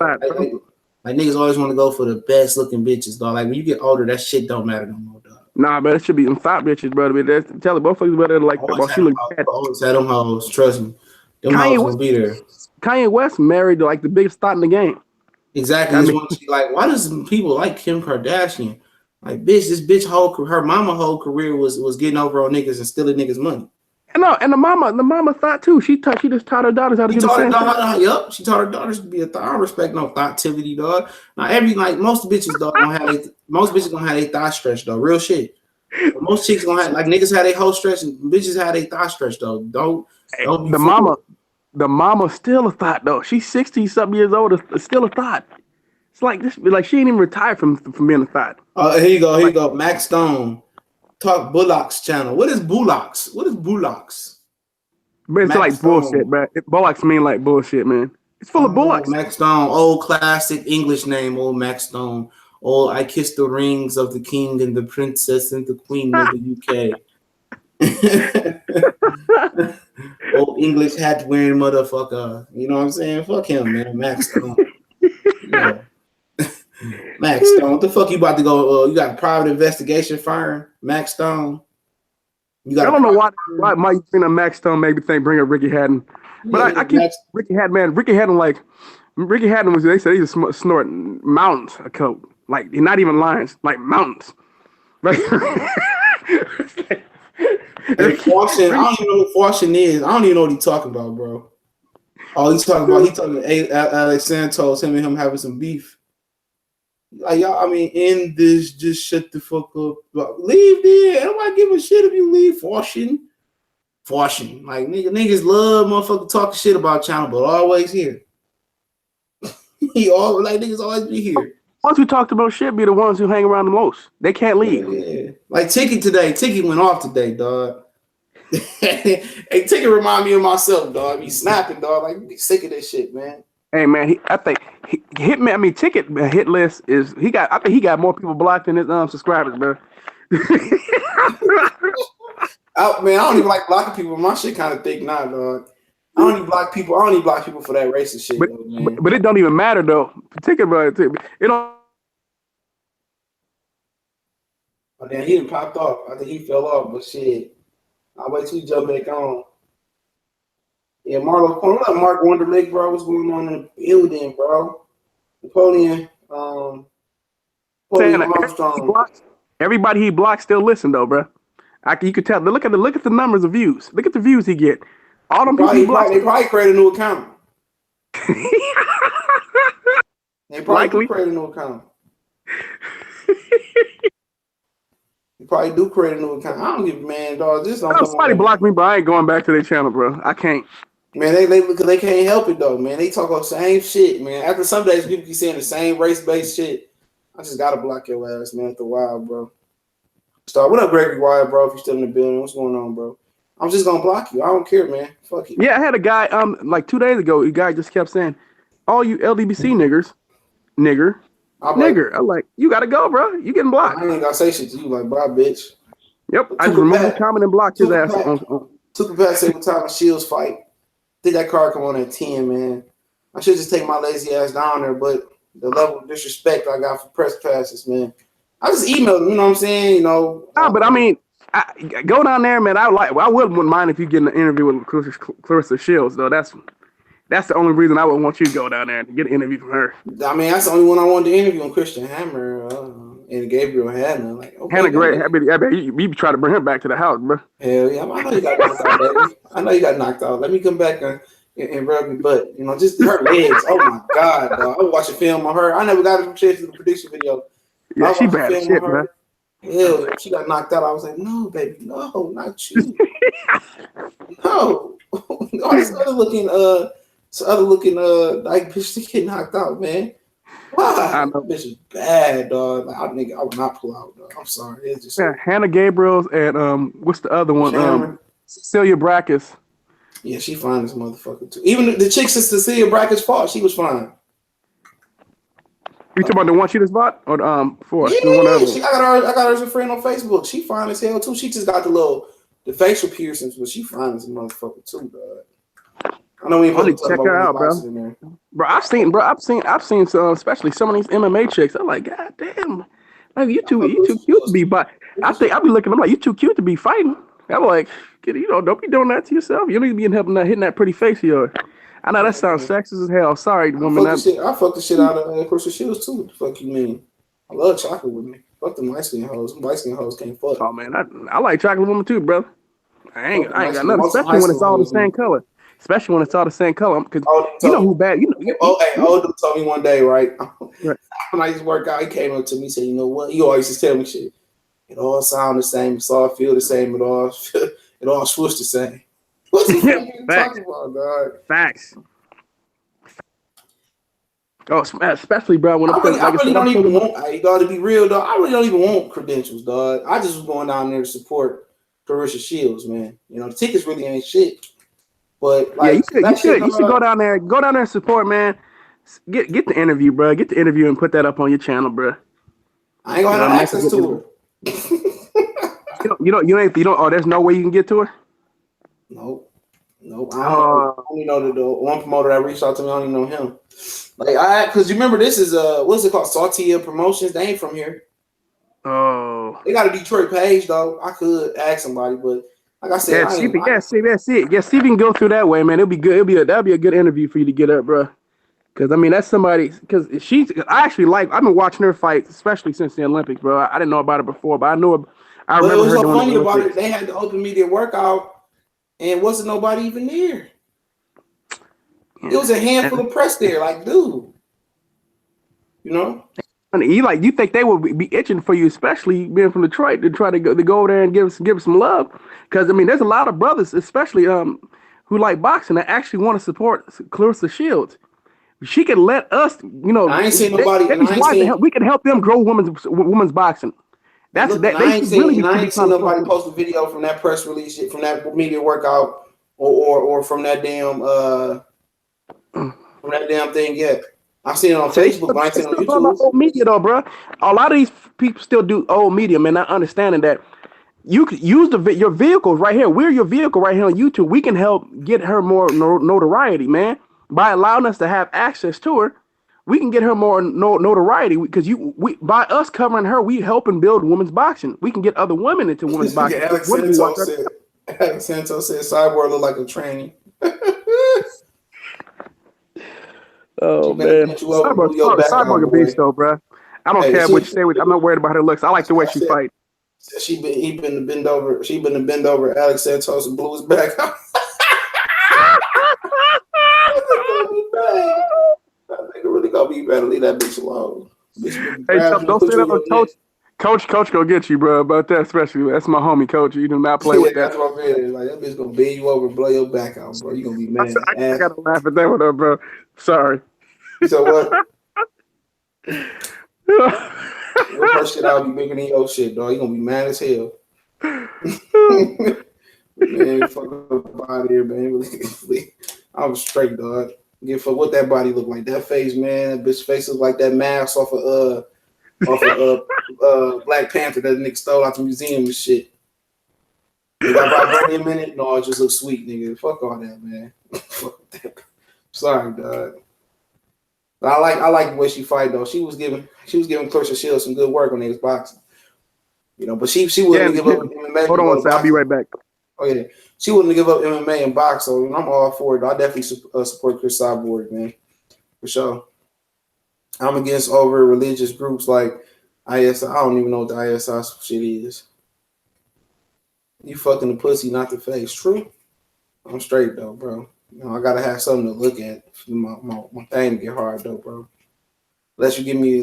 like niggas always want to go for the best looking bitches, dog. Like when you get older, that shit don't matter no more, dog. Nah, but it should be some thought bitches, brother. Tell the both of you better like that. While she look bad. Always had them hoes. Trust me, them hoes will be there. Kanye West married to like the biggest thought in the game. Exactly. Like, why does people like Kim Kardashian? Like, bitch, this bitch her mama whole career was getting over on niggas and stealing niggas' money. And the mama thought too. She just taught her daughters how to get the same. Yup, she taught her daughters to be a thought. I don't respect no thoughttivity, dog. Now most bitches, dog, most bitches gonna have their thigh stretched, though. Real shit. But most chicks gonna have niggas have their whole stretch and bitches have their thigh stretched, though. Don't be the mama's still a thought though. She's 60-something years old. It's still a thought. It's like this. Like she ain't even retired from being a thought. Here you go. Max Stone. Talk Bullocks channel. What is Bullocks? But it's like Stone. Bullshit, bro. Bullocks mean like bullshit, man. It's full of bullocks. Max Stone, old classic English name, old Max Stone. Oh, I kissed the rings of the king and the princess and the queen of the UK. Old English hat wearing motherfucker. You know what I'm saying? Fuck him, man. Max Stone. Yeah. Max Stone, what the fuck you about to go? You got a private investigation firing Max Stone. I don't know why Mike think of Max Stone made me bring up Ricky Hatton, but I keep Ricky Hatton, man. Ricky Hatton was, they said he was snorting mountains of coke, like not even lions, like mountains. Right? I don't even know who Fortune is. I don't even know what he's talking about, bro. All he's talking about, Alex Santos, him and him having some beef. like y'all. I mean, in this, just shut the fuck up. Leave there. Nobody give a shit if you leave. Forcing. Like niggas love motherfucker talking shit about channel, but always here. He all like niggas always be here. Ones who talked about shit be the ones who hang around the most. They can't leave. Yeah. Like Ticket today. Ticket went off today, dog. Hey, Ticket remind me of myself, dog. He snapping, dog. Like be sick of this shit, man. Hey man, I think Hitman. I mean, Ticket hit list is he got. I think he got more people blocked than his subscribers, bro. Man, I don't even like blocking people. My shit kind of thick now, dog. I don't even block people. I don't even block people for that racist shit, though, man. But it don't even matter though. Ticket, bro. It don't. Oh, damn, he done popped off. I think he fell off, but shit. I'll wait till he jump back on. Yeah, Marlo, what up, Mark Wonderlick, bro? What's going on in the building, bro? Napoleon Armstrong. Everybody he blocks still listen though, bro. You could tell. Look at the numbers of views. Look at the views he get. All them people he blocks. They probably create a new account. They probably create a new account. You probably do create a new account. I don't give a man, dog. Just don't. Somebody blocked me, but I ain't going back to their channel, bro. I can't. Man, they can't help it though, man. They talk about the same shit, man. After some days, people keep saying the same race-based shit. I just gotta block your ass, man. After a while, bro. What up, Gregory Wyatt, bro? If you're still in the building, what's going on, bro? I'm just gonna block you. I don't care, man. Fuck you. Yeah, I had a guy like 2 days ago. A guy just kept saying, "All you LDBC niggers, nigger." I'm like, you gotta go, bro. You getting blocked. I ain't gotta say shit to you, like, bye, bitch. Yep, I just removed the comment and blocked his ass. Took a pass every time a Shields fight. Think that card come on at 10, man. I should just take my lazy ass down there, but the level of disrespect I got for press passes, man. I just emailed him, you know what I'm saying? You know. But I mean, go down there, man. I wouldn't mind if you get an interview with Clarissa Shields, though. That's the only reason I would want you to go down there and get an interview from her. I mean, that's the only one I wanted to interview on Christian Hammer and Gabriel Hanna. Like, okay, Hannah great. I bet you try to bring her back to the house, bro. Hell yeah, I know you got knocked out, baby. I know you got knocked out. Let me come back and rub your butt. You know, just her legs. Oh my god, dog. I was watching film on her. I never got a chance to the prediction video. Yeah, she bad as shit, bro. Hell, she got knocked out. I was like, no, baby, no, not you. No. All this other looking like bitch to get knocked out, man. Wow, bitch is bad, dog. Like, I would not pull out, dog. I'm sorry. It's just Hannah Gabriels and what's the other one? Cecilia Brækhus. Yeah, she fine as a motherfucker too. Even the chick since Cecilia Brækhus fought, she was fine. You talking about the one she just bought or for? Yeah, I got her as a friend on Facebook. She fine as hell too. She just got the facial piercings, but she fine as a motherfucker too, dog. I know we ain't supposed to check her out, bro. Bro, I've seen some, especially some of these MMA chicks. I'm like, god damn, like you too cute to be. But I be looking. I'm like, you too cute to be fighting. I'm like, don't be doing that to yourself. You need to be hitting that pretty face of yours. I know that sounds sexist as hell. Sorry, woman. I fuck the shit out of Crystal Shields too. What the fuck you mean? I love chocolate women. Fuck them light skin hoes. Them light skin hoes can't fuck. Oh man, I like chocolate women too, brother. I ain't got nothing, especially when it's all the same color. Especially when it's all the same color, because you know who bad. Odo told me one day, right? When I used to work out, he came up to me and said, "You know what? You always just tell me shit. It all sound the same. It all feel the same. It all swoosh the same." What the fuck are you talking about, dog? Facts. Oh, especially, bro. When I really don't even want. You gotta be real, dog. I really don't even want credentials, dog. I just was going down there to support Clarissa Shields, man. You know, the tickets really ain't shit. But like, you should go down there and support, man. Get the interview, bro. Get the interview and put that up on your channel, bro. I ain't gonna have access to her. You don't. Oh, there's no way you can get to her. Nope. I only know the one promoter that reached out to me. I don't even know him. Like because you remember this is what's it called? Saltia Promotions. They ain't from here. Oh. They got a Detroit page though. I could ask somebody, but like I said, see if you can go through that way, man. It'll be good. That'll be a good interview for you to get up, bro. Because I mean, that's somebody. Because I've been watching her fight, especially since the Olympics, bro. I didn't know about it before, but I remember her doing it. It was so funny about it. They had the open media workout, and wasn't nobody even there. It was a handful of press there, like, dude. You know. You think they would be itching for you, especially being from Detroit, to try to go over there and give some love? Because I mean, there's a lot of brothers, especially who like boxing, that actually want to support Clarissa Shields. She can let us, I ain't seen nobody. We can help them grow women's boxing. That's look, that. I ain't seen nobody post a video from that press release, from that media workout, or from that damn thing yet. I've seen it on Facebook, but I ain't seen it on YouTube. Old media though, bro. A lot of these people still do old media, man. Not understanding that you could use your vehicles right here. We're your vehicle right here on YouTube. We can help get her more notoriety, man. By allowing us to have access to her, we can get her more notoriety because by us covering her, we helping build women's boxing. We can get other women into women's boxing. Alex Santos said Cyborg look like a tranny. Oh man, Cyborg a beast though, bro. I don't care what you say. I'm not worried about her looks. I like the way she fight. She been to bend over. She been to bend over Alex Santos and blew his back out. I think it really gonna be better. Leave that bitch alone. Hey, don't say that on Coach. Coach gonna get you, bro. About that, especially. That's my homie, Coach. You do not play with that. That's what I'm saying. Like that bitch gonna bend you over, and blow your back out, bro. You gonna be mad. I gotta laugh at that one, though, bro. Sorry. So what? Your shit out be bigger than your shit, dog. You gonna be mad as hell. Man, fuck up out of here, man. I was straight, dog. Give fuck what that body look like. That face, man. That bitch face look like that mask off of Black Panther that nigga stole out the museum and shit. You got vibranium in it? No, it just looks sweet, nigga. Fuck all that, man. Fuck that. Sorry, dog. But I like the way she fight though. She was giving Clarissa Shields some good work when they was boxing. But she wouldn't give up MMA. Hold on one second, I'll be right back. Oh yeah, she wouldn't give up MMA and box, so I'm all for it. I definitely support Chris Cyborg, man, for sure. I'm against over religious groups like ISI. I don't even know what the ISI shit is. You fucking the pussy, not the face. True. I'm straight though, bro. I gotta have something to look at for my thing to get hard though, bro. Unless she give me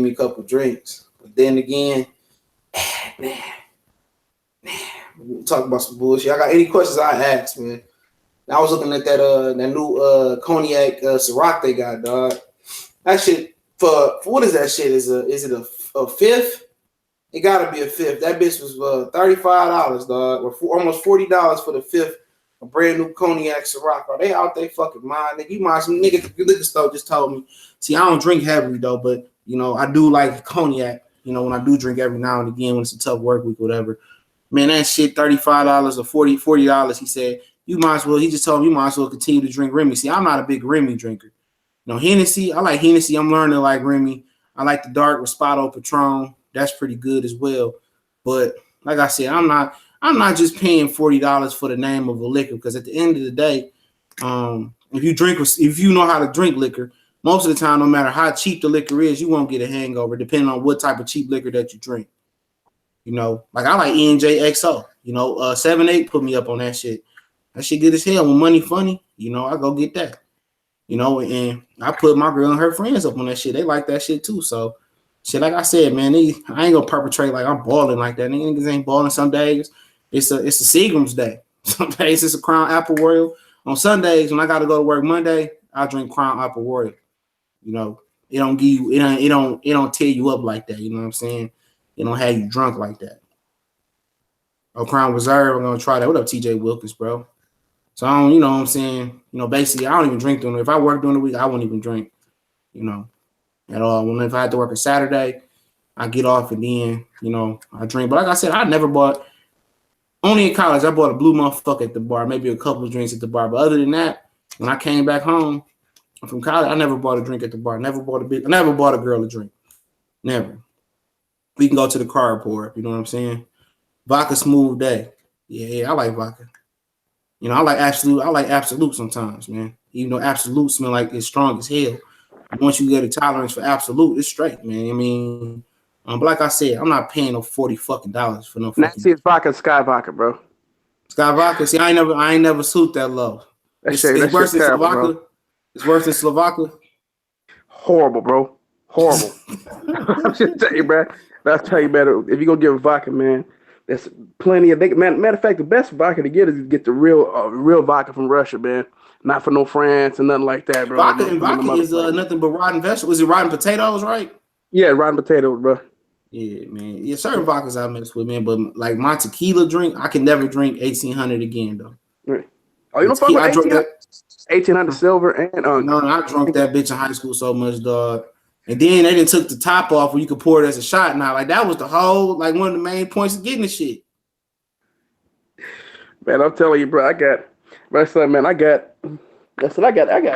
a couple drinks. But then again, man. We'll talk about some bullshit. I got any questions I ask, man. I was looking at that new cognac Ciroc they got, dog. That shit for what is that shit? Is it a fifth? It gotta be a fifth. That bitch was $35, dog, or almost $40 for the fifth. A brand new cognac Ciroc. Are they out there fucking mind? You mind some nigga at the liquor store just told me. See, I don't drink heavily though, but I do like cognac. When I do drink every now and again when it's a tough work week, whatever. Man, that shit $35 or $40. He said you might as well. He just told me you might as well continue to drink Remy. See, I'm not a big Remy drinker. Hennessy. I like Hennessy. I'm learning to like Remy. I like the dark Respado Patron. That's pretty good as well. But like I said, I'm not just paying $40 for the name of a liquor because at the end of the day, if you know how to drink liquor, most of the time, no matter how cheap the liquor is, you won't get a hangover depending on what type of cheap liquor that you drink. Like I like ENJ XO. 7-8 put me up on that shit. That shit good as hell. When money funny, I go get that. And I put my girl and her friends up on that shit. They like that shit too. So shit, like I said, man, I ain't gonna perpetrate like I'm balling like that. Niggas ain't balling some days. It's a Seagram's day. Some days it's a Crown Apple Royal. On Sundays when I gotta go to work Monday, I drink Crown Apple Royal. It don't give you it don't tear you up like that. You know what I'm saying? It don't have you drunk like that. Crown Reserve, I'm gonna try that. What up, TJ Wilkins, bro? So I don't, what I'm saying? Basically, I don't even drink during the week. If I work during the week, I won't even drink, at all. If I had to work a Saturday, I get off and then, I drink. But like I said, I never bought. Only in college, I bought a blue motherfucker at the bar, maybe a couple of drinks at the bar. But other than that, when I came back home from college, I never bought a drink at the bar. I never bought a girl a drink. Never. We can go to the carport. You know what I'm saying? Vodka smooth day. Yeah, I like vodka. I like Absolute sometimes, man. Even though Absolute smell like it's strong as hell. Once you get a tolerance for Absolute, it's straight, man. But like I said, I'm not paying no $40 fucking for no fucking. Nastiest vodka, Sky Vodka, bro. Sky Vodka. See, I ain't never suit that low. It's worse than Slovakia. It's worse than Slovakia. Horrible, bro. Horrible. I'm just tell you, bro. I'll tell you, man. If you gonna give vodka, man, there's plenty of. Matter of fact, the best vodka to get is get the real vodka from Russia, man. Not for no France and nothing like that, bro. Vodka is nothing but rotten vegetables. Is it rotten potatoes, right? Yeah, rotten potatoes, bro. Yeah, man. Yeah, certain vodkas I mess with, man. But like my tequila drink, I can never drink 1800 again, though. Right. Oh, you don't fuck with 1800 silver and no, I drunk that bitch in high school so much, dog. And then they didn't took the top off where you could pour it as a shot. Now, like that was the whole like one of the main points of getting the shit. Man, I'm telling you, bro. I got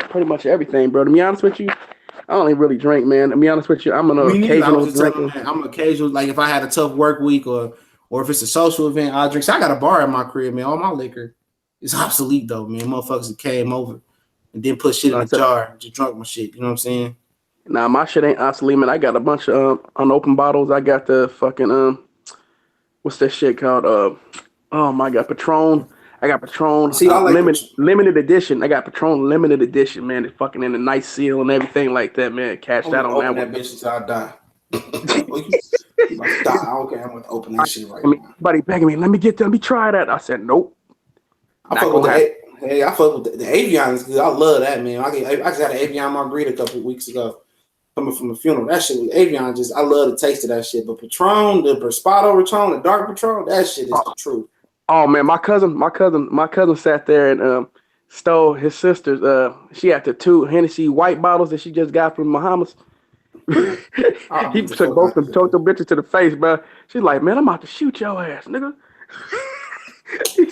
pretty much everything, bro. To be honest with you, I don't even really drink, man. To be honest with you, I'm an occasional drinker. I'm occasional, like if I had a tough work week or if it's a social event, I'll drink. So I got a bar at my crib, man. All my liquor is obsolete though, man. Motherfuckers that came over and then put shit in a jar, just drunk my shit. You know what I'm saying? Nah, my shit ain't obsolete, man. I got a bunch of unopened bottles. I got the fucking what's that shit called? Oh my god, Patron. I got Patron limited edition. I got Patron limited edition, man. It's fucking in a nice seal and everything like that, man. Cashed out on that bitch until I die. I don't care. I'm gonna open that shit right now. Somebody begging me, let me try that. I said nope. I fuck with the Avions because I love that, man. I just had an Avion margarita a couple of weeks ago. Coming from a funeral, that shit with Avion, I love the taste of that shit. But Patron, the Prospato Patron, the dark Patron, that shit is the truth. Oh man, my cousin sat there and stole his sister's. She had the 2 Hennessy white bottles that she just got from Bahamas. He took both of them, choked them bitches to the face, bro. She's like, man, I'm about to shoot your ass, nigga.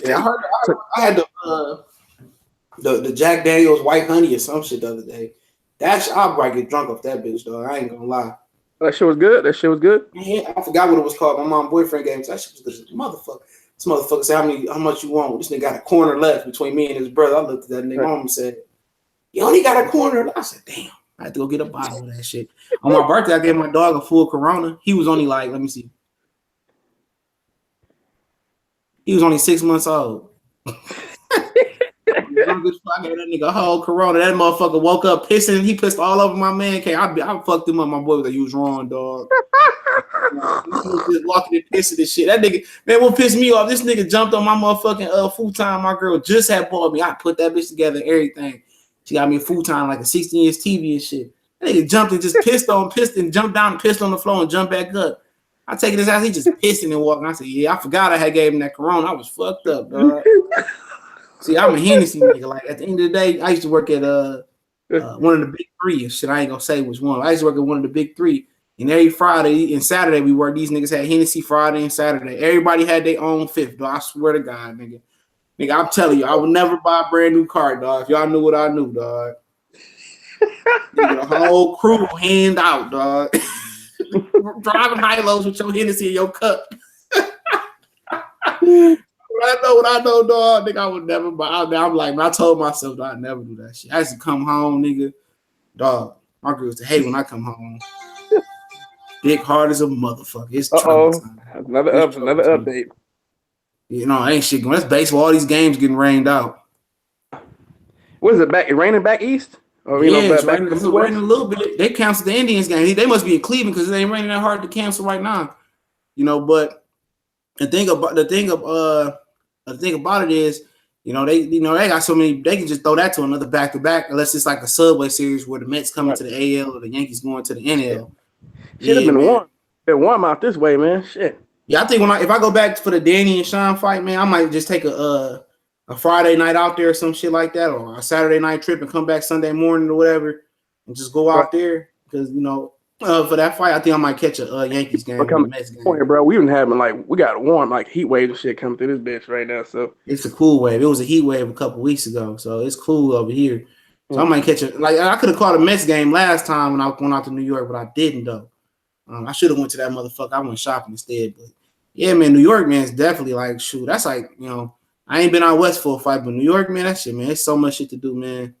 Yeah, I had the Jack Daniels white honey or some shit the other day. I'll probably get drunk off that bitch, though. I ain't gonna lie. That shit was good. Yeah, I forgot what it was called. My mom boyfriend gave me that shit was good. Motherfucker. This motherfucker said, how much you want? This nigga got a corner left between me and his brother. I looked at that nigga home and said, you only got a corner left. I said, damn. I had to go get a bottle of that shit. On my birthday, I gave my dog a full Corona. He was only like, let me see. He was only 6 months old. I gave that nigga a whole Corona. That motherfucker woke up pissing. He pissed all over my man cave. I fucked him up. My boy was like, you was wrong, dog. He was just walking and pissing and shit. That nigga, man, what pissed me off? This nigga jumped on my motherfucking futon. My girl just had bought me. I put that bitch together and everything. She got me a futon, like a 16-inch TV and shit. That nigga jumped and just pissed and jumped down and pissed on the floor and jumped back up. I take it his ass. He just pissing and walking. I said, yeah, I forgot I had gave him that Corona. I was fucked up, dog. See, I'm a Hennessy nigga. Like at the end of the day, I used to work at one of the big 3 and shit. I ain't gonna say which one. I used to work at one of the big 3. And every Friday and Saturday we worked. These niggas had Hennessy Friday and Saturday. Everybody had their own fifth, dog. I swear to God, nigga. Nigga, I'm telling you, I would never buy a brand new car, dog. If y'all knew what I knew, dog. Nigga, the whole crew hand out, dog. Driving high-lows with your Hennessy in your cup. What I know, dog. Nigga, I would never buy. I'm like, I told myself that I'd never do that shit. I used to come home, nigga. Dog, my girl used to hate when I come home. Dick hard as a motherfucker. It's another update. You know, ain't shit going. That's baseball. All these games getting rained out. What is it back? It raining back east? Or it's raining a little bit. They canceled the Indians game. They must be in Cleveland because it ain't raining that hard to cancel right now. You know, but the thing about it is, they got so many. They can just throw that to another back to back, unless it's like a Subway series where the Mets coming to the AL or the Yankees going to the NL. Should have been warm. Been warm out this way, man. Shit. Yeah, I think if I go back for the Danny and Sean fight, man, I might just take a Friday night out there or some shit like that, or a Saturday night trip and come back Sunday morning or whatever, and just go out there because for that fight, I think I might catch a Yankees game. Or Mets game. Bro, we been having we got warm heat waves and shit coming through this bitch right now. So it's a cool wave. It was a heat wave a couple weeks ago, so it's cool over here. So I might catch it. Like I could have caught a Mets game last time when I went out to New York, but I didn't though. I should have went to that motherfucker. I went shopping instead, but yeah, man, New York, man, is definitely shoot. That's I ain't been out west for a fight, but New York, man, that shit, man, it's so much shit to do, man.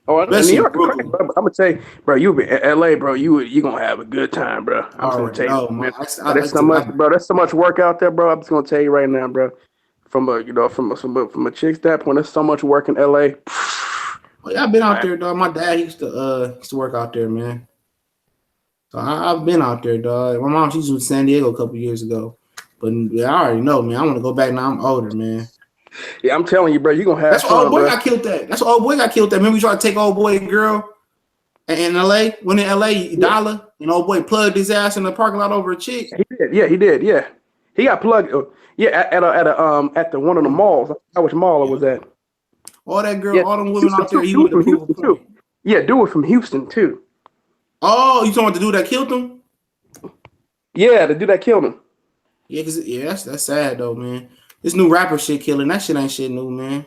Oh, New York, bro, I'm gonna tell you, bro, you be in LA, bro, you gonna have a good time, bro. I'm just gonna tell you, man. There's so much work out there, bro. I'm just gonna tell you right now, bro. From a chick standpoint, there's so much work in LA. Well, yeah, I've been out there, dog. My dad used to work out there, man. So I've been out there, dog. My mom, she was in San Diego a couple years ago. But yeah, I already know, man. I want to go back now. I'm older, man. Yeah, I'm telling you, bro. You're going to have That's fun, what old boy bro. got killed at. That's what old boy got killed at. Remember we tried to take old boy and girl in L.A.? When in L.A., Dollar, and old boy plugged his ass in the parking lot over a chick. He did. Yeah, he did. Yeah. He got plugged. At the one of the malls. I forgot which mall it was at. All that girl, all them women out there, he wanted to prove a point. Too. Yeah, dude from Houston, too. Oh, you talking about the dude that killed him? Yeah, the dude that killed him. Yeah, that's sad though, man. This new rapper shit killing. That shit ain't shit new, man.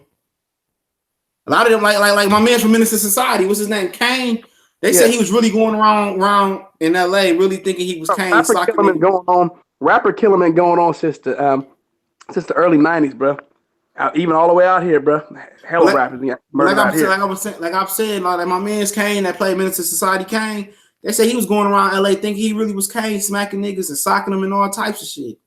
A lot of them, like my man from Minister Society, what's his name? Kane. They said he was really going around in LA, really thinking he was Kane. Rapper killing been going on since the early '90s, bro. Even all the way out here, bro. Hell rappers, like I'm saying, like my man's Kane that played Minister Society, Kane. They say he was going around LA thinking he really was Kane, smacking niggas and socking them and all types of shit.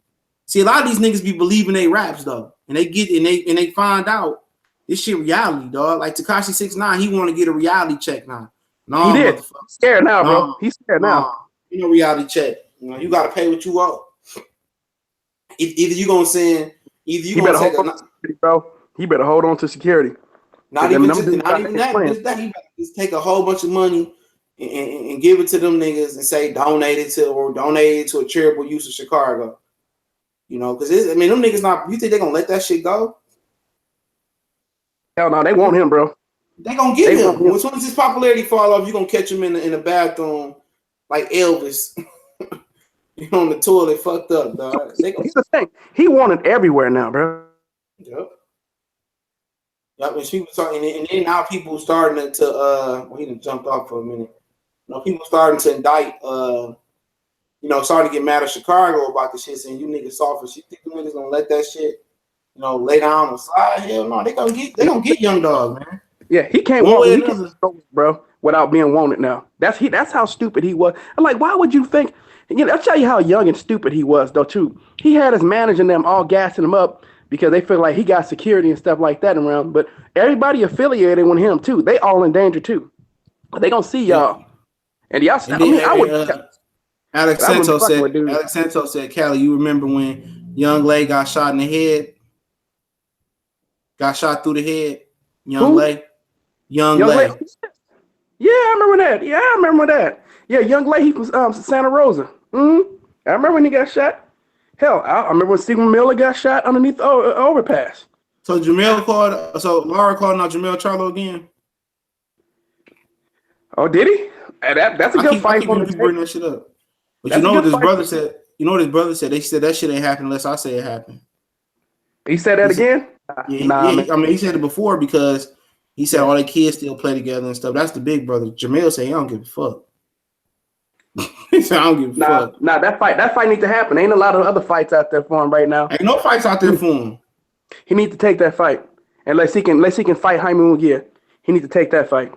See, a lot of these niggas be believing they raps though, and they find out this shit reality, dog. Like Tekashi 6ix9ine, he want to get a reality check now. No, he did. He's scared now, bro. He's scared now. You know, reality check. You know, you got to pay what you owe. Either you gonna send, you better hold on to security, bro. He better hold on to security. Not even that. He just take a whole bunch of money and give it to them niggas and say donate it to a charitable use of Chicago. You know, because them niggas not. You think they gonna let that shit go? Hell no, they want him, bro. They gonna get him. As soon as his popularity fall off, you gonna catch him in the bathroom like Elvis. On the toilet, fucked up, dog. Here's the thing. He wanted everywhere now, bro. Yep. And people starting, and then now people starting to well, he done jumped off for a minute. You know, people starting to indict starting to get mad at Chicago about the shit, saying you niggas soft as shit. Think the niggas gonna let that shit, lay down or slide? Hell no, they gonna get Young Dog, man. Yeah, he can't bro, without being wanted now. That's how stupid he was. I'm like, why would you think? I'll tell you how young and stupid he was, though, too. He had his manager and them all gassing him up because they feel like he got security and stuff like that around. But everybody affiliated with him, too. They all in danger, too. They gonna see y'all. And y'all, Alex Santos said, Cali, you remember when Young Lay got shot in the head? Got shot through the head? Young Lay? Young Lay. Yeah, I remember that. Yeah, Young Lay, he from Santa Rosa. I remember when he got shot. Hell, I remember when Stephen Miller got shot underneath the overpass. So Laura called out Jamel Charlo again. Oh, did he? That's a good fight. People bring that shit up. But you know what his brother said? You know what his brother said? They said that shit ain't happen unless I say it happened. He said that again? He said it before because he said all the kids still play together and stuff. That's the big brother. Jamel said he don't give a fuck. He said I don't give a fuck. Nah, that fight needs to happen. Ain't a lot of other fights out there for him right now. Ain't no fights out there for him. He needs to take that fight. Unless he can fight Jaime Munguia. He needs to take that fight.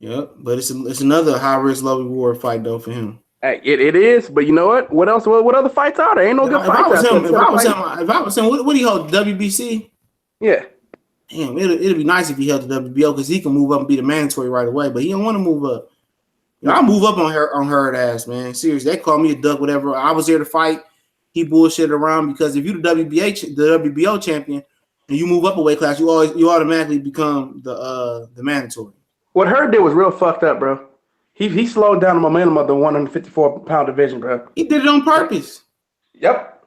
Yep, but it's another high risk, low reward fight though for him. It is, but you know what? What else? What other fights are there? Ain't no good fights. If I was him, what do you hold? WBC? Yeah. Damn, it'd be nice if he held the WBO because he can move up and be the mandatory right away. But he don't want to move up. I move up on her ass, man. Seriously, they call me a duck, whatever. I was there to fight. He bullshitted around because if you the WBO champion and you move up a weight class, you automatically become the mandatory. What Herb did was real fucked up, bro. He slowed down the momentum of the 154-pound division, bro. He did it on purpose. Yep.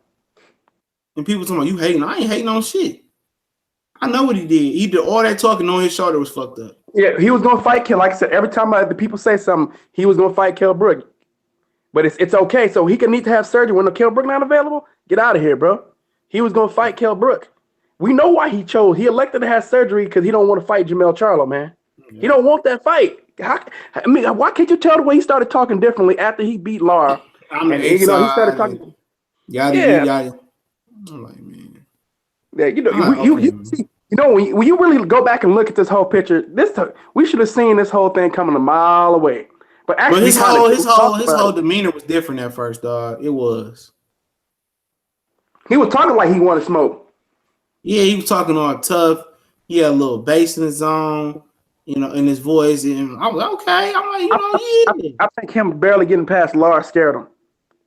And people talking about you hating. I ain't hating on shit. I know what he did. He did all that talking on his shoulder was fucked up. Yeah, he was gonna fight Kell. Like I said, every time the people say something, he was gonna fight Kell Brook. But it's okay. So he can need to have surgery when the Kell Brook not available. Get out of here, bro. He was gonna fight Kell Brook. We know why he chose. He elected to have surgery because he don't want to fight Jamel Charlo, man. Yeah. He don't want that fight. Why can't you tell the way he started talking differently after he beat Lara? He started talking. Yeah. I'm like, man. Yeah, when you really go back and look at this whole picture, we should have seen this whole thing coming a mile away. But actually, his whole demeanor was different at first, dog. It was. He was talking like he wanted smoke. Yeah, he was talking all tough. He had a little bass in his zone. in his voice, and I was like, okay. I'm like, yeah. I think him barely getting past Laura scared him.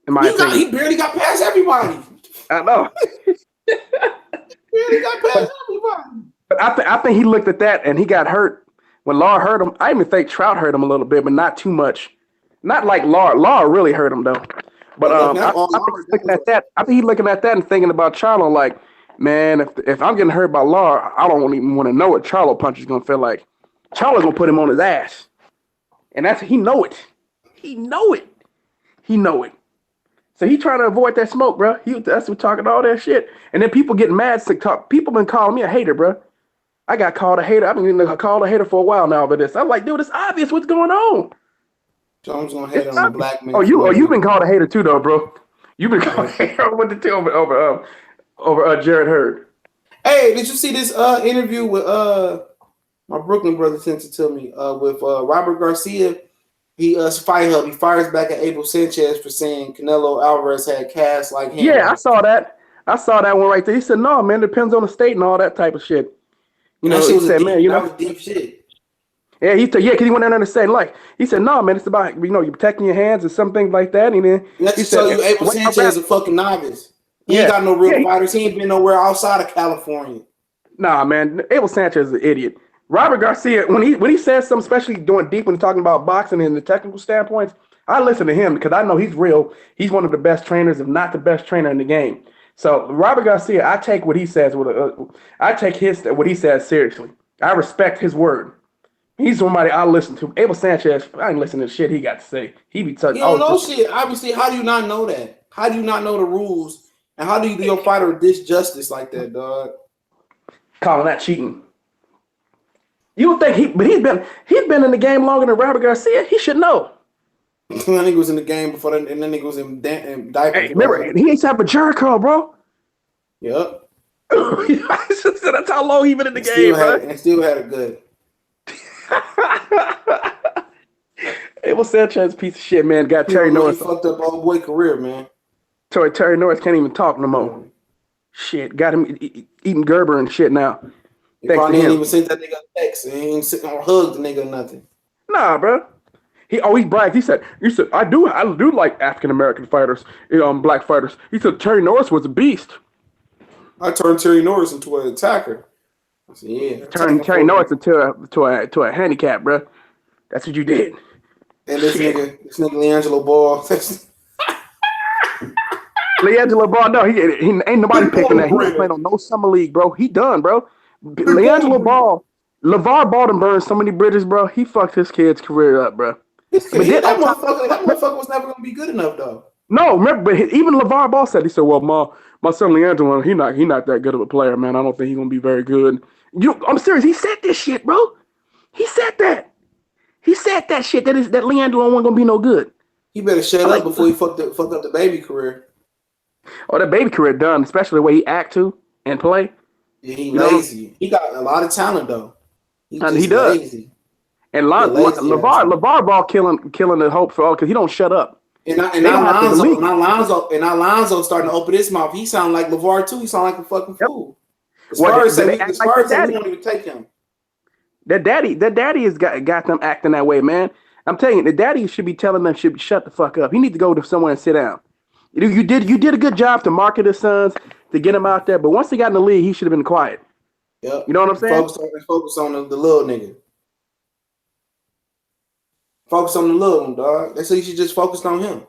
In my opinion, he barely got past everybody. I know. Barely got past everybody. But I think he looked at that and he got hurt when Laura hurt him. I even think Trout hurt him a little bit, but not too much. Not like Laura. Laura really hurt him though. But I think he's looking at that and thinking about Charlo like, man, if I'm getting hurt by Laura, I don't even want to know what Charlo punch is gonna feel like. Charlo's gonna put him on his ass, and he know it. He know it. So he trying to avoid that smoke, bro. That's what talking all that shit, and then people getting mad. People been calling me a hater, bro. I got called a hater. I've been getting called a hater for a while now over this. I'm like, dude, it's obvious what's going on. Jones gonna hate on the black man. You've been called a hater too, though, bro. You've been called a hater over Jared Hurd. Hey, did you see this interview with my Brooklyn brother sent it to me with Robert Garcia? He fires back at Abel Sanchez for saying Canelo Alvarez had cast like him. Yeah, I saw that. I saw that one right there. He said, "No, man, depends on the state and all that type of shit." You know, he said, "Man, that was deep shit." Yeah, because he went in there and said, like, he said, "No, man, it's about you protecting your hands and some things like that." And then he said, "You Abel Sanchez is a fucking novice. He ain't got no real fighters. He ain't been nowhere outside of California." Nah, man, Abel Sanchez is an idiot. Robert Garcia, when he says something, especially going deep when he's talking about boxing and the technical standpoints, I listen to him because I know he's real. He's one of the best trainers, if not the best trainer in the game. So Robert Garcia, I take what he says what he says seriously. I respect his word. He's somebody I listen to. Abel Sanchez, I ain't listening to shit he got to say. He be touching. You don't know shit. Obviously, how do you not know that? How do you not know the rules? And how do you do your fighter dish justice like that, dog? Calling that cheating. You would think he's been in the game longer than Robert Garcia. He should know. I think he was in the game before that, and then he was in diapers. Hey, remember, he ain't have a Jericho, bro. Yep. That's how long he been in the game, bro. And still had it good. Abel Sanchez, piece of shit, man. Got Terry Norris. Fucked up old boy career, man. Terry Norris can't even talk no more. Shit, got him eating Gerber and shit now. He probably didn't even send that nigga a text. He ain't sitting or hug the nigga or nothing. Nah, bro. He bragged. He said, I do like African American fighters, black fighters. He said Terry Norris was a beast. I turned Terry Norris into an attacker. I said, yeah. Turned Terry Norris into a handicap, bro. That's what you did. And this nigga LeAngelo Ball. LeAngelo Ball, no, he ain't nobody picking that. He ain't playing on no summer league, bro. He done, bro. LeAngelo Ball, LeVar Ball done burned so many bridges, bro. He fucked his kid's career up, bro. That motherfucker was never gonna be good enough, though. No, remember, but even LeVar Ball said, he said, "Well, my son LeAngelo, he not that good of a player, man. I don't think he's gonna be very good." I'm serious. He said this shit, bro. He said that. He said that shit. That LeAngelo wasn't gonna be no good. He better shut up before he fucked up the baby career. Oh, that baby career done, especially the way he act too and play. Yeah, he lazy. He got a lot of talent though. He does. Lazy. And LeVar Ball killing the hope for all because he don't shut up. And Alonzo starting to open his mouth. He sound like LeVar too. He sound like a fucking fool. As far as we don't even take him. That daddy has got them acting that way, man. I'm telling you, the daddy should be telling them should shut the fuck up. He need to go to somewhere and sit down. You did a good job to market his sons to get him out there, but once he got in the league, he should have been quiet. Yep. You know what I'm saying? Focus on the little nigga. Focus on the little one, dog. That's what you should just focus on him.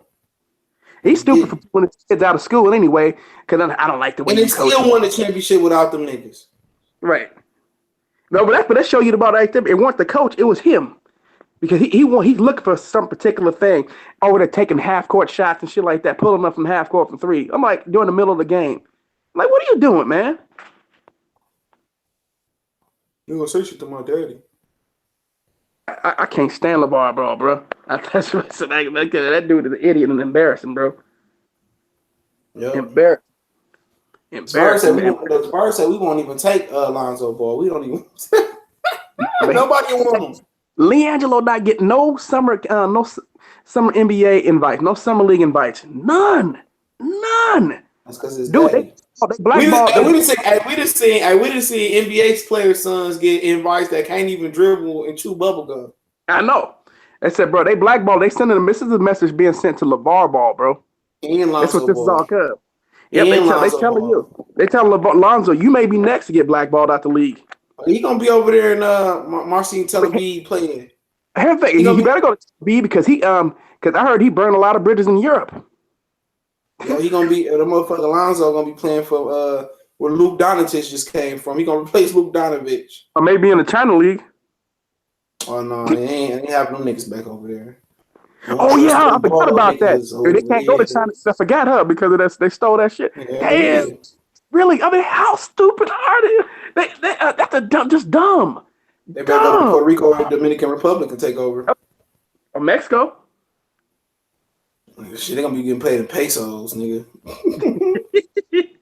He's stupid for pulling his kids out of school anyway, because I don't like the way he coaches. And they still won the championship without them niggas. Right. No, but that show you about right there. It wasn't the coach, it was him. Because he's looking for some particular thing over there taking half-court shots and shit like that, pulling up from half-court from three. I'm like, during the middle of the game. I'm like, what are you doing, man? You gonna say shit to my daddy. I can't stand LeVar Ball, bro. That's what that dude is an idiot and embarrassing, bro. Yep. Embarrassing. Spurs said we won't even take Lonzo Ball. We don't even. Nobody want him. LeAngelo not getting no summer NBA invites, no summer league invites. None. I That's because his dude, daddy. they blackballed. We just seen NBA players' sons get invites that can't even dribble and chew bubble gum. I know. They said, bro, they blackballed. They sending this is a message being sent to LeVar Ball, bro. And That's what Lonzo this is all cuz. Yep, they telling Ball. you. They telling Lonzo, you may be next to get blackballed out the league. He gonna be over there in Marcin Television playing. He better go to B because because I heard he burned a lot of bridges in Europe. Yo, he gonna be the motherfucker Lonzo gonna be playing for where Luke Doncic just came from. He gonna replace Luke Doncic. Or maybe in the China League. Oh no, they ain't having no niggas back over there. Oh yeah, I forgot about that. They can't go to China. I forgot her because of that. They stole that shit. Yeah. Really? I mean, how stupid are they? That's just dumb. They better go to Puerto Rico or Dominican Republic and take over. Or Mexico. Shit, they gonna be getting paid in pesos, nigga.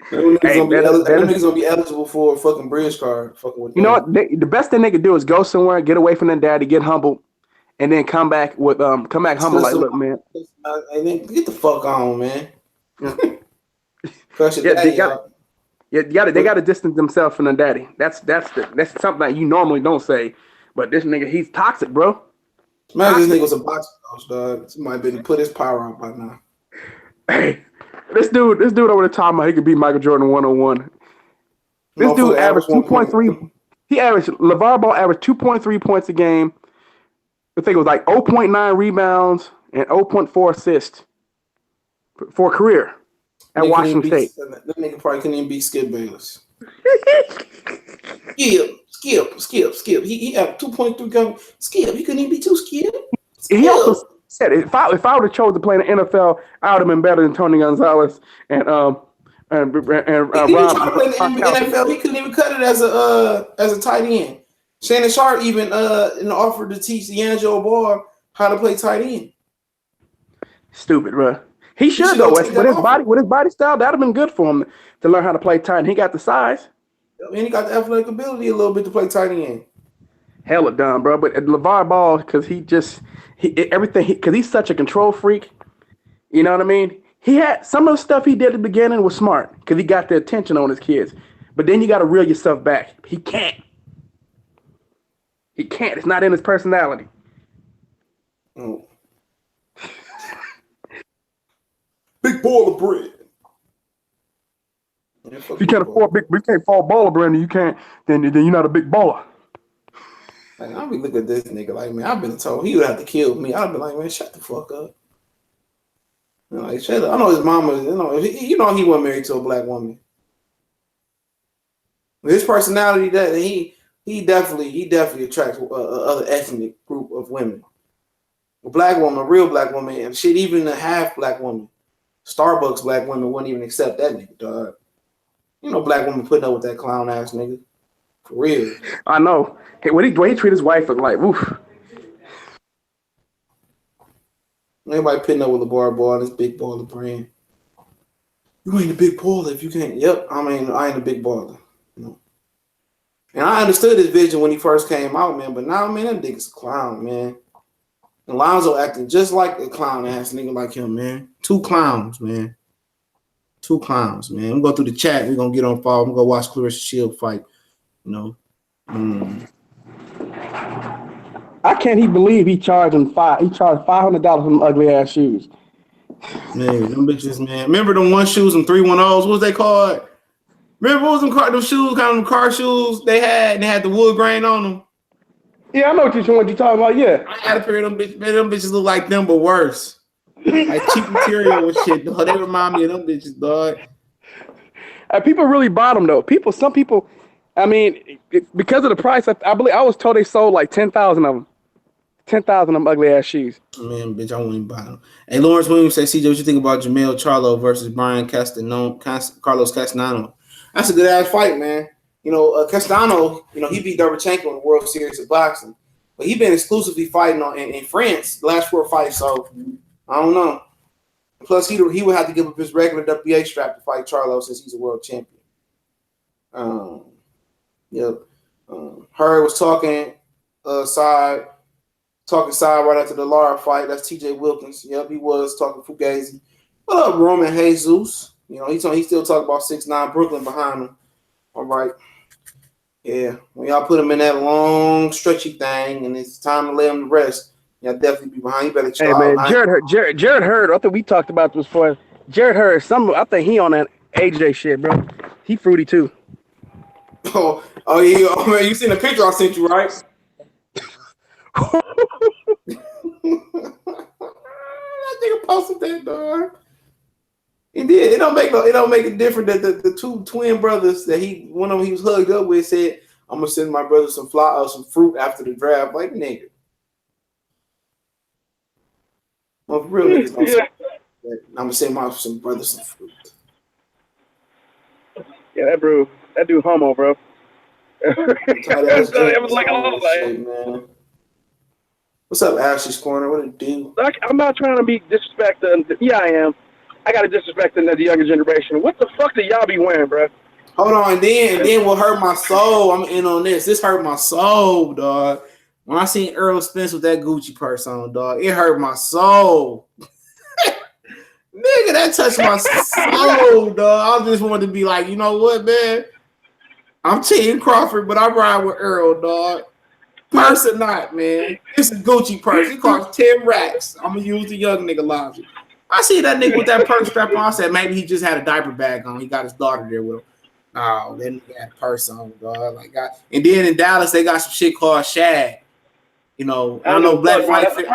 Them niggas gonna be eligible for a fucking bridge card. Fucking with you know what? The best thing they could do is go somewhere, get away from their daddy, get humbled, and then come back humble. Like, look, man. And then get the fuck on, man. They got to distance themselves from their daddy. That's something that you normally don't say. But this nigga, he's toxic, bro. Imagine this nigga was a boxing coach, dog. Somebody been put his power out by now. Hey, this dude over the top, he could beat Michael Jordan 1-on-1. This dude averaged 2.3. LeVar Ball averaged 2.3 points a game. I think it was like 0.9 rebounds and 0.4 assists for a career at Washington State. That nigga probably couldn't even beat Skip Bayless. Skip. He had 2.3 guns. Skip, he couldn't even be Skip. He also said, if I would have chosen to play in the NFL, I would have been better than Tony Gonzalez and Rob. He tried to play in the NFL. He couldn't even cut it as a tight end. Shannon Sharp even offered to teach D'Angelo Ball how to play tight end. Stupid, bro. He should though. With his body style, that'd have been good for him to learn how to play tight end. He got the size. And he got the athletic ability a little bit to play tight end. Hella dumb, bro. But LeVar Ball, because he's such a control freak. You know what I mean? He had some of the stuff he did at the beginning was smart because he got the attention on his kids. But then you got to reel yourself back. He can't. It's not in his personality. Oh. Big ball of bread. If you can't afford you can't fall baller brand, then you're not a big baller. Like, I'll be looking at this nigga like, man, I've been told he would have to kill me. I'd be like, man, shut the fuck up. Like, shut up. I know his mama, he wasn't married to a black woman. His personality, that he definitely attracts other ethnic group of women. A black woman, a real black woman, and shit, even a half black woman. Starbucks black women wouldn't even accept that nigga, dog. Black woman putting up with that clown ass nigga. For real. I know. Hey, when he treat his wife like, oof. Everybody putting up with LeVar Ball and this big baller brand. You ain't a big baller if you can't. Yep, I ain't a big baller. And I understood his vision when he first came out, man. But now, man, that nigga's a clown, man. And Lonzo acting just like a clown ass nigga like him, man. Two clowns, man. I'm gonna go through the chat. We're gonna get on fire. I'm gonna go watch Clarissa Shield fight. I can't even believe he charged $500 for them ugly ass shoes. Man, them bitches, man. Remember them one shoes, them 310s? What was they called? Remember what was them shoes, kind of them car shoes they had, and they had the wood grain on them? Yeah, I know what you're talking about, yeah. I had a pair of them bitches. Man, them bitches look like them, but worse. Like cheap material and shit, dog. They remind me of them bitches, dog. People really bought them, though. Some people, because of the price, I believe I was told they sold like 10,000 of them. 10,000 of them ugly ass shoes. Man, bitch, I won't even buy them. Hey, Lawrence Williams says, CJ, what you think about Jamel Charlo versus Carlos Castellano? That's a good ass fight, man. Castellano, he beat Derevchenko in the World Series of Boxing, but he been exclusively fighting in France the last 4 fights, so I don't know. Plus, he would have to give up his regular WBA strap to fight Charlo since he's a world champion. Hurd was talking side right after the Lara fight. That's TJ Wilkins. Yep, he was talking Fugazi. What up, Roman Jesus? You know, he still talk about 6'9" Brooklyn behind him. All right. Yeah. When y'all put him in that long, stretchy thing and it's time to lay him to rest, y'all definitely be behind. You better chill out. Hey, man, Jared Hurd, I think we talked about this before. Jared Hurd, I think he on that AJ shit, bro. He fruity, too. Oh, yeah. Oh, man, you seen the picture I sent you, right? That nigga posted that, dog. It did. It don't make it different that the two twin brothers that one of them he was hugged up with said, "I'm gonna send my brother some fruit after the draft." Like, nigga. Well, for real niggas don't say that. I'm gonna send some brother some fruit. Yeah, that dude homo, bro. It was like shit, man. What's up, Ashley's Corner? What it do? I'm not trying to be disrespecting. Yeah, I am. I got to disrespect the younger generation. What the fuck do y'all be wearing, bro? Hold on, and then what hurt my soul? I'm in on this. This hurt my soul, dog. When I seen Earl Spence with that Gucci purse on, dog, it hurt my soul. Nigga, that touched my soul, dog. I just wanted to be like, you know what, man? I'm Team Crawford, but I ride with Earl, dog. Purse or not, man. This is Gucci purse. It costs 10 racks. I'm gonna use the young nigga logic. I see that nigga with that purse strap on. I said maybe he just had a diaper bag on. He got his daughter there with him. Oh, then he had a purse on, dog. And then in Dallas they got some shit called Shag. You know, I know Black Fight fan.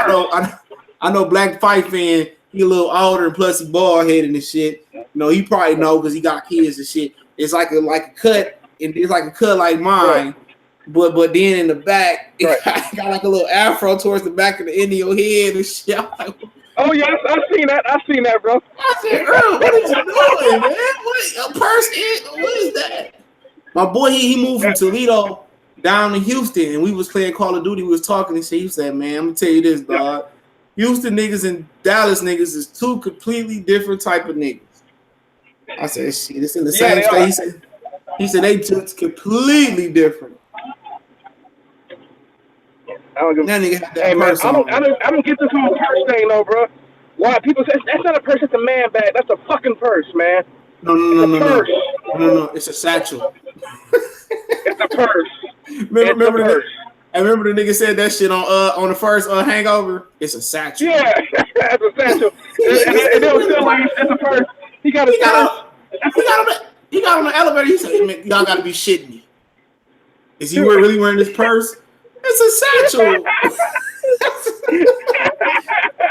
I know Black Fight fan. He a little older and plus he bald headed and shit. You know, he probably know because he got kids and shit. It's like a cut, and it's like a cut like mine. Right. But then in the back, it got like a little afro towards the back of the end of your head and shit. I'm like, oh yes, I've seen that, bro. I said, Earl, what are you doing, man? What a person? What is that? My boy, he moved from Toledo down to Houston, and we was playing Call of Duty. We was talking and shit. He said, man, I'm gonna tell you this, dog. Houston niggas and Dallas niggas is two completely different type of niggas. I said, shit, it's in the same state. He said they just completely different. I don't give, hey man, I don't get this whole purse thing though, bro. Why people say that's not a purse, it's a man bag. That's a fucking purse, man. No. It's a satchel. It's a purse. Remember the nigga said that shit on the first Hangover. It's a satchel. Yeah, it's a satchel. and they were still like it's a purse. He got on the elevator. He said, man, y'all got to be shitting me. Is he really wearing this purse? It's a satchel.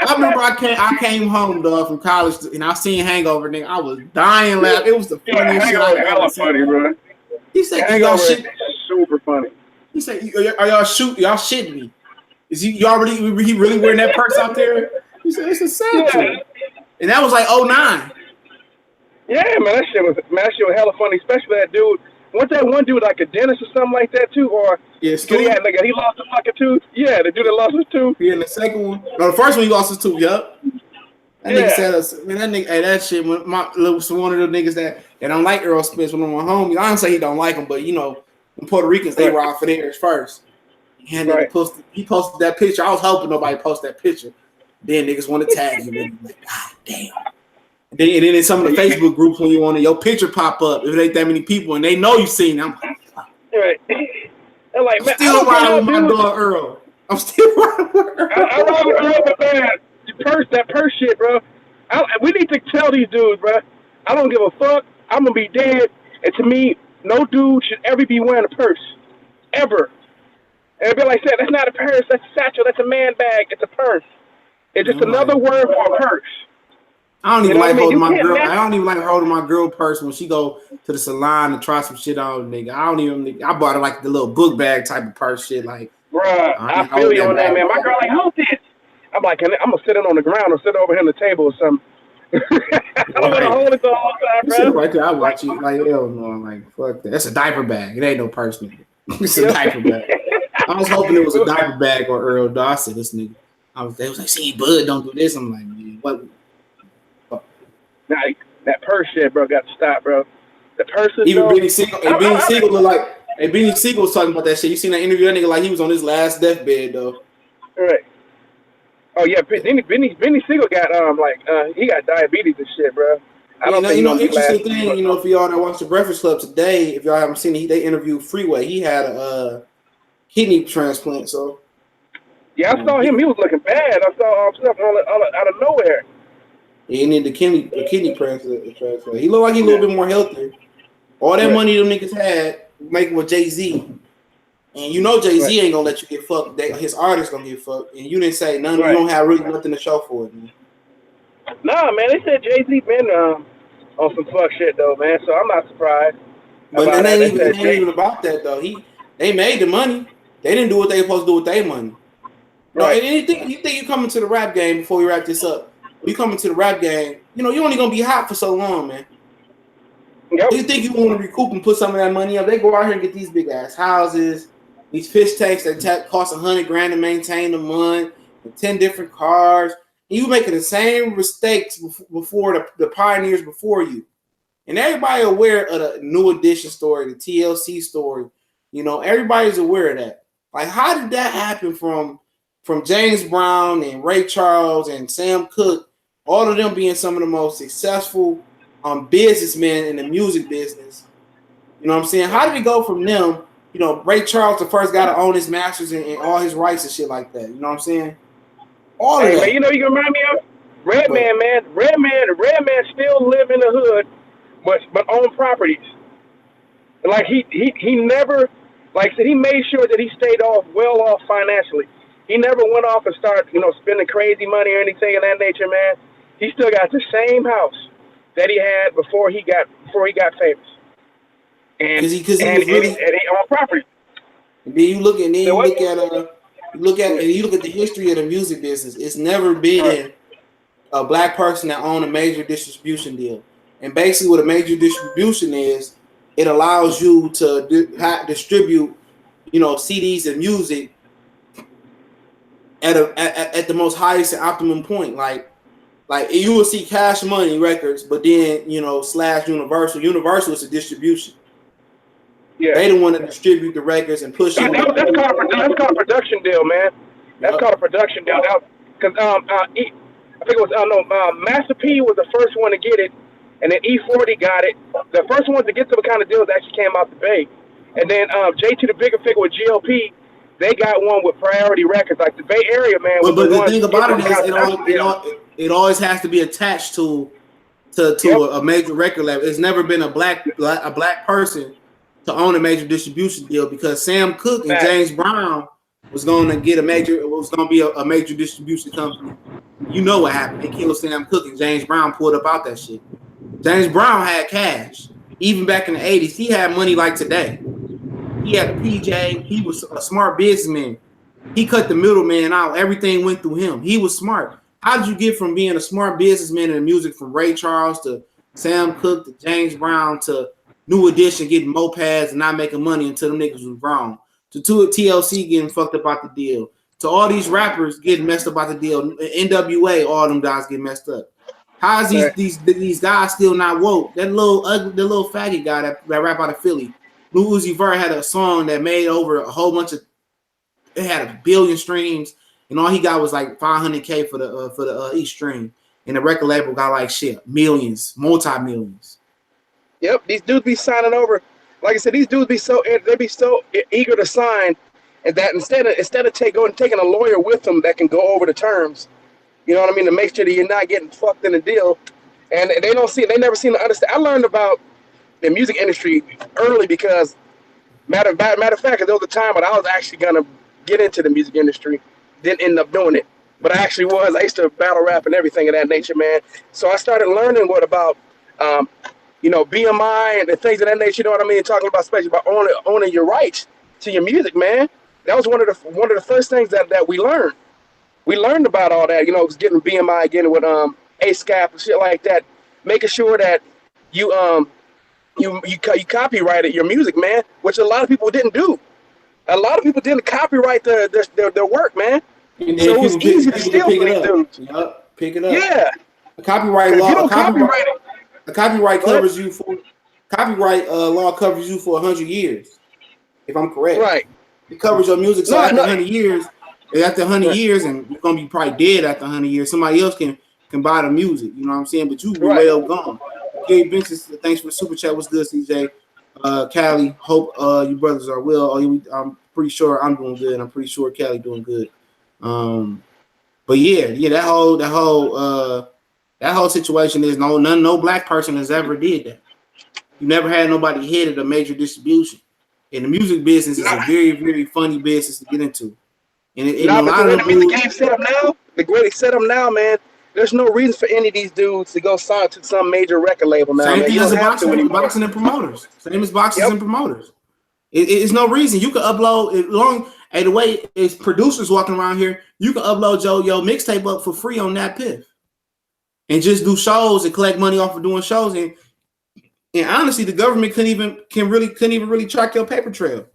I remember I came home, dog, from college, and I seen Hangover, nigga. I was dying laughing. It was the funniest shit I ever seen. Funny, bro. He said, "Y'all shit." Super funny. He said, "Are y'all shitting me? Is he really wearing that purse out there?" He said, "It's a satchel," and that was like 2009. Yeah, man, that shit was hella funny, especially that dude. Wasn't that one dude like a dentist or something like that too? Or he lost a fucking tooth? Yeah, the dude that lost his tooth. Yeah, and the second one. No, the first one he lost his tooth, yup. That nigga said, man, that nigga, hey, that shit, one of the niggas that don't like Earl Spence, one of my homies. I don't say he don't like him, but you know, when Puerto Ricans, they ride for theirs first. And he posted that picture. I was hoping nobody post that picture. Then niggas want to tag you. And like, God damn. And then in some of the Facebook groups, when you want your picture pop up, if it ain't that many people and they know you seen it, I'm like, fuck. Right. I'm like, man, still riding with my dog Earl. I'm still riding with Earl. I ride with Earl, but man, that purse shit, bro. We need to tell these dudes, bro. I don't give a fuck. I'm gonna be dead. And to me, no dude should ever be wearing a purse, ever. And be like I said, that's not a purse. That's a satchel. That's a man bag. It's a purse. It's just another word for a purse. I don't even like holding my girl. I don't even like holding my girl purse when she go to the salon and try some shit on, nigga. I bought her like the little book bag type of purse shit. Like, bruh, I feel you on that, man. My girl like, hold this. I'm like, I'm gonna sit it on the ground or sit over here on the table or something. I don't want to hold it the whole time, bro. Sit right there. I watch you like, hell no. I'm like, fuck that. That's a diaper bag. It ain't no purse, nigga. It's a diaper bag. I was hoping it was a diaper bag or Earl Dawg. I said, this nigga. They was like, see, bud, don't do this. I'm like, man, what? Nah, that purse shit, bro, got to stop, bro. The purse is even Benny Siegel. Benny Siegel look like. Hey, Benny Siegel was talking about that shit. You seen that interview? That nigga like he was on his last deathbed though. Right. Oh yeah, Benny Siegel got he got diabetes and shit, bro. I don't think interesting thing, for y'all that watch the Breakfast Club today, if y'all haven't seen it, they interviewed Freeway. He had a kidney transplant, so. Yeah, I saw him. He was looking bad. I saw stuff out of nowhere. Yeah, he needed a kidney transplant. He looked like he a little bit more healthier. All that money them niggas had making with Jay-Z. And Jay-Z ain't gonna let you get fucked. His artists gonna get fucked. And you didn't say none. You don't have really nothing to show for it, man. Nah, man, they said Jay-Z been on some fuck shit though, man. So I'm not surprised. But it ain't even about that though. They made the money. They didn't do what they supposed to do with their money. Right. No, anything you think you come into the rap game before we wrap this up? You come into the rap game, you're only gonna be hot for so long, man. Yep. Do you think you want to recoup and put some of that money up? They go out here and get these big ass houses, these fish tanks that cost $100,000 to maintain a month, and 10 different cars. And you making the same mistakes before the pioneers before you. And everybody aware of the New Edition story, the TLC story. Everybody's aware of that. Like, how did that happen from James Brown and Ray Charles and Sam Cooke, all of them being some of the most successful businessmen in the music business? You know what I'm saying? How did it go from them? Ray Charles, the first guy to own his masters and all his rights and shit like that. You know what I'm saying? All of that. Man, you can remind me of Redman, man. Redman still live in the hood, but own properties. Like he never, like I said, he made sure that he stayed well off financially. He never went off and started, spending crazy money or anything of that nature, man. He still got the same house that he had before he got famous. And he owned property. And then you look at the history of the music business. It's never been a black person that owned a major distribution deal. And basically, what a major distribution is, it allows you to distribute, CDs and music at the most highest and optimum point. Like you will see Cash Money Records, but then / Universal. Universal is a distribution. Yeah, they don't want to distribute the records and push it. That's called a production deal, man. That's called a production deal. Because I think it was Master P was the first one to get it, and then E40 got it. The first ones to get to the kind of deals actually came out the Bay, and then JT the Bigger Figure with GLP. They got one with Priority Records, like the Bay Area, man. But the thing about it is, it always has to be attached to a major record label. It's never been a black person to own a major distribution deal, because Sam Cooke and James Brown was going to be a major distribution company. You know what happened? They killed Sam Cooke and James Brown pulled up out that shit. James Brown had cash. Even back in the 80s, he had money like today. He had a PJ. He was a smart businessman. He cut the middleman out. Everything went through him. He was smart. How did you get from being a smart businessman in the music, from Ray Charles to Sam Cooke to James Brown to New Edition getting mopeds and not making money until them niggas was wrong, to TLC getting fucked up about the deal, to all these rappers getting messed up about the deal, NWA, all them guys get messed up? How is these guys still not woke? That little faggot guy that rap out of Philly, Lil Uzi Vert, had a song that made over a whole bunch of, it had 1 billion streams, and all he got was like $500K for the each stream, and the record label got like shit, millions, multi-millions. Yep, these dudes be signing over. Like I said, these dudes be so eager to sign, and that instead of taking a lawyer with them that can go over the terms, you know what I mean, to make sure that you're not getting fucked in a deal, and they never seem to understand. I learned about the music industry early because matter of fact, there was a time when I was actually gonna get into the music industry, didn't end up doing it, but I actually was. I used to battle rap and everything of that nature, man. So I started learning about BMI and the things of that nature, you know what I mean? Talking about, especially about owning your rights to your music, man. That was one of the first things that we learned. We learned about all that, was getting BMI, getting with ASCAP and shit like that, making sure that you copyrighted your music, man, which a lot of people didn't do. A lot of people didn't copyright their work, man. So it was easy to steal from these dudes. Yep, pick it up. Yeah. A copyright law. A copyright covers you for law covers you for 100 years, if I'm correct. Right. It covers your music. So after 100 years, and you're gonna be probably dead after 100 years, somebody else can buy the music. You know what I'm saying? But you be well gone. Gabe Benson, thanks for the super chat. What's good, CJ? Callie, hope you brothers are well. I'm pretty sure I'm doing good. I'm pretty sure Callie doing good. But yeah, that whole situation is no black person has ever did that. You never had nobody headed a major distribution. And the music business is a very, very funny business to get into. And a lot of the game set up now, the way they set up now, man, there's no reason for any of these dudes to go sign to some major record label now. Same thing as boxing and promoters. Same as boxers and promoters. It's no reason. You can upload the way it's producers walking around here, you can upload your mixtape up for free on that piff. And just do shows and collect money off of doing shows. And honestly, the government couldn't even really track your paper trail.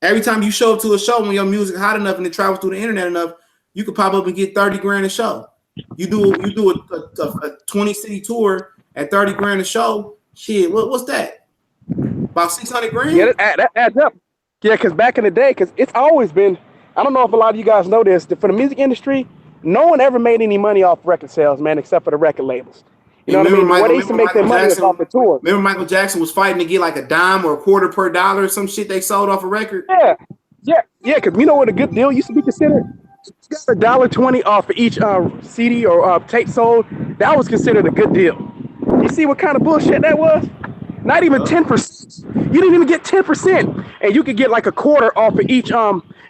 Every time you show up to a show when your music hot enough and it travels through the internet enough, you could pop up and get 30 grand a show. You do a 20 city tour at 30 grand a show. Shit, what's that? About 600 grand? Yeah, that adds up. Yeah, because back in the day, because it's always been, I don't know if a lot of you guys know this, for the music industry, no one ever made any money off record sales, man, except for the record labels. You know what I mean? What they used to make their money was off the tour. Remember Michael Jackson was fighting to get like a dime or a quarter per dollar or some shit they sold off a record? Yeah, because you know what a good deal used to be considered? Got $1.20 off for each CD or tape sold. That was considered a good deal. You see what kind of bullshit that was? Not even 10%. You didn't even get 10%, and you could get like a quarter off of each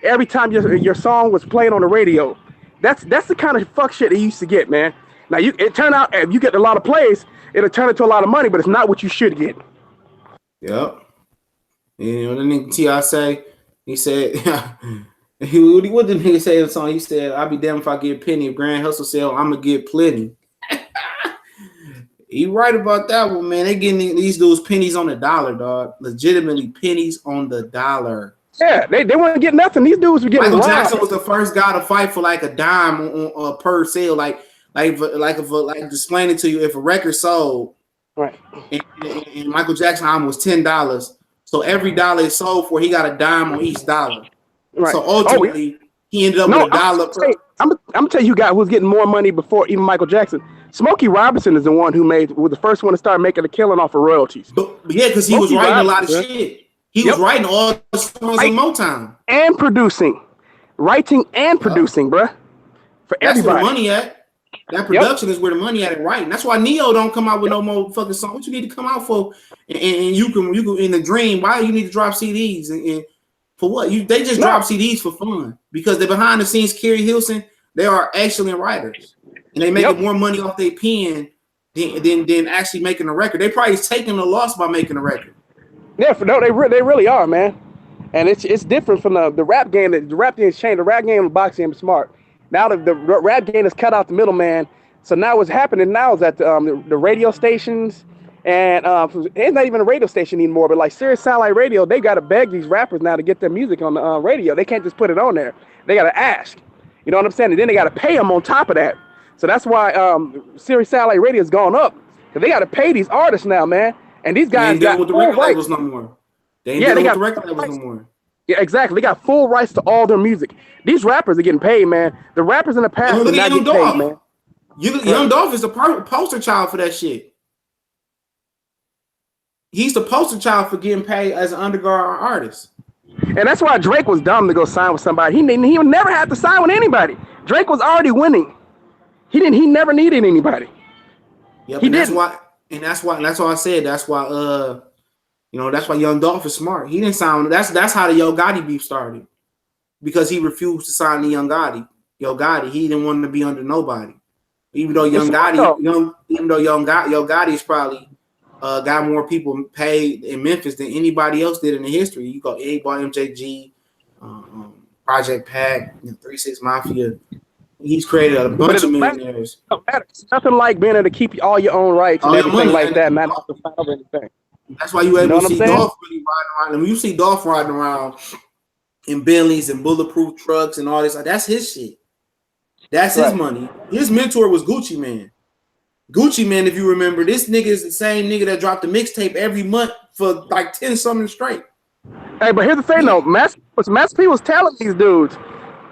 every time your song was played on the radio. That's the kind of fuck shit they used to get, man. Now it turned out if you get a lot of plays, it'll turn into a lot of money, but it's not what you should get. Yep. You know the nigga T.I. say, he said, what did the nigga say in the song? He said, "I'll be damned if I get a penny. If Grand Hustle sell, I'm gonna get plenty." He right about that one, man. They getting these dudes pennies on the dollar, dog. Legitimately pennies on the dollar. Yeah, they wouldn't get nothing. These dudes were getting Michael Jackson was the first guy to fight for like a dime on per sale, like displaying it to you if a record sold, right? And Michael Jackson album was $10, so every dollar it sold for, he got a dime on each dollar. Right. So ultimately, he ended up with a dollar per. I'm gonna tell you guys who was getting more money before even Michael Jackson. Smokey Robinson is the one who was the first one to start making a killing off of royalties. Yeah, because he was writing a lot of shit. He was writing all the songs in Motown and producing, writing and producing, bruh. For everybody. That's where the money at. That production is where the money at and writing. That's why Neo don't come out with no more fucking songs. What you need to come out for? And you can in the dream. Why you need to drop CDs and for what? They just drop CDs for fun because they're behind the scenes. Kerry Hilson, they are excellent writers, and they make more money off their pen than actually making a record. They probably taking a loss by making a record. Yeah, no, they really are, man. And it's different from the rap game. The rap game has changed. The rap game and the boxing game is smart. Now the rap game has cut out the middleman. So now what's happening now is that the radio stations and it's not even a radio station anymore, but like Sirius Satellite Radio, they got to beg these rappers now to get their music on the radio. They can't just put it on there. They got to ask. You know what I'm saying? And then they got to pay them on top of that. So that's why Sirius Satellite Radio has gone up because they got to pay these artists now, man. And these guys got with the record labels no more. They got the record labels no more. Yeah, exactly. They got full rights to all their music. These rappers are getting paid, man. The rappers in the past are not getting paid, man. Young Dolph is the poster child for that shit. He's the poster child for getting paid as an underground artist. And that's why Drake was dumb to go sign with somebody. He never had to sign with anybody. Drake was already winning. He never needed anybody. Yep, that's why I said that's why that's why Young Dolph is smart. He didn't sign. That's how the Yo Gotti beef started, because he refused to sign the Yo Gotti, he didn't want to be under nobody. Even though Yo Gotti is probably got more people paid in Memphis than anybody else did in the history. You got A-Ball, MJG, Project Pack, 3-6 Mafia. He's created a bunch of millionaires. It's nothing like being able to keep all your own rights and everything like that, not have to sign over anything. That's why you able to see Dolph really riding around. And when you see Dolph riding around in Bentleys and bulletproof trucks and all this, that's his shit. That's his money. His mentor was Gucci Mane. Gucci Mane, if you remember, this nigga is the same nigga that dropped a mixtape every month for like 10 something straight. Hey, but here's the thing though, Master P was telling these dudes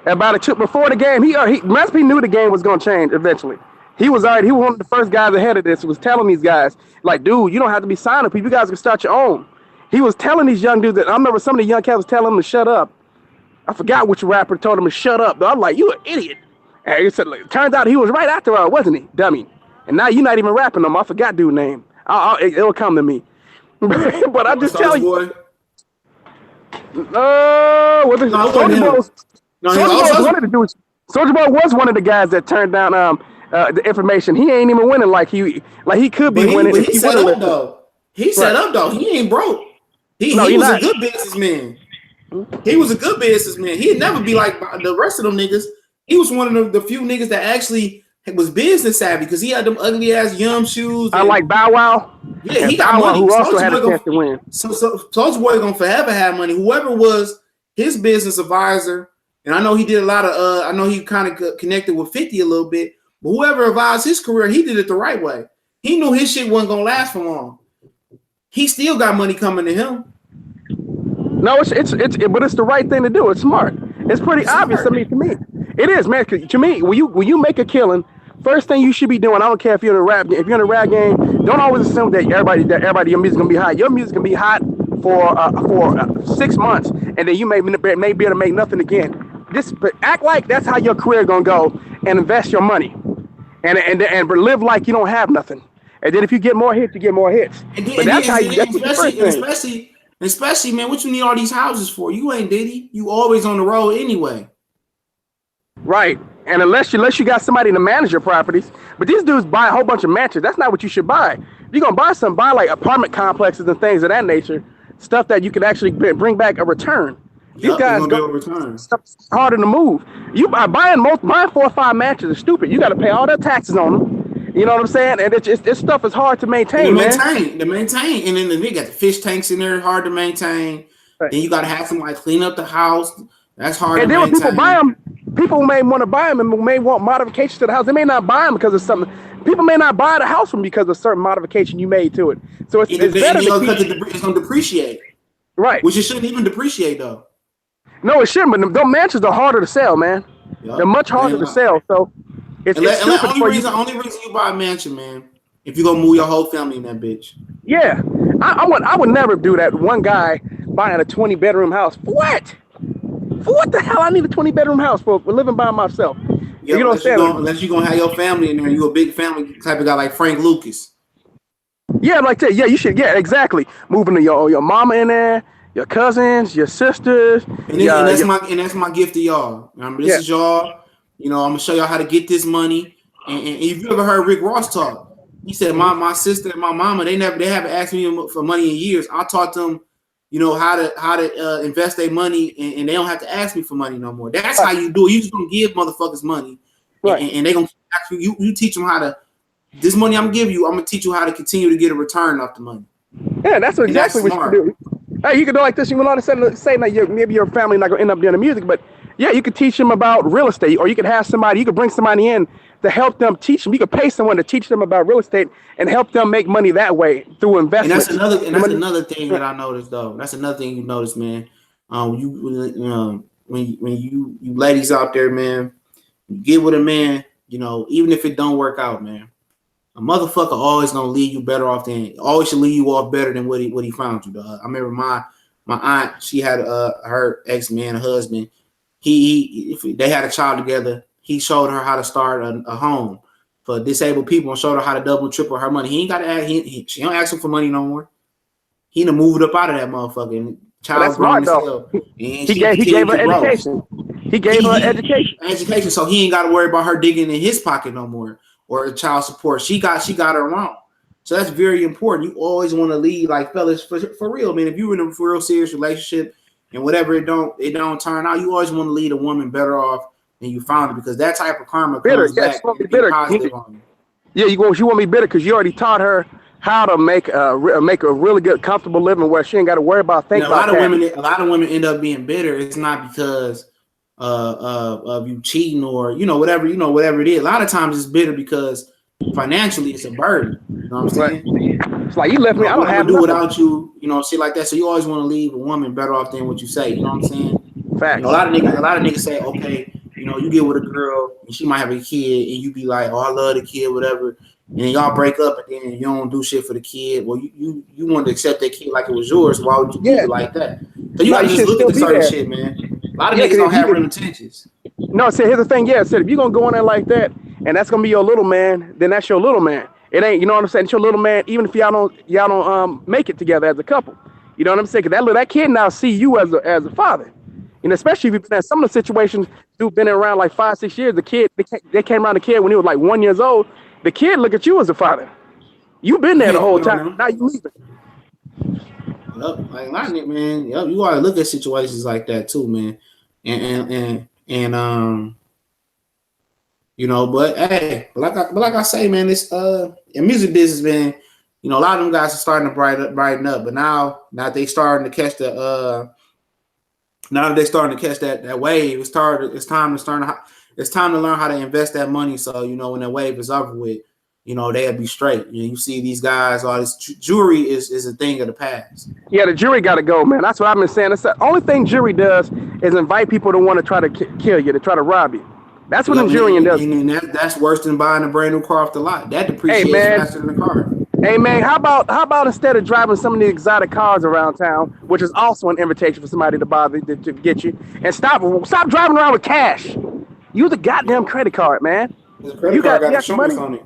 about it before the game. Master P knew the game was gonna change eventually. He was one of the first guys ahead of this. Was telling these guys, like, dude, you don't have to be signing people. You guys can start your own. He was telling these young dudes that I remember some of the young cats was telling them to shut up. I forgot which rapper told him to shut up. I'm like, you an idiot. And he said, like, turns out he was right after all, wasn't he, dummy? And now you're not even rapping no more. I forgot dude's name. It'll come to me. But I just tell you. Soulja Boy was one of the guys that turned down the information. He ain't even winning like he could be winning. But he set up though. He set up though. He ain't broke. He was a good businessman. He was a good businessman. He'd never be like the rest of them niggas. He was one of the few niggas that actually was business savvy because he had them ugly ass Yum shoes. I like Bow Wow. Yeah, he got Bow Wow, money. who also had a chance to win. So Soulja Boy gonna forever have money. Whoever was his business advisor, and I know he did a lot of. I know he kind of connected with 50 a little bit, but whoever advised his career, he did it the right way. He knew his shit wasn't gonna last for long. He still got money coming to him. No, but it's the right thing to do. It's smart. It's pretty obvious to me. It is, man. To me, when you make a killing, first thing you should be doing. I don't care if you're in a rap game. If you're in a rap game, don't always assume that everybody your music's gonna be hot. Your music's gonna be hot for 6 months, and then you may be able to make nothing again. Just act like that's how your career gonna go, and invest your money, and live like you don't have nothing. And then if you get more hits, you get more hits. Especially, man, what you need all these houses for? You ain't Diddy. You always on the road anyway. Right. And unless you got somebody to manage your properties, but these dudes buy a whole bunch of mansions. That's not what you should buy. If you're gonna buy like apartment complexes and things of that nature, stuff that you can actually bring back a return. These guys stuff's harder to move. You buying 4 or 5 mansions is stupid. You got to pay all their taxes on them. You know what I'm saying? And this stuff is hard to maintain, man. And then they got the fish tanks in there, hard to maintain. Right. Then you got to have somebody clean up the house. That's hard to maintain. And then when people buy them, people may want to buy them and may want modifications to the house. They may not buy them because of something. People may not buy the house from because of a certain modification you made to it. So it's better because it's going to depreciate. Right. Which it shouldn't even depreciate, though. No, it shouldn't. But those mansions are harder to sell, man. Yep. They're much harder to sell. So it's the only reason you buy a mansion, man, if you're going to move your whole family in that bitch. Yeah. I would never do that. One guy buying a 20-bedroom house. For what? For what the hell? I need a 20-bedroom house for living by myself. Yeah, you know what I'm saying? Unless you're going to have your family in there. You're a big family type of guy like Frank Lucas. Yeah, like that. Yeah, you should. Yeah, exactly. Moving to your mama in there, your cousins, your sisters. And that's my gift to y'all. This is y'all. You know, I'm going to show y'all how to get this money. And if you ever heard Rick Ross talk, he said, my sister and my mama, they haven't asked me for money in years. I taught them, you know, how to invest their money, and they don't have to ask me for money no more. That's how you do it. You just gonna give motherfuckers money, right? And they gonna actually you teach them how to. This money I'm giving you, I'm gonna teach you how to continue to get a return off the money. Yeah, that's exactly what you can do. Hey, you can do like this. You can say that maybe your family not gonna end up doing the music, but yeah, you could teach them about real estate, or you could have somebody. You could bring somebody in to help them teach them. You could pay someone to teach them about real estate and help them make money that way through investment. And that's another thing that I noticed, though. That's another thing you notice, man. When you ladies out there, man, you get with a man, you know, even if it don't work out, man, a motherfucker always gonna leave you better off always should leave you off better than what he found you, dog. I remember my aunt, she had her ex-man, a husband. If they had a child together. He showed her how to start a home for disabled people and showed her how to double, triple her money. He ain't got to ask. She don't ask him for money no more. He done moved up out of that motherfucker. And child grown himself. He gave her education. He gave her education, so he ain't got to worry about her digging in his pocket no more or child support. She got her own. So that's very important. You always want to lead, like, fellas, for real, man. If you're in a real serious relationship and whatever it don't turn out, you always want to lead a woman better off than you found it, because that type of karma comes back bitter. Positive on you. Yeah, you want to be bitter because you already taught her how to make a really good, comfortable living where she ain't got to worry about thinking about that. A lot of women end up being bitter. It's not because of you cheating or whatever it is. A lot of times it's bitter because financially it's a burden. You know what I'm saying? It's like you left me. I don't have to do without you. Shit like that. So you always want to leave a woman better off than what you say. You know what I'm saying? Fact. A lot of niggas say, okay, you get with a girl and she might have a kid, and you be like, "Oh, I love the kid, whatever," and then y'all break up, and then you don't do shit for the kid. Well, you want to accept that kid like it was yours. Why would you leave it like that? So you gotta just look at the certain shit, man. A lot of niggas don't have real intentions. No, so here's the thing. Yeah, so if you're gonna go in there like that, and that's gonna be your little man, then that's your little man. It ain't, you know what I'm saying? It's your little man, even if y'all don't make it together as a couple. You know what I'm saying? Because that kid now see you as a father. And especially if you've been in some of the situations, dude been around like 5-6 years. The kid, they came around the kid when he was like 1 year old. The kid look at you as a father. You've been there the whole time. Now you leaving. Yep, like lightning, man. Yep, you gotta look at situations like that too, man. And but hey, like I say, man, this in music business, man, a lot of them guys are starting to brighten up. But now they starting to catch the now that they're starting to catch that wave, it's time to learn how to invest that money. So when that wave is over with, they'll be straight. You see these guys, all this jewelry is a thing of the past. Yeah, the jury got to go, man. That's what I've been saying. It's the only thing jury does is invite people to want to try to kill you, to try to rob you. That's what the jury does. And that's worse than buying a brand new car off the lot. That depreciates faster than the car. Hey man, how about instead of driving some of the exotic cars around town, which is also an invitation for somebody to bother to get you, and stop driving around with cash. Use a goddamn credit card, man. The credit card got insurance on it.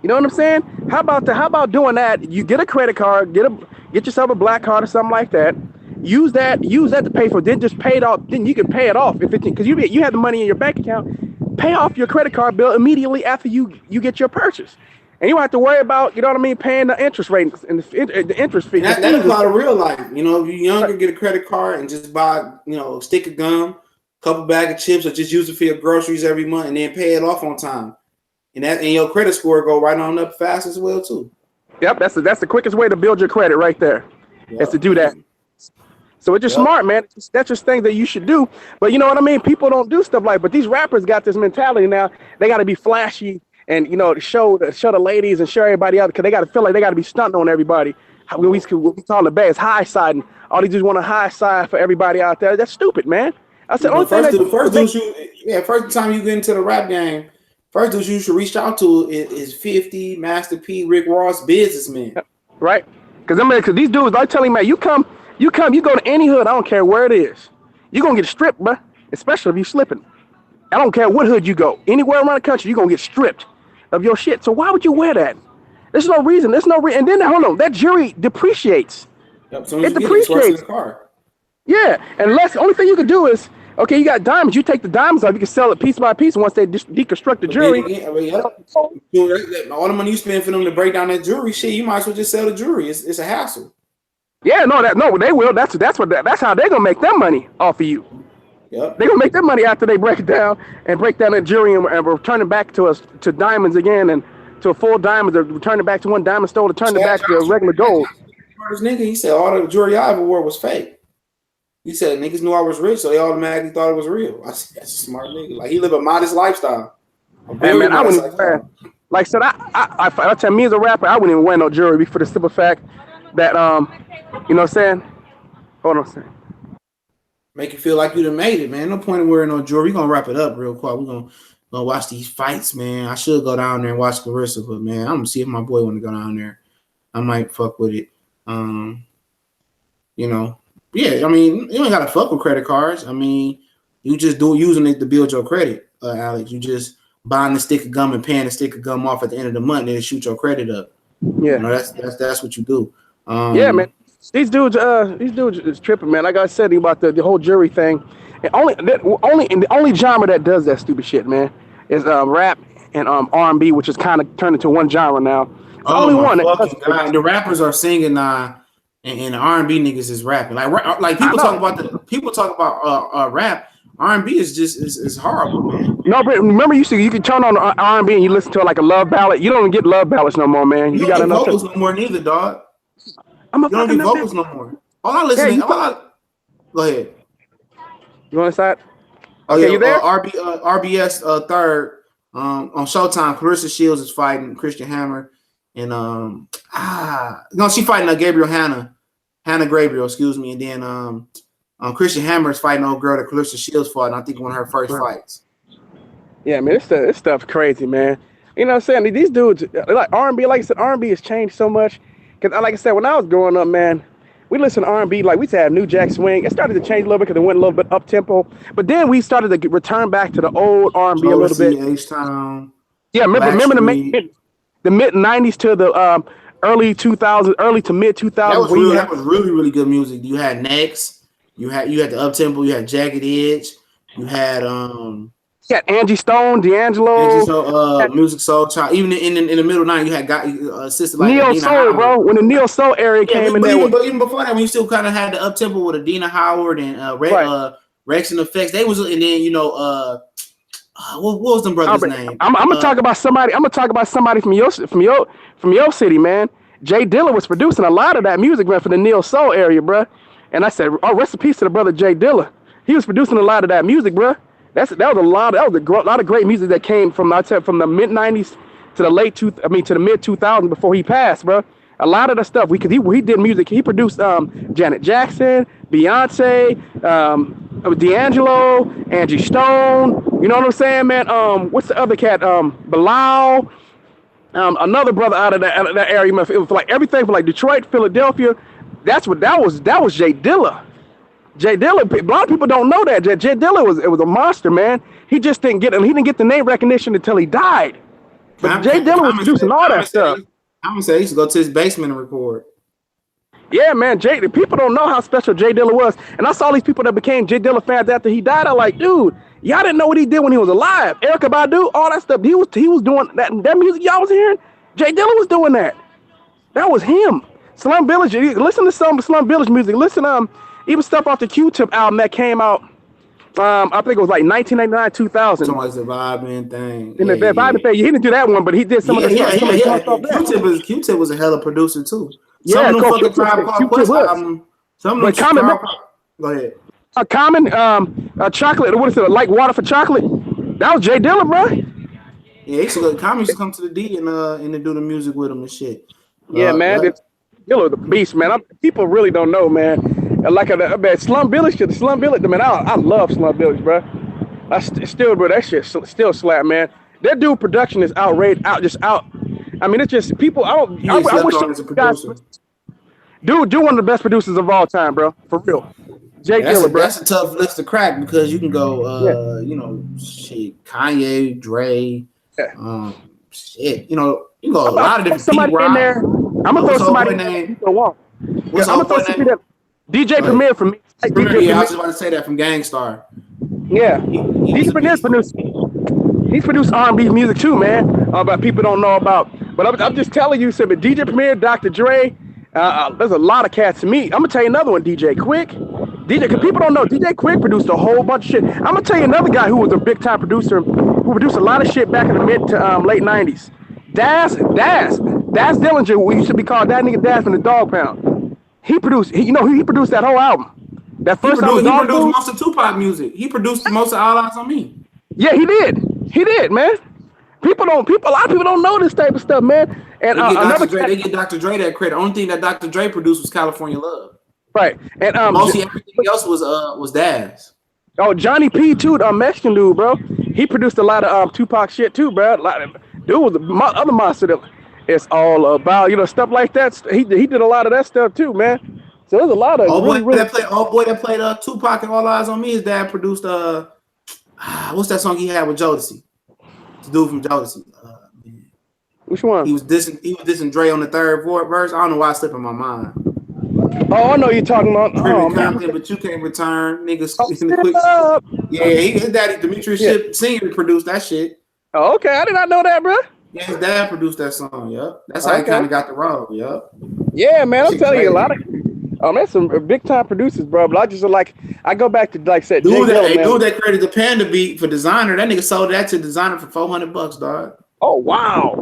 You know what I'm saying? How about doing that? You get a credit card, get yourself a black card or something like that. Use that to pay for it. Then just pay it off. Then you can pay it off because you have the money in your bank account. Pay off your credit card bill immediately after you get your purchase. And you don't have to worry about, paying the interest rate and the interest fee. That applies to real life. If you're younger, get a credit card and just buy, a stick of gum, a couple bag of chips, or just use it for your groceries every month, and then pay it off on time. And your credit score go right on up fast as well too. Yep, that's the quickest way to build your credit right there. Yep. Is to do that. So it's just smart, man. That's just things that you should do. But you know what I mean? People don't do stuff like. But these rappers got this mentality now. They got to be flashy. And to show the ladies and show everybody out because they got to feel like they got to be stunting on everybody. What we call the bad is high siding. All these dudes want a high side for everybody out there. That's stupid, man. I said first time you get into the rap game, first dudes you should reach out to is 50, Master P, Rick Ross, businessmen. Right? Because these dudes, I tell you, man, you go to any hood, I don't care where it is, you're gonna get stripped, bro. Especially if you slipping. I don't care what hood you go, anywhere around the country, you're gonna get stripped of your shit. So why would you wear that? There's no reason. And then hold on, that jewelry depreciates. Yep, so it depreciates. Yeah, unless the only thing you can do is, okay, you got diamonds. You take the diamonds off. You can sell it piece by piece once they deconstruct the jewelry. All the money you spend for them to break down that jewelry, shit, you might as well just sell the jewelry. It's a hassle. Yeah, they will. That's how they're gonna make their money off of you. Yep. They're gonna make their money after they break down that jewelry and return it back to diamonds again and to a full diamond, or return it back to one diamond store to turn it back to regular gold. This nigga, he said all the jewelry I ever wore was fake. He said niggas knew I was rich, so they automatically thought it was real. I said that's a smart nigga. Like he live a modest lifestyle. Hey man, I wouldn't even wear. Like I said, I tell me as a rapper, I wouldn't even wear no jewelry for the simple fact that you know what I'm saying? Hold on a second. Make you feel like you done made it, man. No point in wearing no jewelry. We're gonna wrap it up real quick. We're gonna watch these fights, man. I should go down there and watch Clarissa, but man, I'm gonna see if my boy wanna go down there. I might fuck with it. Yeah, I mean, you ain't gotta fuck with credit cards. I mean, you just using it to build your credit, Alex. You just buying the stick of gum and paying the stick of gum off at the end of the month, and then shoot your credit up. Yeah, that's what you do. Yeah, man. These dudes is tripping, man. Like I said about the whole jury thing, and the only genre that does that stupid shit, man, is rap and R&B, which is kind of turned into one genre now. It's the only one. The rappers are singing now, and the R&B niggas is rapping. Like people talk about rap. R&B is just horrible, man. No, but remember you can turn on R&B and you listen to like a love ballad. You don't get love ballads no more, man. You got vocals no more neither, dog. You don't get vocals no more. All I listen. Go ahead. You want to start? Oh yeah, you there? RBS third on Showtime. Clarissa Shields is fighting Christian Hammer, and she fighting Gabriel Hannah Gabriel, excuse me, and then Christian Hammer is fighting old girl that Clarissa Shields fought, and I think one of her first fights. Yeah, man, this stuff's crazy, man. You know what I'm saying? These dudes, like R&B, like I said, R&B has changed so much. Because, like I said, when I was growing up, man, we listened to R&B, like we used to have New Jack Swing. It started to change a little bit because it went a little bit up-tempo. But then we started to return back to the old R&B a little bit. H-Town, yeah, remember the mid-90s to the early 2000s, early to mid-2000s. That was really, really good music. You had Next. You had the up-tempo. You had Jagged Edge. You had Angie Stone, D'Angelo, Music Soul Child. Even in the middle '90s, you had sister like Neo Soul, Howard. bro. When the Neo Soul area came in there, but even before that, when you still kind of had the up-tempo with Adina Howard and Rex and Effects, they was, and then what was them brothers' name? I'm gonna talk about somebody. I'm gonna talk about somebody from your city, man. Jay Dilla was producing a lot of that music, man, for the Neo Soul area, bro. And I said, oh, rest in peace to the brother Jay Dilla. He was producing a lot of that music, bro. That was a lot of great music that came from the mid '90s to the to the mid 2000s before he passed, bro. A lot of the stuff he did music. He produced Janet Jackson, Beyonce, D'Angelo, Angie Stone. You know what I'm saying, man? What's the other cat? Bilal. Another brother out of that area. It was like everything from like Detroit, Philadelphia. That was Jay Dilla. Jay Dilla, a lot of people don't know that. Jay Dilla was a monster, man. He just didn't get the name recognition until he died. But Jay Dilla was producing all that stuff. I'm gonna say he used to go to his basement and record. Yeah, man. People don't know how special Jay Dilla was. And I saw these people that became Jay Dilla fans after he died. I'm like, dude, y'all didn't know what he did when he was alive. Erykah Badu, all that stuff. He was doing that music y'all was hearing. Jay Dilla was doing that. That was him. Slum Village. Listen to some Slum Village music. Listen even stuff off the Q-Tip album that came out. I think it was like 1999, 2000. Something like the vibing thing. In the vibing thing, he didn't do that one, but he did some of the Q-Tip was a hella producer too. Some of them fucking Tribe Called Quest album. Some of them. Go ahead. Common, chocolate. What is it? Like water for chocolate. That was Jay Dilla, bro. Yeah, Common used to come to the D and do the music with him and shit. Yeah, man. Dilla the beast, man. People really don't know, man. Like Slum Village, man. I love Slum Village, bro. Bro, that shit still slap, man. That dude production is outrageous, out. I mean, it's just people. I wish some guys. Dude, one of the best producers of all time, bro. For real. Jay Dilla, bro. That's a tough list to crack because you can go, shit, Kanye, Dre, shit. You know, you go a lot of different somebody in there. I'm gonna throw somebody name. What's I'm gonna throw somebody that DJ Premier from me. I was just about to say that from Gangstar. Yeah, he's produced. He's produced R&B music too, man. But people don't know about. But I'm just telling you, but DJ Premier, Dr. Dre. There's a lot of cats to me. I'm gonna tell you another one, DJ Quick. Because people don't know, DJ Quick produced a whole bunch of shit. I'm gonna tell you another guy who was a big time producer who produced a lot of shit back in the mid to late '90s. Daz Dillinger, we used to be called that nigga Daz from the Dog Pound. He produced that whole album. That first album. He produced most of Tupac music. He produced most of All Eyes on Me. Yeah, he did, man. A lot of people don't know this type of stuff, man. And they get Dr. Dre that credit. The only thing that Dr. Dre produced was California Love. Right. And mostly everything else was Daz. Oh, Johnny P too, the Mexican dude, bro. He produced a lot of Tupac shit too, bro. Dude was the other monster that it's all about, stuff like that. He did a lot of that stuff too, man. So there's a lot of that played Tupac and All Eyes on Me. His dad produced what's that song he had with Jodeci? The dude from Jodeci. Which one? He was dissing Dre on the third verse. I don't know why it's slipping my mind. Oh, I know you're talking about. But you can't return, niggas. His daddy Demetrius Senior produced that shit. Oh, okay, I did not know that, bro. Yeah, his dad produced that song. Yep, that's how he kind of got the role. Yep. Yeah, man, I'm telling you a lot of. That's some big time producers, bro. But I just I go back to like I said, dude that created the Panda beat for Designer. That nigga sold that to Designer for $400, dog. Oh wow.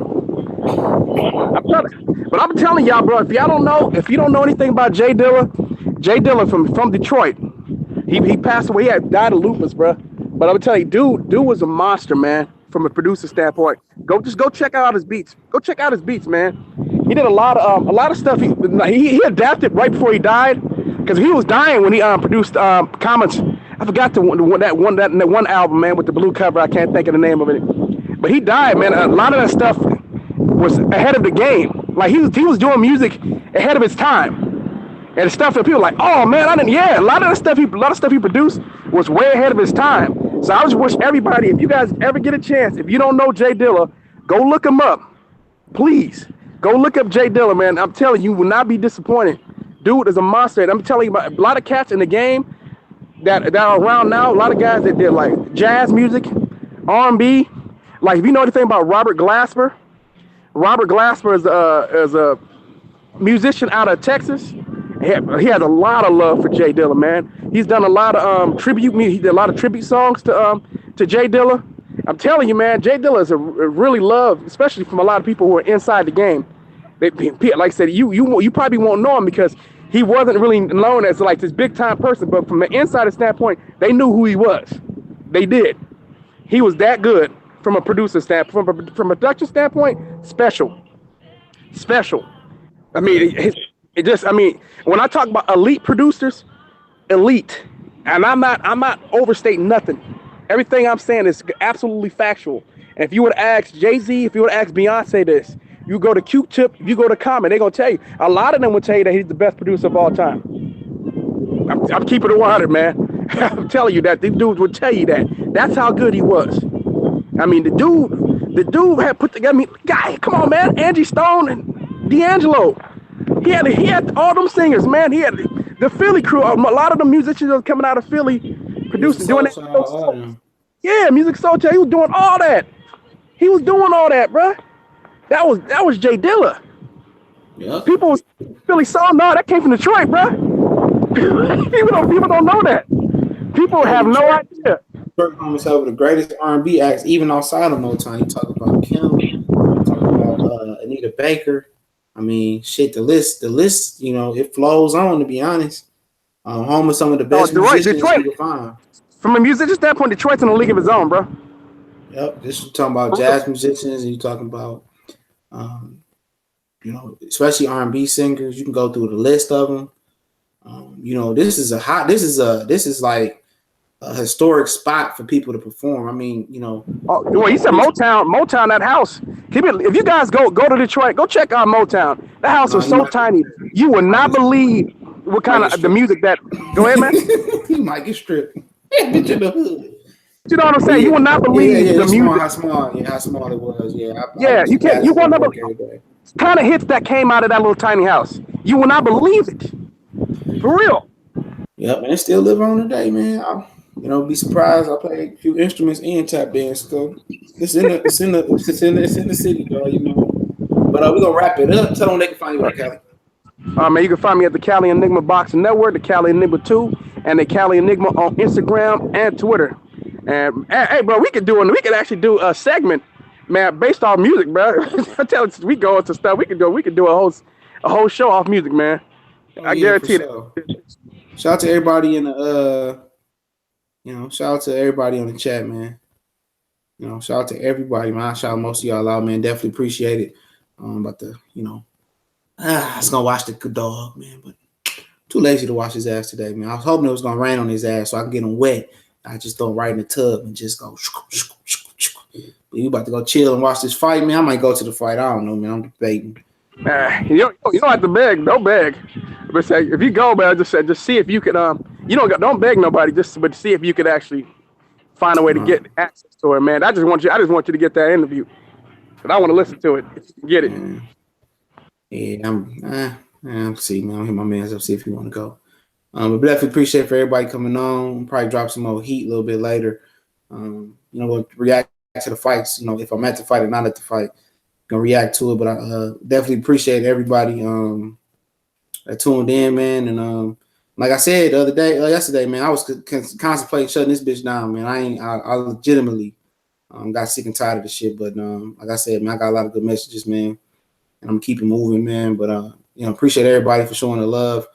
I'm telling y'all, bro. If you don't know anything about Jay Dilla from Detroit, he passed away. He had died of lupus, bro. But I'm telling you, dude was a monster, man. From a producer standpoint, go check out his beats. Go check out his beats, man. He did a lot of stuff. He adapted right before he died, because he was dying when he produced Common's I forgot that one album, man, with the blue cover. I can't think of the name of it. But he died, man. A lot of that stuff was ahead of the game. Like he was doing music ahead of his time. And stuff that people like, oh man, a lot of stuff he produced was way ahead of his time. So I just wish everybody, if you guys ever get a chance, if you don't know Jay Dilla, go look him up. Please. Go look up Jay Dilla, man. I'm telling you, you will not be disappointed. Dude is a monster. And I'm telling you about a lot of cats in the game that are around now, a lot of guys that did like jazz music, R&B. Like if you know anything about Robert Glasper is a musician out of Texas. He has a lot of love for Jay Dilla, man. He's done a lot of tribute music. He did a lot of tribute songs to Jay Dilla. I'm telling you, man, Jay Dilla is a really loved, especially from a lot of people who are inside the game. Like I said, you probably won't know him because he wasn't really known as like this big time person. But from the insider standpoint, they knew who he was. They did. He was that good from a producer standpoint, from a production standpoint. Special. I mean, when I talk about elite producers, elite, and I'm not overstating nothing. Everything I'm saying is absolutely factual. And if you would ask Jay-Z, if you would ask Beyonce this, you go to Q-Tip, if you go to Common, they're gonna tell you. A lot of them will tell you that he's the best producer of all time. I'm keeping it 100, man. I'm telling you that. These dudes would tell you that. That's how good he was. I mean, the dude had put together. I mean, guy, come on, man. Angie Stone and D'Angelo. He had all them singers, man. He had the Philly crew. A lot of the musicians that was coming out of Philly, producing, doing that. Yeah, Music Soul Child. He was doing all that. He was doing all that, bro. That was Jay Dilla. Yeah. People was Philly Soul. No, that came from Detroit, bro. people don't know that. People have no idea. Some of the greatest R&B acts, even outside of Motown. You talk about Kim, you talk about Anita Baker. I mean, shit. The list. You know, it flows on. To be honest, home of some of the best musicians you can find. From a musician standpoint, Detroit's in a league of its own, bro. Yep. This is talking about jazz musicians, and you talking about, you know, especially R&B singers. You can go through the list of them. You know, this is like a historic spot for people to perform. I mean, you know. Oh, well, you said Motown, that house. If you guys go to Detroit, go check out Motown. That house was so tiny. You would not believe what kind of the music that. Go ahead, man. You might get stripped. Bitch in the hood. You know what I'm saying? You will not believe the music. How small it was. You can't. You will not believe. Kind of hits that came out of that little tiny house. You will not believe it. For real. Yep, and it still live on today, man. Be surprised. I play a few instruments and tap dance. So it's in the city, dog. You know. But we're gonna wrap it up. Tell them they can find you at Cali. Man, you can find me at the Cali Enigma Boxing Network, the Cali Enigma 2, and the Cali Enigma on Instagram and Twitter. And hey, bro, we could actually do a segment, man, based off music, bro. I tell you, we go into stuff. We could do a whole show off music, man. I guarantee it. Shout out to everybody in the shout out to everybody on the chat, man. You know, shout out to everybody, man. I shout most of y'all out, man. Definitely appreciate it. About the, I was gonna watch the good dog, man, but too lazy to wash his ass today, man. I was hoping it was gonna rain on his ass so I can get him wet. I just throw him right in the tub and just go. But you about to go chill and watch this fight, man? I might go to the fight. I don't know, man. I'm debating. You don't have to beg. Don't beg. But say if you go, man, just see if you could. Don't beg nobody. But see if you could actually find a way to get access to it, man. I just want you to get that interview, but I want to listen to it. If you can get it. Yeah, I'm see, man. I'll hit my man's up, see if you want to go. But definitely appreciate for everybody coming on. Probably drop some more heat a little bit later. We'll react to the fights. If I'm at the fight or not at the fight, gonna react to it. But I definitely appreciate everybody that tuned in, man. And like I said the other day, yesterday, man, I was contemplating shutting this bitch down, man. I legitimately got sick and tired of the shit. But like I said, man, I got a lot of good messages, man, and I'm keeping moving, man. But appreciate everybody for showing the love.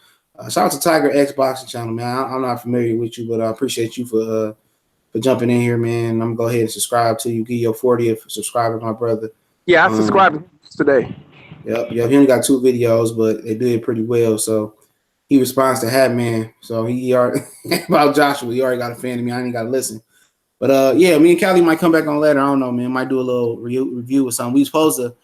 Shout out to Tiger X Boxing Channel, man. I'm not familiar with you, but I appreciate you for jumping in here, man. I'm gonna go ahead and subscribe to you. Give your 40th subscriber, my brother. Yeah, I subscribed today. Yep. He only got 2 videos, but they did pretty well. So he responds to Hat Man. So he already about Joshua. He already got a fan of me. I ain't got to listen. But yeah, me and Callie might come back on later. I don't know, man. Might do a little review or something. We supposed to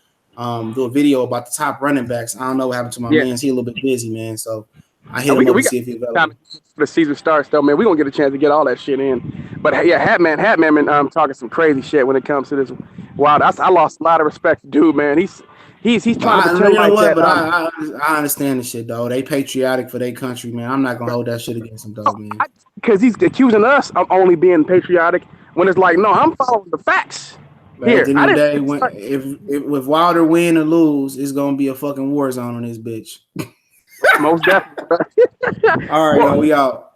do a video about the top running backs. I don't know what happened to my man. He a little bit busy, man. So I hit him up to see if he's available. The season starts though, man. We gonna get a chance to get all that shit in. But yeah, Hatman been talking some crazy shit when it comes to this. Wow, I lost a lot of respect to dude, man. He's trying to pretend like that. But I understand the shit though. They patriotic for their country, man. I'm not gonna hold that shit against them, dog, man. Because he's accusing us of only being patriotic when it's like, no, I'm following the facts. But at the end of the day, if Wilder win or lose, it's gonna be a fucking war zone on this bitch. Most definitely. All right, we out.